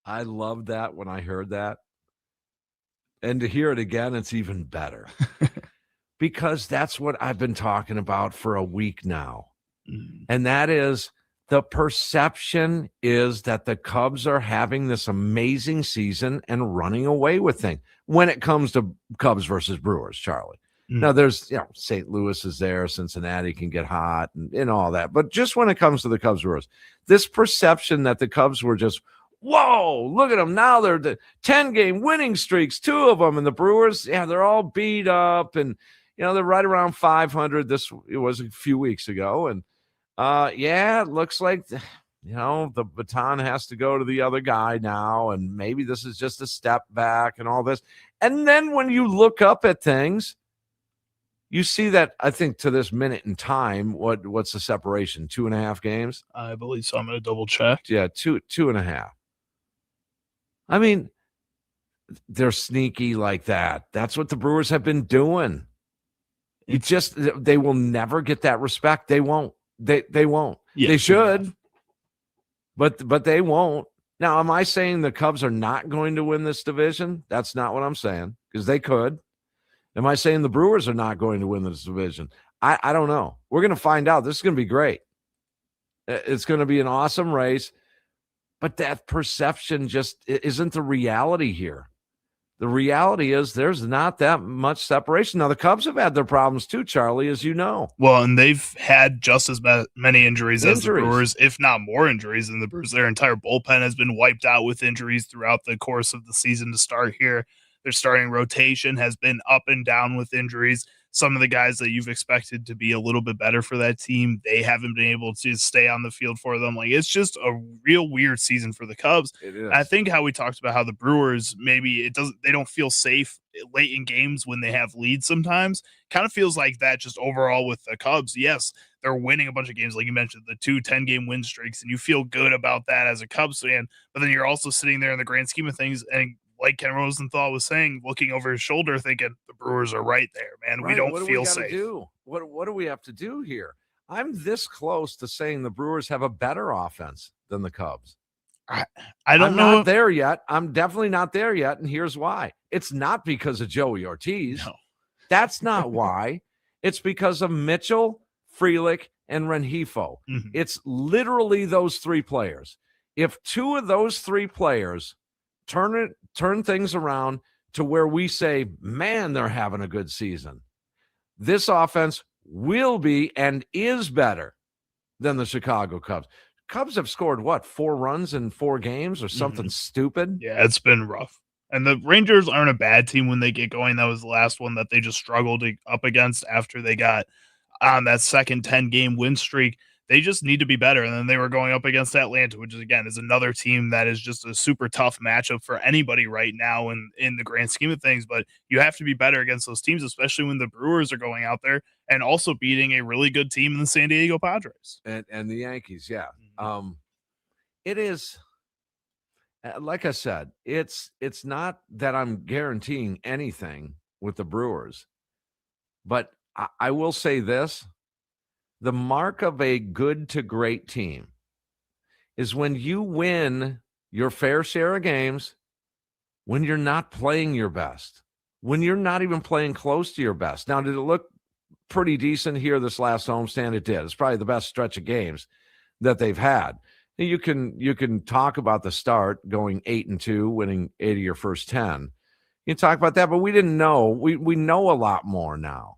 I loved that when I heard that. And to hear it again, it's even better. Because that's what I've been talking about for a week now. Mm-hmm. And that is, the perception is that the Cubs are having this amazing season and running away with things when it comes to Cubs versus Brewers, Charlie. Mm-hmm. Now, there's, St. Louis is there, Cincinnati can get hot and all that. But just when it comes to the Cubs Brewers, this perception that the Cubs were just, whoa, look at them. Now they're the 10-game winning streaks, 2 of them. And the Brewers, they're all beat up. And, they're right around 500. It was a few weeks ago. And, it looks like, the baton has to go to the other guy now. And maybe this is just a step back and all this. And then when you look up at things, you see that, I think, to this minute in time, what's the separation? 2.5 games? I believe so. I'm going to double check. Yeah, 2.5. I mean, they're sneaky like that. That's what the Brewers have been doing. They will never get that respect. They won't. They won't. Yeah, they should, but they won't. Now, am I saying the Cubs are not going to win this division? That's not what I'm saying, because they could. Am I saying the Brewers are not going to win this division? I don't know. We're going to find out. This is going to be great. It's going to be an awesome race, but that perception just isn't the reality here. The reality is there's not that much separation. Now, the Cubs have had their problems too, Charlie, as you know. Well, and they've had just as many injuries as the Brewers, if not more injuries than the Brewers. Their entire bullpen has been wiped out with injuries throughout the course of the season to start here. Their starting rotation has been up and down with injuries. some of the guys that you've expected to be a little bit better for that team, they haven't been able to stay on the field for them. Like, it's just a real weird season for the Cubs. It is. I think how we talked about how the Brewers, maybe they don't feel safe late in games when they have leads sometimes. Kind of feels like that just overall with the Cubs. Yes, they're winning a bunch of games, like you mentioned, the 2 10-game win streaks, and you feel good about that as a Cubs fan. But then you're also sitting there in the grand scheme of things, and like Ken Rosenthal was saying, looking over his shoulder, thinking the Brewers are right there, man. Right. We don't What do feel we gotta safe. do? What do we have to do here? I'm this close to saying the Brewers have a better offense than the Cubs. I I'm don't know. not there yet. I'm definitely not there yet, and here's why. It's not because of Joey Ortiz. No. That's not why. It's because of Mitchell, Frelick, and Rengifo. Mhm. It's literally those 3 players. If 2 of those 3 players turn things around to where we say, man, they're having a good season, this offense will be and is better than the Chicago Cubs. Cubs have scored, 4 runs in 4 games or something stupid? Yeah, it's been rough. And the Rangers aren't a bad team when they get going. That was the last one that they just struggled up against after they got on that second 10-game win streak. They just need to be better. And then they were going up against Atlanta, which is, again, is another team that is just a super tough matchup for anybody right now in the grand scheme of things. But you have to be better against those teams, especially when the Brewers are going out there and also beating a really good team in the San Diego Padres. And the Yankees, yeah. It is, like I said, it's not that I'm guaranteeing anything with the Brewers, but I will say this. The mark of a good to great team is when you win your fair share of games, when you're not playing your best, when you're not even playing close to your best. Now, did it look pretty decent here this last homestand? It did. It's probably the best stretch of games that they've had. You can talk about the start going 8-2, winning 8 of your first 10. You can talk about that, but we didn't know. We know a lot more now,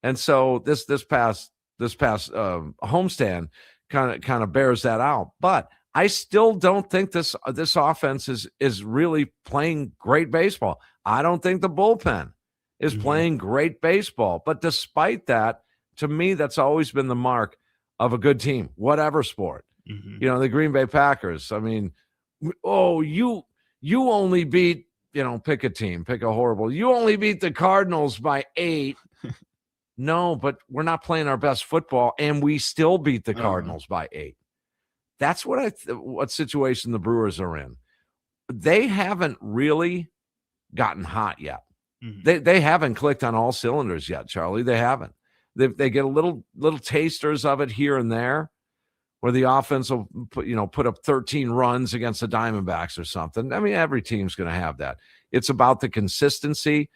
and so this past homestand kind of bears that out. But I still don't think this offense is really playing great baseball. I don't think the bullpen is playing great baseball. But despite that, to me, that's always been the mark of a good team, whatever sport. You know, the Green Bay Packers. I mean, you only beat, pick a team, pick a horrible. You only beat the Cardinals by 8. No, but we're not playing our best football, and we still beat the Cardinals by 8. That's what situation the Brewers are in. They haven't really gotten hot yet. They haven't clicked on all cylinders yet, Charlie. They haven't. They get a little tasters of it here and there, where the offense will put up 13 runs against the Diamondbacks or something. I mean, every team's going to have that. It's about the consistency.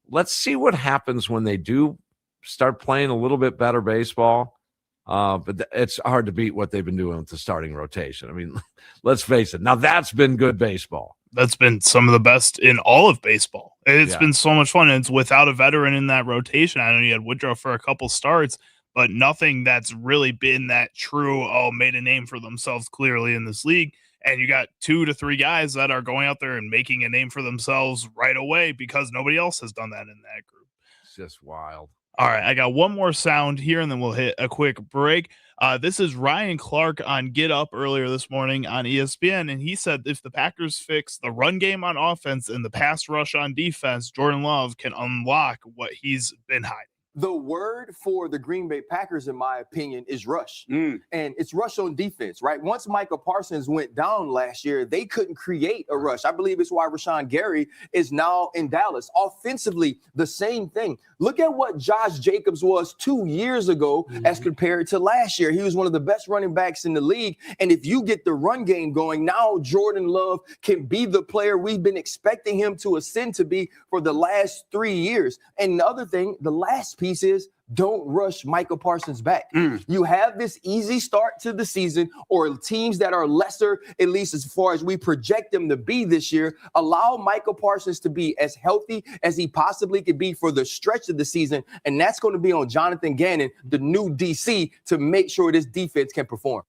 Let's see what happens when they do start playing a little bit better baseball. But it's hard to beat what they've been doing with the starting rotation. I mean, let's face it. Now, that's been good baseball. That's been some of the best in all of baseball. It's been so much fun. And it's without a veteran in that rotation. I know you had Woodruff for a couple starts, but nothing that's really been that true, made a name for themselves clearly in this league. And you got 2 to 3 guys that are going out there and making a name for themselves right away because nobody else has done that in that group. It's just wild. All right, I got one more sound here, and then we'll hit a quick break. This is Ryan Clark on Get Up earlier this morning on ESPN, and he said if the Packers fix the run game on offense and the pass rush on defense, Jordan Love can unlock what he's been hiding. The word for the Green Bay Packers, in my opinion, is rush. And it's rush on defense, right? Once Micah Parsons went down last year, they couldn't create a rush. I believe it's why Rashawn Gary is now in Dallas. Offensively, the same thing. Look at what Josh Jacobs was 2 years ago as compared to last year. He was one of the best running backs in the league. And if you get the run game going, now Jordan Love can be the player we've been expecting him to ascend to be for the last 3 years. And the other thing, the last piece is don't rush Micah Parsons back. You have this easy start to the season, or teams that are lesser, at least as far as we project them to be this year. Allow Micah Parsons to be as healthy as he possibly could be for the stretch of the season. And that's going to be on Jonathan Gannon, the new DC, to make sure this defense can perform.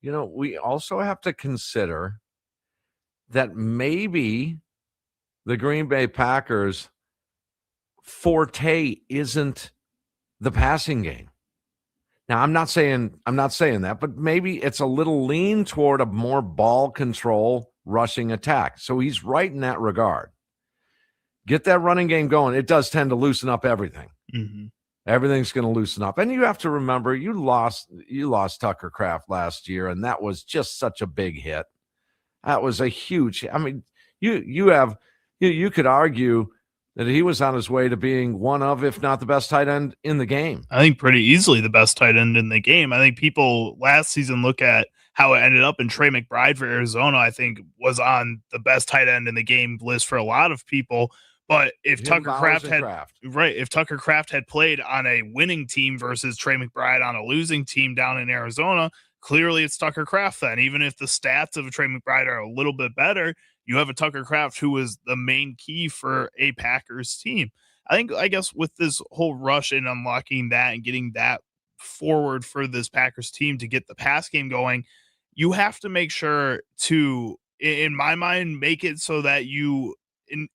We also have to consider that maybe the Green Bay Packers forte isn't the passing game. Now, I'm not saying that, but maybe it's a little lean toward a more ball control rushing attack. So he's right in that regard. Get that running game going. It does tend to loosen up everything. Mm-hmm. Everything's going to loosen up. And you have to remember, you lost Tucker Kraft last year, and that was just such a big hit. That was a huge, I mean, you could argue that he was on his way to being one of, if not the best tight end in the game. I think pretty easily the best tight end in the game. I think people last season look at how it ended up, and Trey McBride for Arizona, I think, was on the best tight end in the game list for a lot of people. But if Tucker Kraft had played on a winning team versus Trey McBride on a losing team down in Arizona, clearly it's Tucker Kraft then. Even if the stats of a Trey McBride are a little bit better, you have a Tucker Kraft who was the main key for a Packers team. I guess with this whole rush and unlocking that and getting that forward for this Packers team to get the pass game going, you have to make sure to, in my mind, make it so that even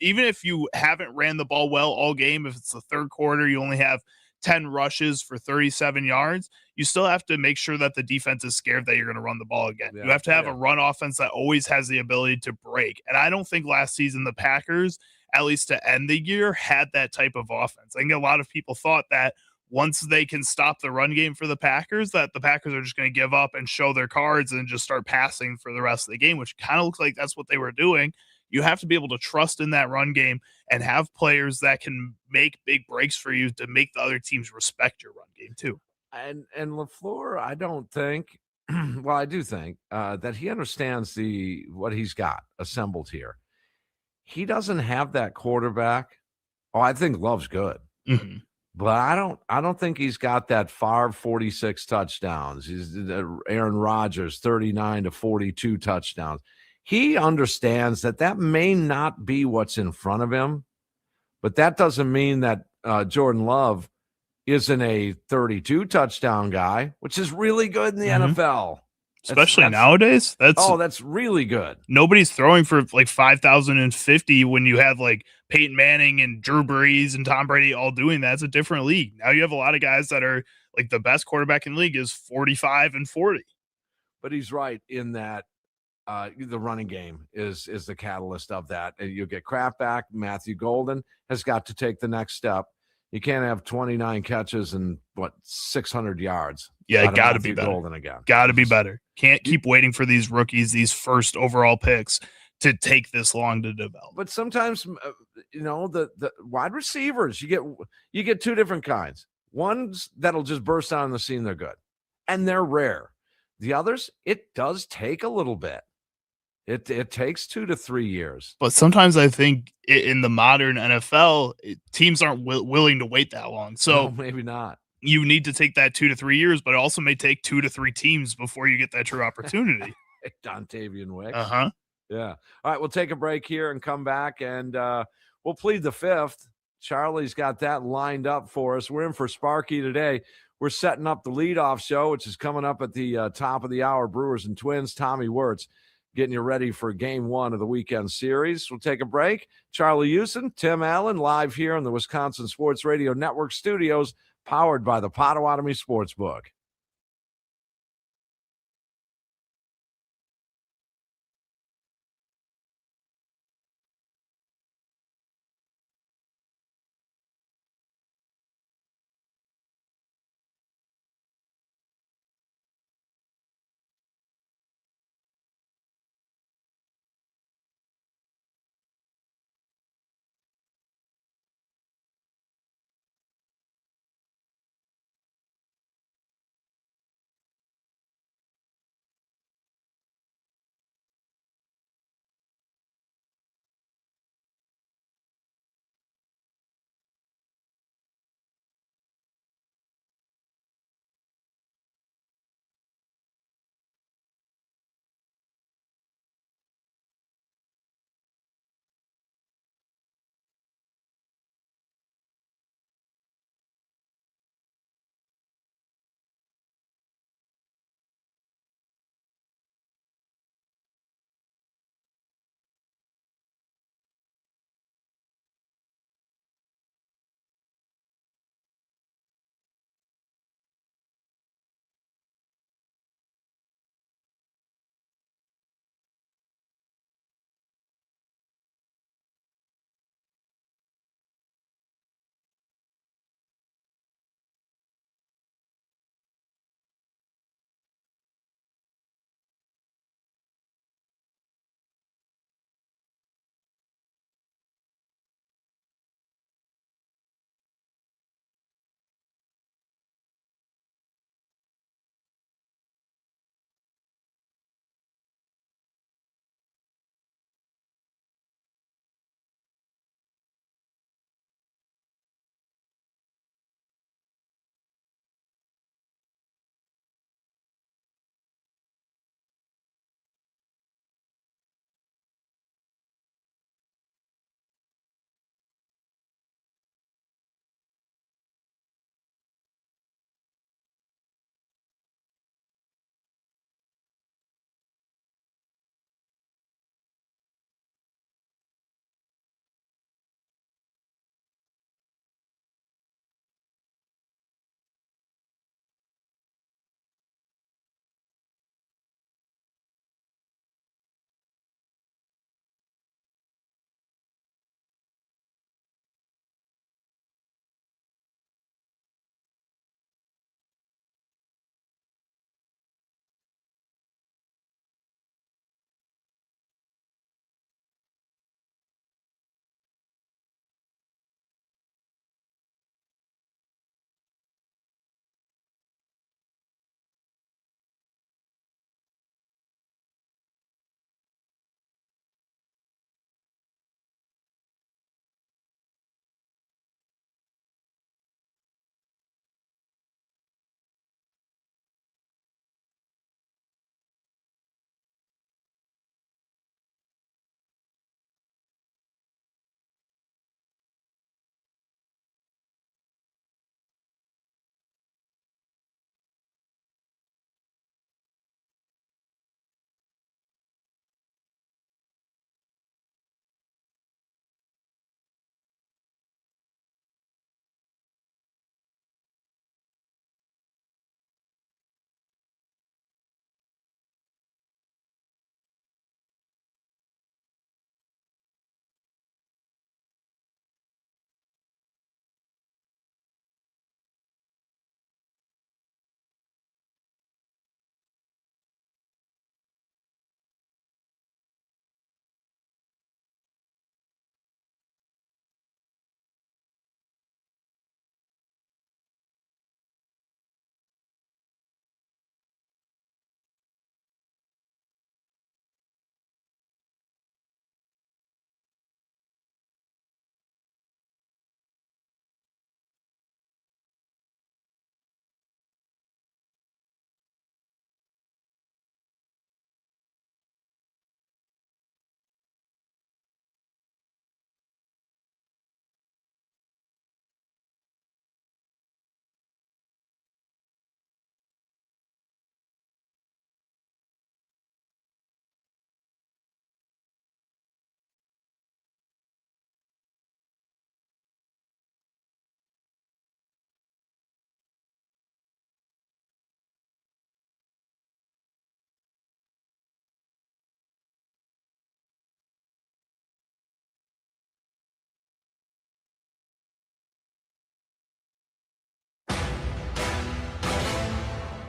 if you haven't ran the ball well all game, if it's the third quarter, you only have 10 rushes for 37 yards, you still have to make sure that the defense is scared that you're going to run the ball again. You have to have a run offense that always has the ability to break. And I don't think last season the Packers, at least to end the year, had that type of offense. I think a lot of people thought that once they can stop the run game for the Packers, that the Packers are just going to give up and show their cards and just start passing for the rest of the game, which kind of looks like that's what they were doing. You have to be able to trust in that run game and have players that can make big breaks for you to make the other teams respect your run game too. And LaFleur, I don't think, well, I do think that he understands what he's got assembled here. He doesn't have that quarterback. Oh, I think Love's good. Mm-hmm. But I don't think he's got that Favre 46 touchdowns. He's Aaron Rodgers 39 to 42 touchdowns. He understands that may not be what's in front of him, but that doesn't mean that Jordan Love isn't a 32 touchdown guy, which is really good in the NFL. Especially nowadays. That's really good. Nobody's throwing for like 5,050 when you have like Peyton Manning and Drew Brees and Tom Brady all doing that. It's a different league. Now you have a lot of guys that are like the best quarterback in the league is 45 and 40. But he's right in that the running game is the catalyst of that. You'll get Kraft back. Matthew Golden has got to take the next step. You can't have 29 catches and 600 yards. Yeah, it got to be better. Golden again. Got to be better. Can't keep waiting for these rookies, these first overall picks, to take this long to develop. But sometimes, the wide receivers, you get two different kinds. Ones that'll just burst out on the scene, they're good, and they're rare. The others, it does take a little bit. It takes 2 to 3 years. But sometimes I think in the modern NFL, teams aren't willing to wait that long. So no, maybe not. You need to take that 2 to 3 years, but it also may take 2 to 3 teams before you get that true opportunity. Dontavian Wicks. Uh-huh. Yeah. All right, we'll take a break here and come back, and we'll plead the fifth. Charlie's got that lined up for us. We're in for Sparky today. We're setting up the leadoff show, which is coming up at the top of the hour. Brewers and Twins, Tommy Wirtz, getting you ready for game one of the weekend series. We'll take a break. Charlie Houston, Tim Allen, live here in the Wisconsin Sports Radio Network studios, powered by the Potawatomi Sportsbook.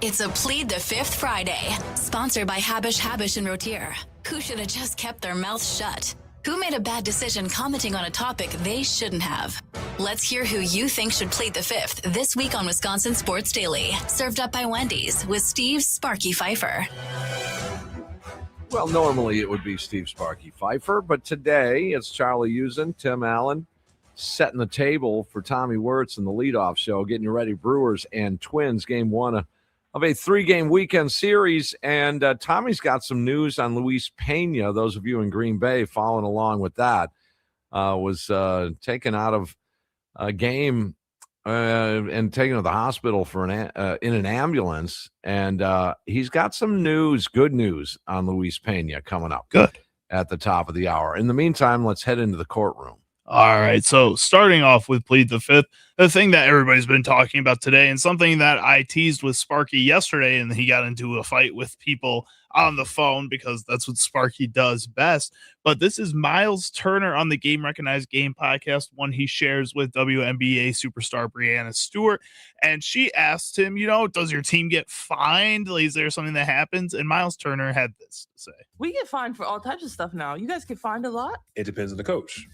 It's a Plead the Fifth Friday, sponsored by Habish and Rotier. Who should have just kept their mouth shut? Who made a bad decision commenting on a topic they shouldn't have? Let's hear who you think should plead the fifth this week on Wisconsin Sports Daily. Served up by Wendy's with Steve Sparky Pfeiffer. Well, normally it would be Steve Sparky Pfeiffer, but today it's Charlie Usen, Tim Allen, setting the table for Tommy Wirtz in the leadoff show, getting you ready. Brewers and Twins, game one of a 3-game weekend series. And Tommy's got some news on Luis Pena. Those of you in Green Bay following along with that, was taken out of a game and taken to the hospital for in an ambulance. And he's got some news, good news on Luis Pena coming up. Good. At the top of the hour. In the meantime, let's head into the courtroom. All right, so starting off with Plead the Fifth, the thing that everybody's been talking about today and something that I teased with Sparky yesterday, and he got into a fight with people on the phone because that's what Sparky does best. But this is Miles Turner on the Game Recognized Game podcast, one he shares with WNBA superstar Breanna Stewart. And she asked him, does your team get fined? Is there something that happens? And Miles Turner had this to say. We get fined for all types of stuff now. You guys get fined a lot? It depends on the coach.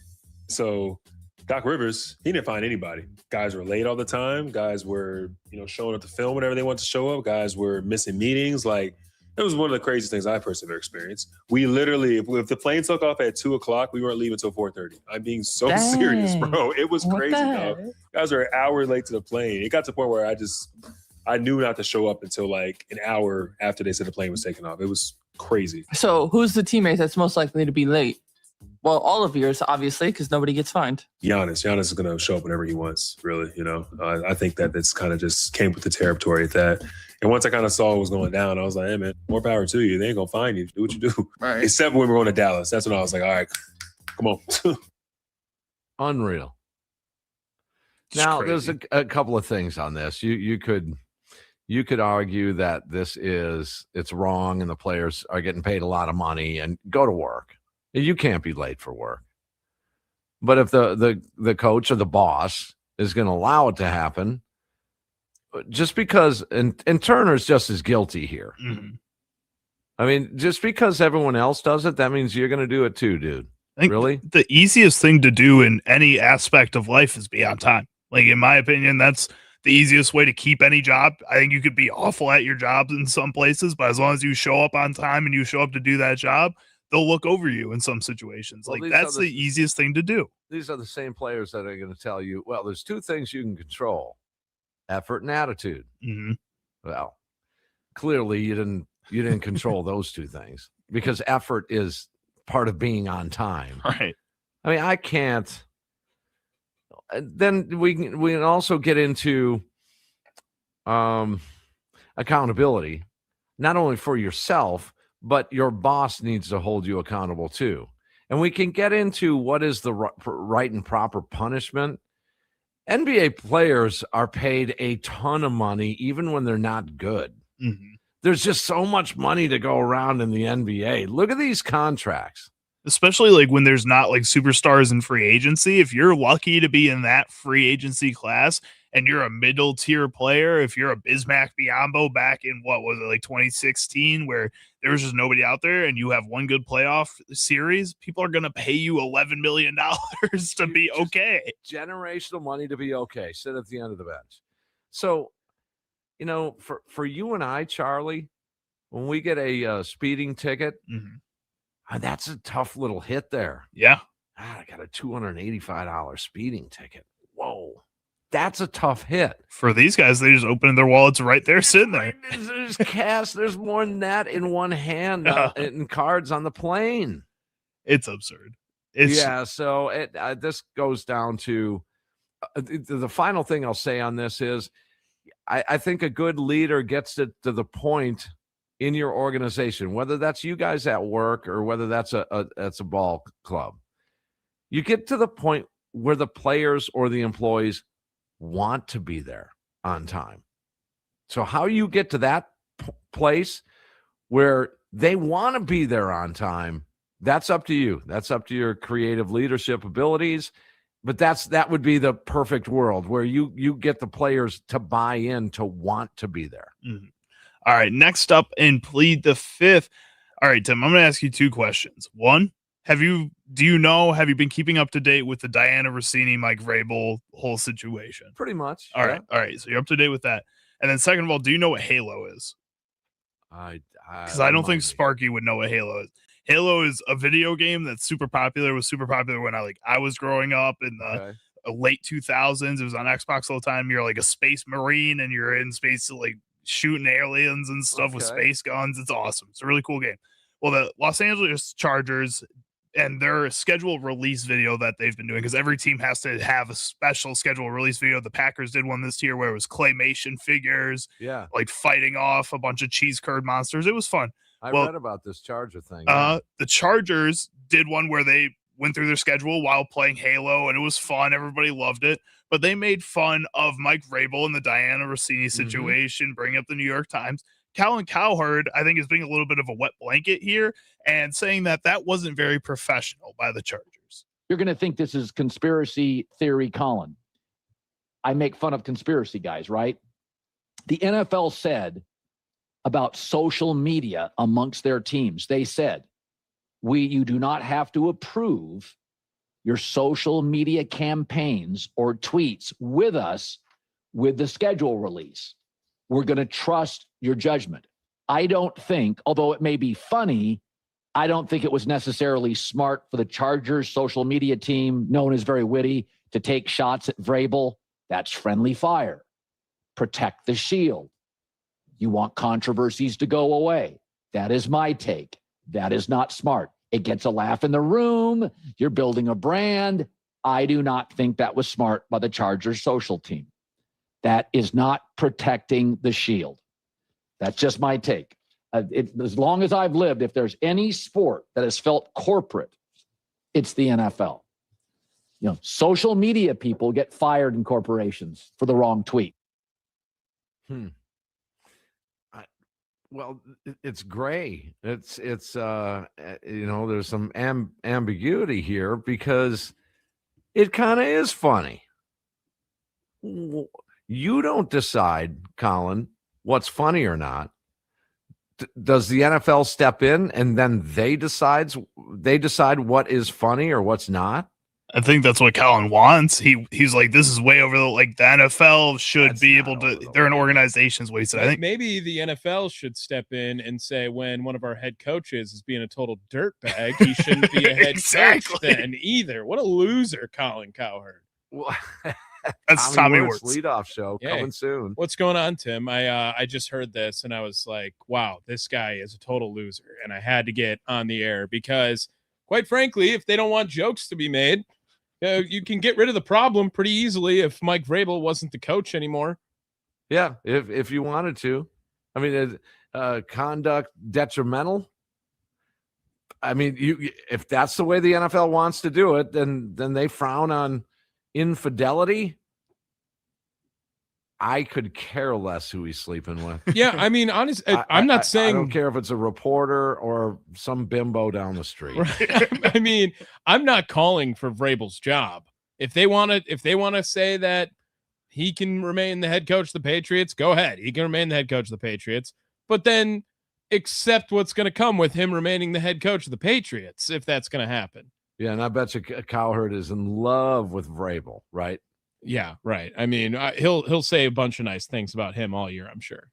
So Doc Rivers, he didn't find anybody. Guys were late all the time. Guys were, showing up to film whenever they wanted to show up. Guys were missing meetings. It was one of the craziest things I personally ever experienced. We literally, if the plane took off at 2:00, we weren't leaving until 4:30. I'm being so serious, bro. It was crazy, dog. Guys were an hour late to the plane. It got to the point where I knew not to show up until an hour after they said the plane was taking off. It was crazy. So who's the teammate that's most likely to be late? Well, all of yours, obviously, because nobody gets fined. Giannis is going to show up whenever he wants, really. I think that that's kind of just came with the territory at that. And once I kind of saw what was going down, I was like, hey, man, more power to you. They ain't going to find you. Do what you do. Right. Except when we were going to Dallas. That's when I was like, all right, come on. Unreal. Just now, crazy. there's a couple of things on this. You could argue that it's wrong and the players are getting paid a lot of money and go to work. You can't be late for work. But if the coach or the boss is going to allow it to happen, just because, and Turner's just as guilty here. Mm-hmm. I mean, just because everyone else does it, that means you're going to do it too, dude. I think really? The easiest thing to do in any aspect of life is be on time. In my opinion, that's the easiest way to keep any job. I think you could be awful at your job in some places, but as long as you show up on time and you show up to do that job, they'll look over you in some situations. Well, That's the easiest thing to do. These are the same players that are going to tell you, well, there's two things you can control: effort and attitude. Mm-hmm. Well, clearly you didn't control those two things, because effort is part of being on time. Right. I mean, I can't. Then we can also get into accountability, not only for yourself, but your boss needs to hold you accountable too. And we can get into what is the right and proper punishment. NBA players are paid a ton of money, even when they're not good. Mm-hmm. There's just so much money to go around in the NBA. Look at these contracts. Especially when there's not superstars in free agency. If you're lucky to be in that free agency class and you're a middle tier player, if you're a Bismack Biyombo back in 2016, where there was just nobody out there and you have one good playoff series, people are going to pay you $11 million to be okay. Generational money to be okay. Sit at the end of the bench. So, for you and I, Charlie, when we get a speeding ticket, that's a tough little hit there. Yeah. I got a $285 speeding ticket. Whoa. That's a tough hit. For these guys, they just open their wallets right there, sitting there. There's cash. There's more than that in one hand in cards on the plane. It's absurd. So this goes down to the final thing I'll say on this is I think a good leader gets it to the point in your organization, whether that's you guys at work or whether that's a ball club. You get to the point where the players or the employees want to be there on time. So how you get to that place where they want to be there on time, that's up to you. That's up to your creative leadership abilities. But that would be the perfect world where you get the players to buy in, to want to be there. Mm-hmm. All right, next up in Plead the Fifth. All right, Tim, I'm going to ask you two questions. One, have you been keeping up to date with the Diana Rossini, Mike Vrabel whole situation? Pretty much. All right. So you're up to date with that. And then second of all, do you know what Halo is? Because I don't think Sparky would know what Halo is. Halo is a video game that's super popular. It was super popular when I was growing up in the late 2000s. It was on Xbox all the time. You're like a space marine and you're in space like shooting aliens and stuff with space guns. It's awesome. It's a really cool game. Well, the Los Angeles Chargers and their scheduled release video that they've been doing, because every team has to have a special scheduled release video. The Packers did one this year where it was claymation figures, like fighting off a bunch of cheese curd monsters. It was fun. I read about this Charger thing. The Chargers did one where they went through their schedule while playing Halo, and it was fun. Everybody loved it. But they made fun of Mike Vrabel and the Diana Rossini situation, bring up the New York Times. Colin Cowherd, I think, is being a little bit of a wet blanket here and saying that wasn't very professional by the Chargers. You're going to think this is conspiracy theory, Colin. I make fun of conspiracy guys, right? The NFL said about social media amongst their teams, they said, you do not have to approve your social media campaigns or tweets with us with the schedule release. We're going to trust your judgment. I don't think, although it may be funny, I don't think it was necessarily smart for the Chargers social media team, known as very witty, to take shots at Vrabel. That's friendly fire. Protect the shield. You want controversies to go away. That is my take. That is not smart. It gets a laugh in the room. You're building a brand. I do not think that was smart by the Chargers social team. That is not protecting the shield. That's just my take. As long as I've lived, if there's any sport that has felt corporate, it's the NFL. Social media people get fired in corporations for the wrong tweet. Well, it's gray. It's there's some ambiguity here because it kind of is funny. You don't decide, Colin, what's funny or not. Does the NFL step in and then they decide what is funny or what's not? I think that's what Colin wants. He's like, this is way over the NFL should be able to. They're an organization, is what he said. I think maybe the NFL should step in and say when one of our head coaches is being a total dirtbag, he shouldn't be a head coach then either. What a loser, Colin Cowherd. Well, that's Tommy Wirtz leadoff show coming soon. What's going on, Tim? I just heard this and I was like, wow, this guy is a total loser, and I had to get on the air because, quite frankly, if they don't want jokes to be made, you can get rid of the problem pretty easily if Mike Vrabel wasn't the coach anymore. Yeah, if you wanted to. I mean, conduct detrimental. I mean, if that's the way the NFL wants to do it, then they frown on infidelity. I could care less who he's sleeping with. Yeah, I mean, honestly, I'm not saying I don't care if it's a reporter or some bimbo down the street. Right? I mean, I'm not calling for Vrabel's job. If they want to say that he can remain the head coach of the Patriots, go ahead. He can remain the head coach of the Patriots, but then accept what's going to come with him remaining the head coach of the Patriots if that's going to happen. Yeah, and I bet you Cowherd is in love with Vrabel, right? Yeah, right. I mean, he'll say a bunch of nice things about him all year, I'm sure.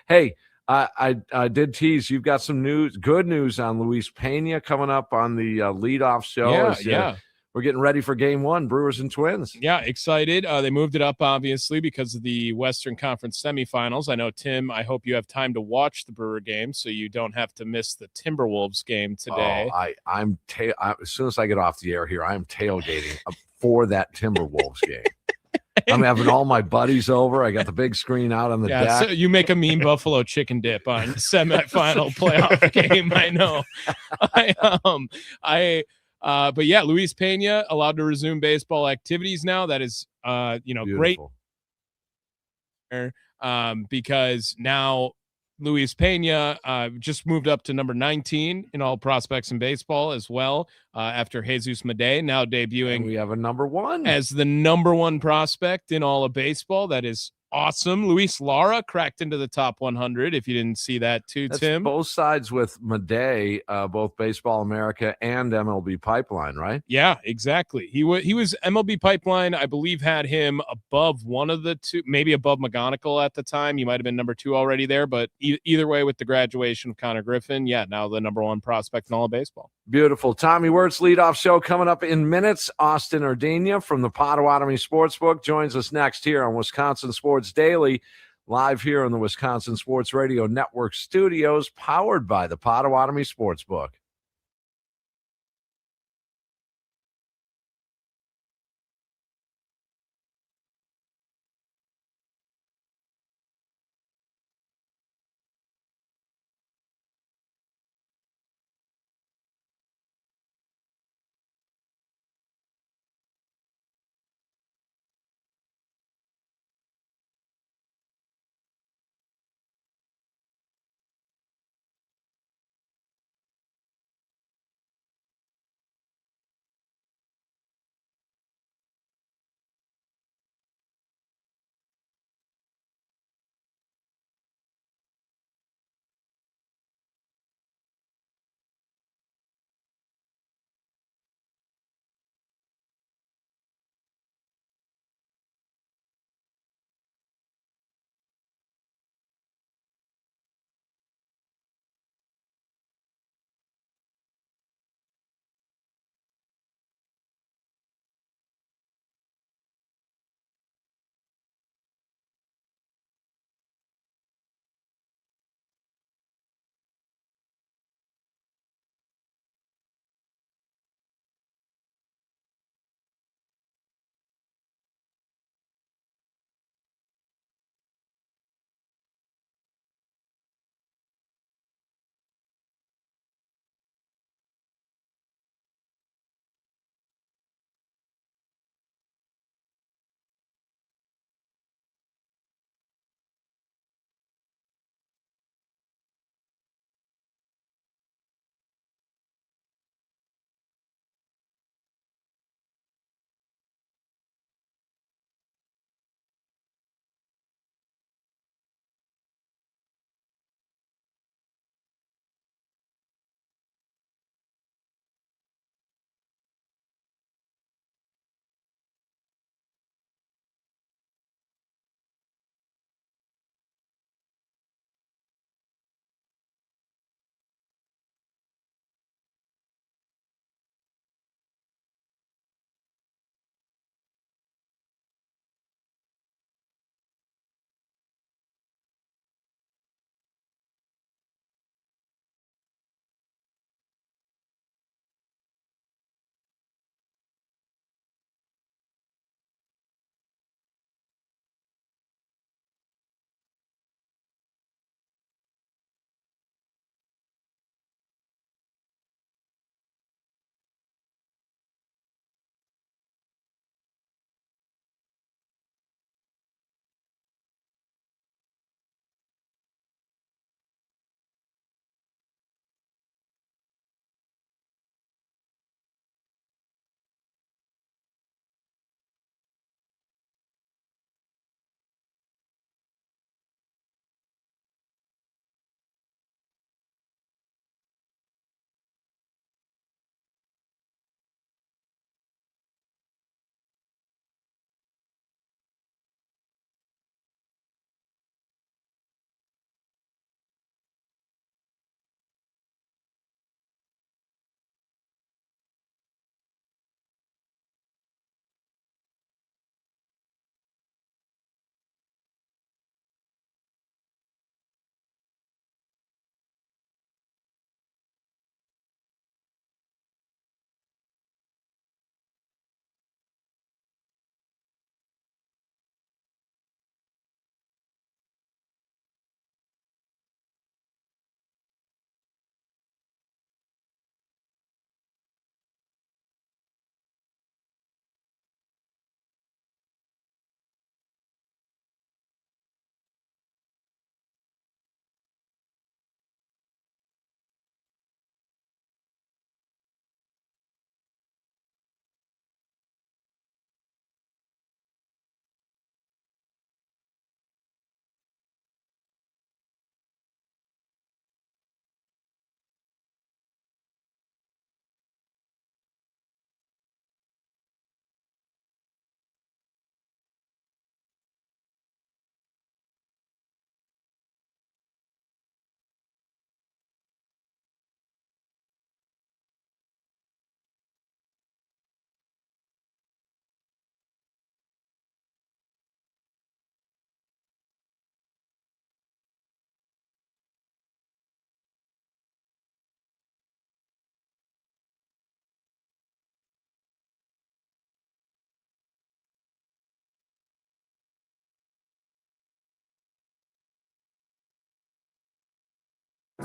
Hey, I did tease. You've got some good news on Luis Pena coming up on the leadoff show. Yeah. We're getting ready for game one, Brewers and Twins. Yeah, excited. They moved it up, obviously, because of the Western Conference semifinals. I know, Tim, I hope you have time to watch the Brewer game so you don't have to miss the Timberwolves game today. I'm as soon as I get off the air here, I'm tailgating for that Timberwolves game. I'm having all my buddies over. I got the big screen out on the deck. So you make a mean buffalo chicken dip on semifinal playoff game. I know. But yeah, Luis Pena allowed to resume baseball activities now. That is, beautiful. Great. Because now Luis Pena just moved up to number 19 in all prospects in baseball as well. After Jesus Madej now debuting, and we have a number one as the number one prospect in all of baseball. That is awesome. Luis Lara cracked into the top 100. If you didn't see that too, That's Tim. both sides with Madej, both Baseball America and MLB Pipeline, right? Yeah, exactly. He was MLB Pipeline, I believe, had him above one of the two, maybe above McGonigal at the time. He might have been number 2 already there, but either way, with the graduation of Connor Griffin, yeah, now the number 1 prospect in all of baseball. Beautiful. Tommy Wirtz leadoff show coming up in minutes. Austin Urdania from the Potawatomi Sportsbook joins us next here on Wisconsin Sports Daily, live here on the Wisconsin Sports Radio Network studios, powered by the Potawatomi Sportsbook.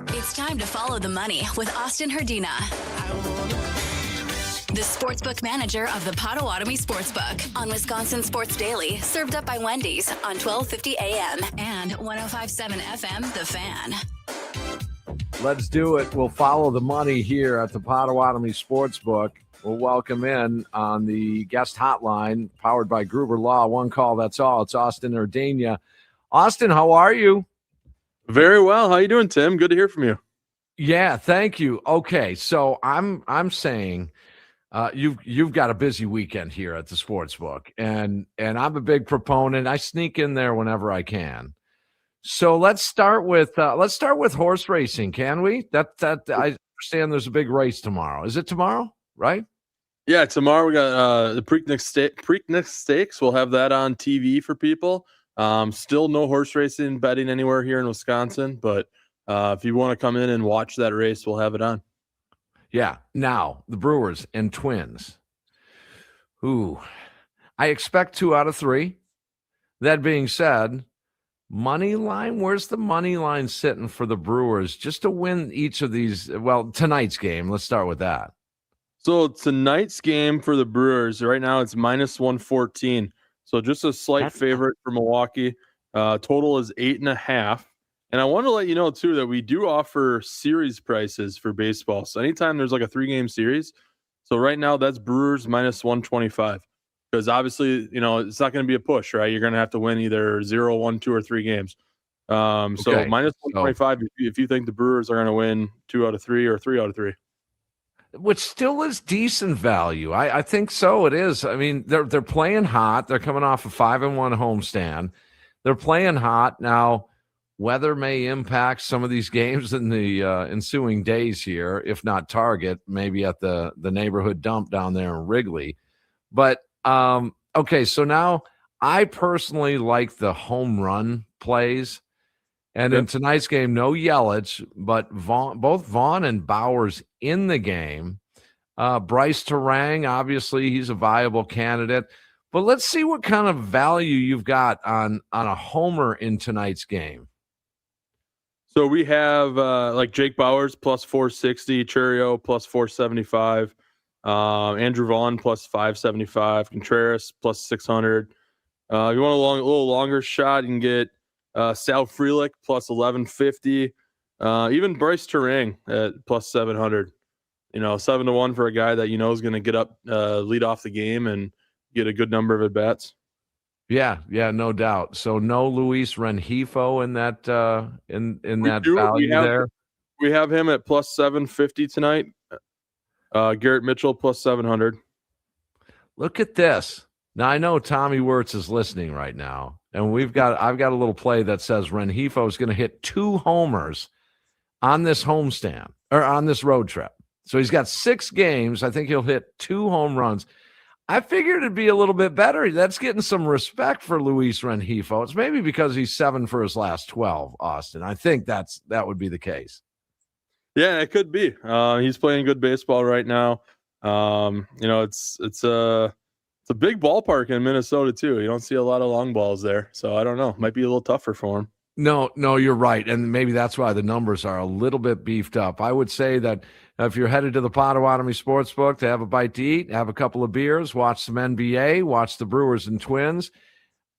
It's time to follow the money with Austin Herdina, the sportsbook manager of the Potawatomi Sportsbook on Wisconsin Sports Daily, served up by Wendy's on 1250 AM and 1057 FM, The Fan. Let's do it. We'll follow the money here at the Potawatomi Sportsbook. We'll welcome in on the guest hotline, powered by Gruber Law. One call, that's all. It's Austin Urdania. Austin, how are you? Very well. How you doing, Tim? Good to hear from you. Yeah, thank you. Okay, so I'm saying you've got a busy weekend here at the Sportsbook, and I'm a big proponent. I sneak in there whenever I can. So let's start with horse racing, can we? That I understand there's a big race tomorrow. Is it tomorrow, right? Yeah, tomorrow we got the Preakness Stakes. We'll have that on TV for people. Still no horse racing betting anywhere here in Wisconsin, but if you want to come in and watch that race, we'll have it on. Yeah. Now, the Brewers and Twins. Ooh, I expect 2 out of 3. That being said, money line, where's the money line sitting for the Brewers just to win each of these? Well, tonight's game, let's start with that. So tonight's game for the Brewers, right now it's -114. So just a slight favorite for Milwaukee. Total is 8.5. And I want to let you know, too, that we do offer series prices for baseball. So anytime there's like a 3-game series. So right now that's Brewers -125. Because obviously, it's not going to be a push, right? You're going to have to win either 0, 1, 2, or 3 games. So -125 if you think the Brewers are going to win 2 out of 3 or 3 out of 3. Which still is decent value. I think so. It is. I mean, they're playing hot. They're coming off a 5-1 homestand. They're playing hot. Now, weather may impact some of these games in the ensuing days here, if not Target, maybe at the neighborhood dump down there in Wrigley. But, okay, so now I personally like the home run plays. And in tonight's game, no Yelich, but both Vaughn and Bowers in the game. Bryce Terang, obviously, he's a viable candidate. But let's see what kind of value you've got on a homer in tonight's game. So we have like Jake Bowers +460, Churio +475, Andrew Vaughn +575, Contreras +600. If you want a little longer shot, you can get Sal Frelick +1150, even Bryce Terang at +700. 7-1 for a guy that is going to get up, lead off the game, and get a good number of at bats. Yeah, no doubt. So no Luis Rengifo in that value there. We have him at +750 tonight. Garrett Mitchell +700. Look at this. Now I know Tommy Wirtz is listening right now. And I've got a little play that says Rengifo is going to hit 2 homers on this homestand or on this road trip. So he's got 6 games. I think he'll hit 2 home runs. I figured it'd be a little bit better. That's getting some respect for Luis Rengifo. It's maybe because he's 7 for his last 12, Austin. I think that would be the case. Yeah, it could be. He's playing good baseball right now. It's a big ballpark in Minnesota, too. You don't see a lot of long balls there. So I don't know. Might be a little tougher for him. No, you're right. And maybe that's why the numbers are a little bit beefed up. I would say that if you're headed to the Potawatomi Sportsbook to have a bite to eat, have a couple of beers, watch some NBA, watch the Brewers and Twins,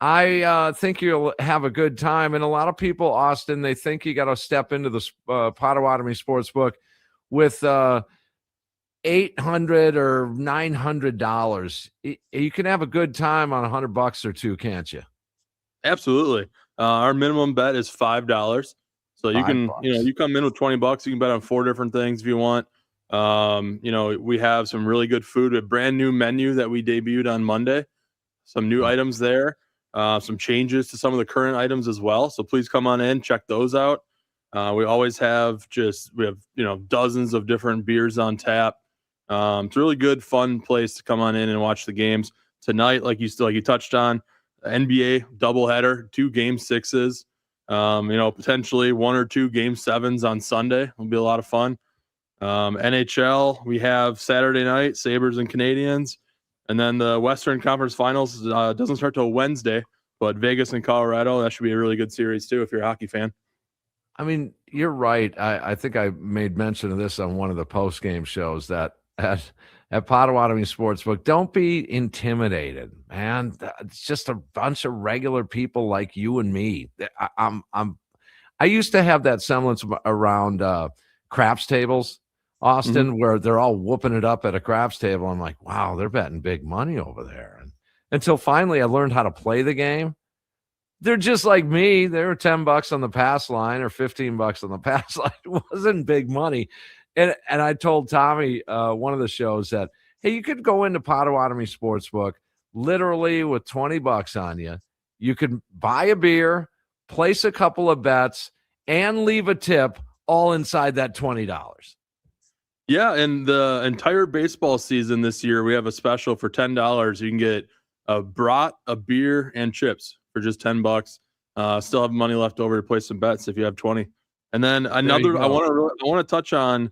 I think you'll have a good time. And a lot of people, Austin, they think you got to step into the Potawatomi Sportsbook with $800 or $900. You can have a good time on $100 or $2, can't you? Absolutely. Our minimum bet is $5. So you can, you come in with $20, you can bet on 4 different things if you want. We have some really good food, a brand new menu that we debuted on Monday, some new items there, some changes to some of the current items as well. So please come on in, check those out. We always have dozens of different beers on tap. It's a really good, fun place to come on in and watch the games tonight. Like you touched on, NBA doubleheader, 2 game 6s. Potentially 1 or 2 game 7s on Sunday. Will be a lot of fun. NHL, we have Saturday night, Sabres and Canadiens. And then the Western Conference Finals doesn't start till Wednesday, but Vegas and Colorado, that should be a really good series too if you're a hockey fan. I mean, you're right. I think I made mention of this on one of the post game shows that at Potawatomi Sportsbook, don't be intimidated, man. It's just a bunch of regular people like you and me. I used to have that semblance around craps tables, Austin, where they're all whooping it up at a craps table. I'm like, wow, they're betting big money over there. And until finally I learned how to play the game. They're just like me. They were $10 on the pass line or $15 on the pass line. It wasn't big money. And I told Tommy one of the shows that, hey, you could go into Potawatomi Sportsbook literally with $20 on you. You could buy a beer, place a couple of bets, and leave a tip all inside that $20. Yeah, and the entire baseball season this year, we have a special for $10. You can get a brat, a beer, and chips for just $10. Still have money left over to place some bets if you have 20. And then another, I want to touch on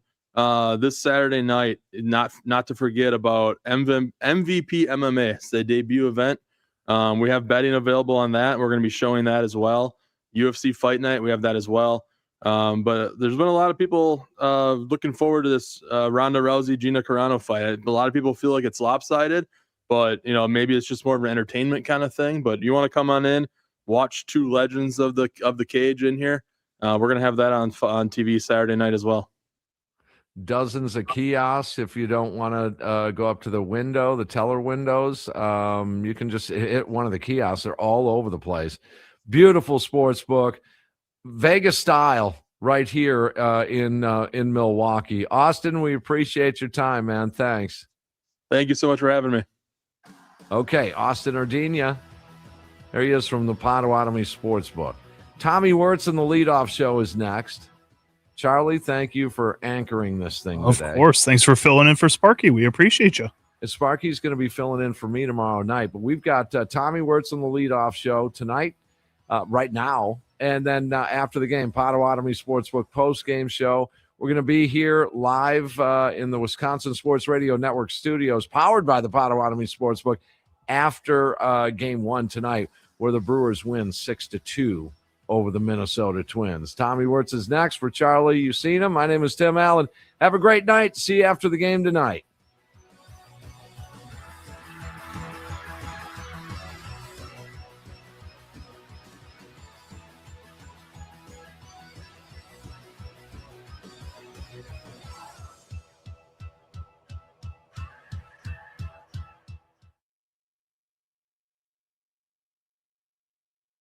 this Saturday night, not to forget about MVP MMA. It's the debut event. We have betting available on that. We're going to be showing that as well. UFC Fight Night, we have that as well. But there's been a lot of people looking forward to this Ronda Rousey Gina Carano fight. A lot of people feel like it's lopsided, but maybe it's just more of an entertainment kind of thing. But you want to come on in, watch two legends of the cage in here. We're gonna have that on TV Saturday night as well. Dozens of kiosks. If you don't want to go up to the window, the teller windows, you can just hit one of the kiosks. They're all over the place. Beautiful sports book, Vegas style, right here in Milwaukee. Austin, we appreciate your time, man. Thanks. Thank you so much for having me. Okay, Austin Ardenia. There he is from the Potawatomi Sportsbook. Tommy Wirtz in the leadoff show is next. Charlie, thank you for anchoring this thing today. Of course. Thanks for filling in for Sparky. We appreciate you. And Sparky's going to be filling in for me tomorrow night. But we've got Tommy Wirtz on the leadoff show tonight, right now. And then after the game, Potawatomi Sportsbook post-game show. We're going to be here live in the Wisconsin Sports Radio Network studios, powered by the Potawatomi Sportsbook, after Game 1 tonight, where the Brewers win 6-2 over the Minnesota Twins. Tommy Wirtz is next. For Charlie, you've seen him. My name is Tim Allen. Have a great night. See you after the game tonight.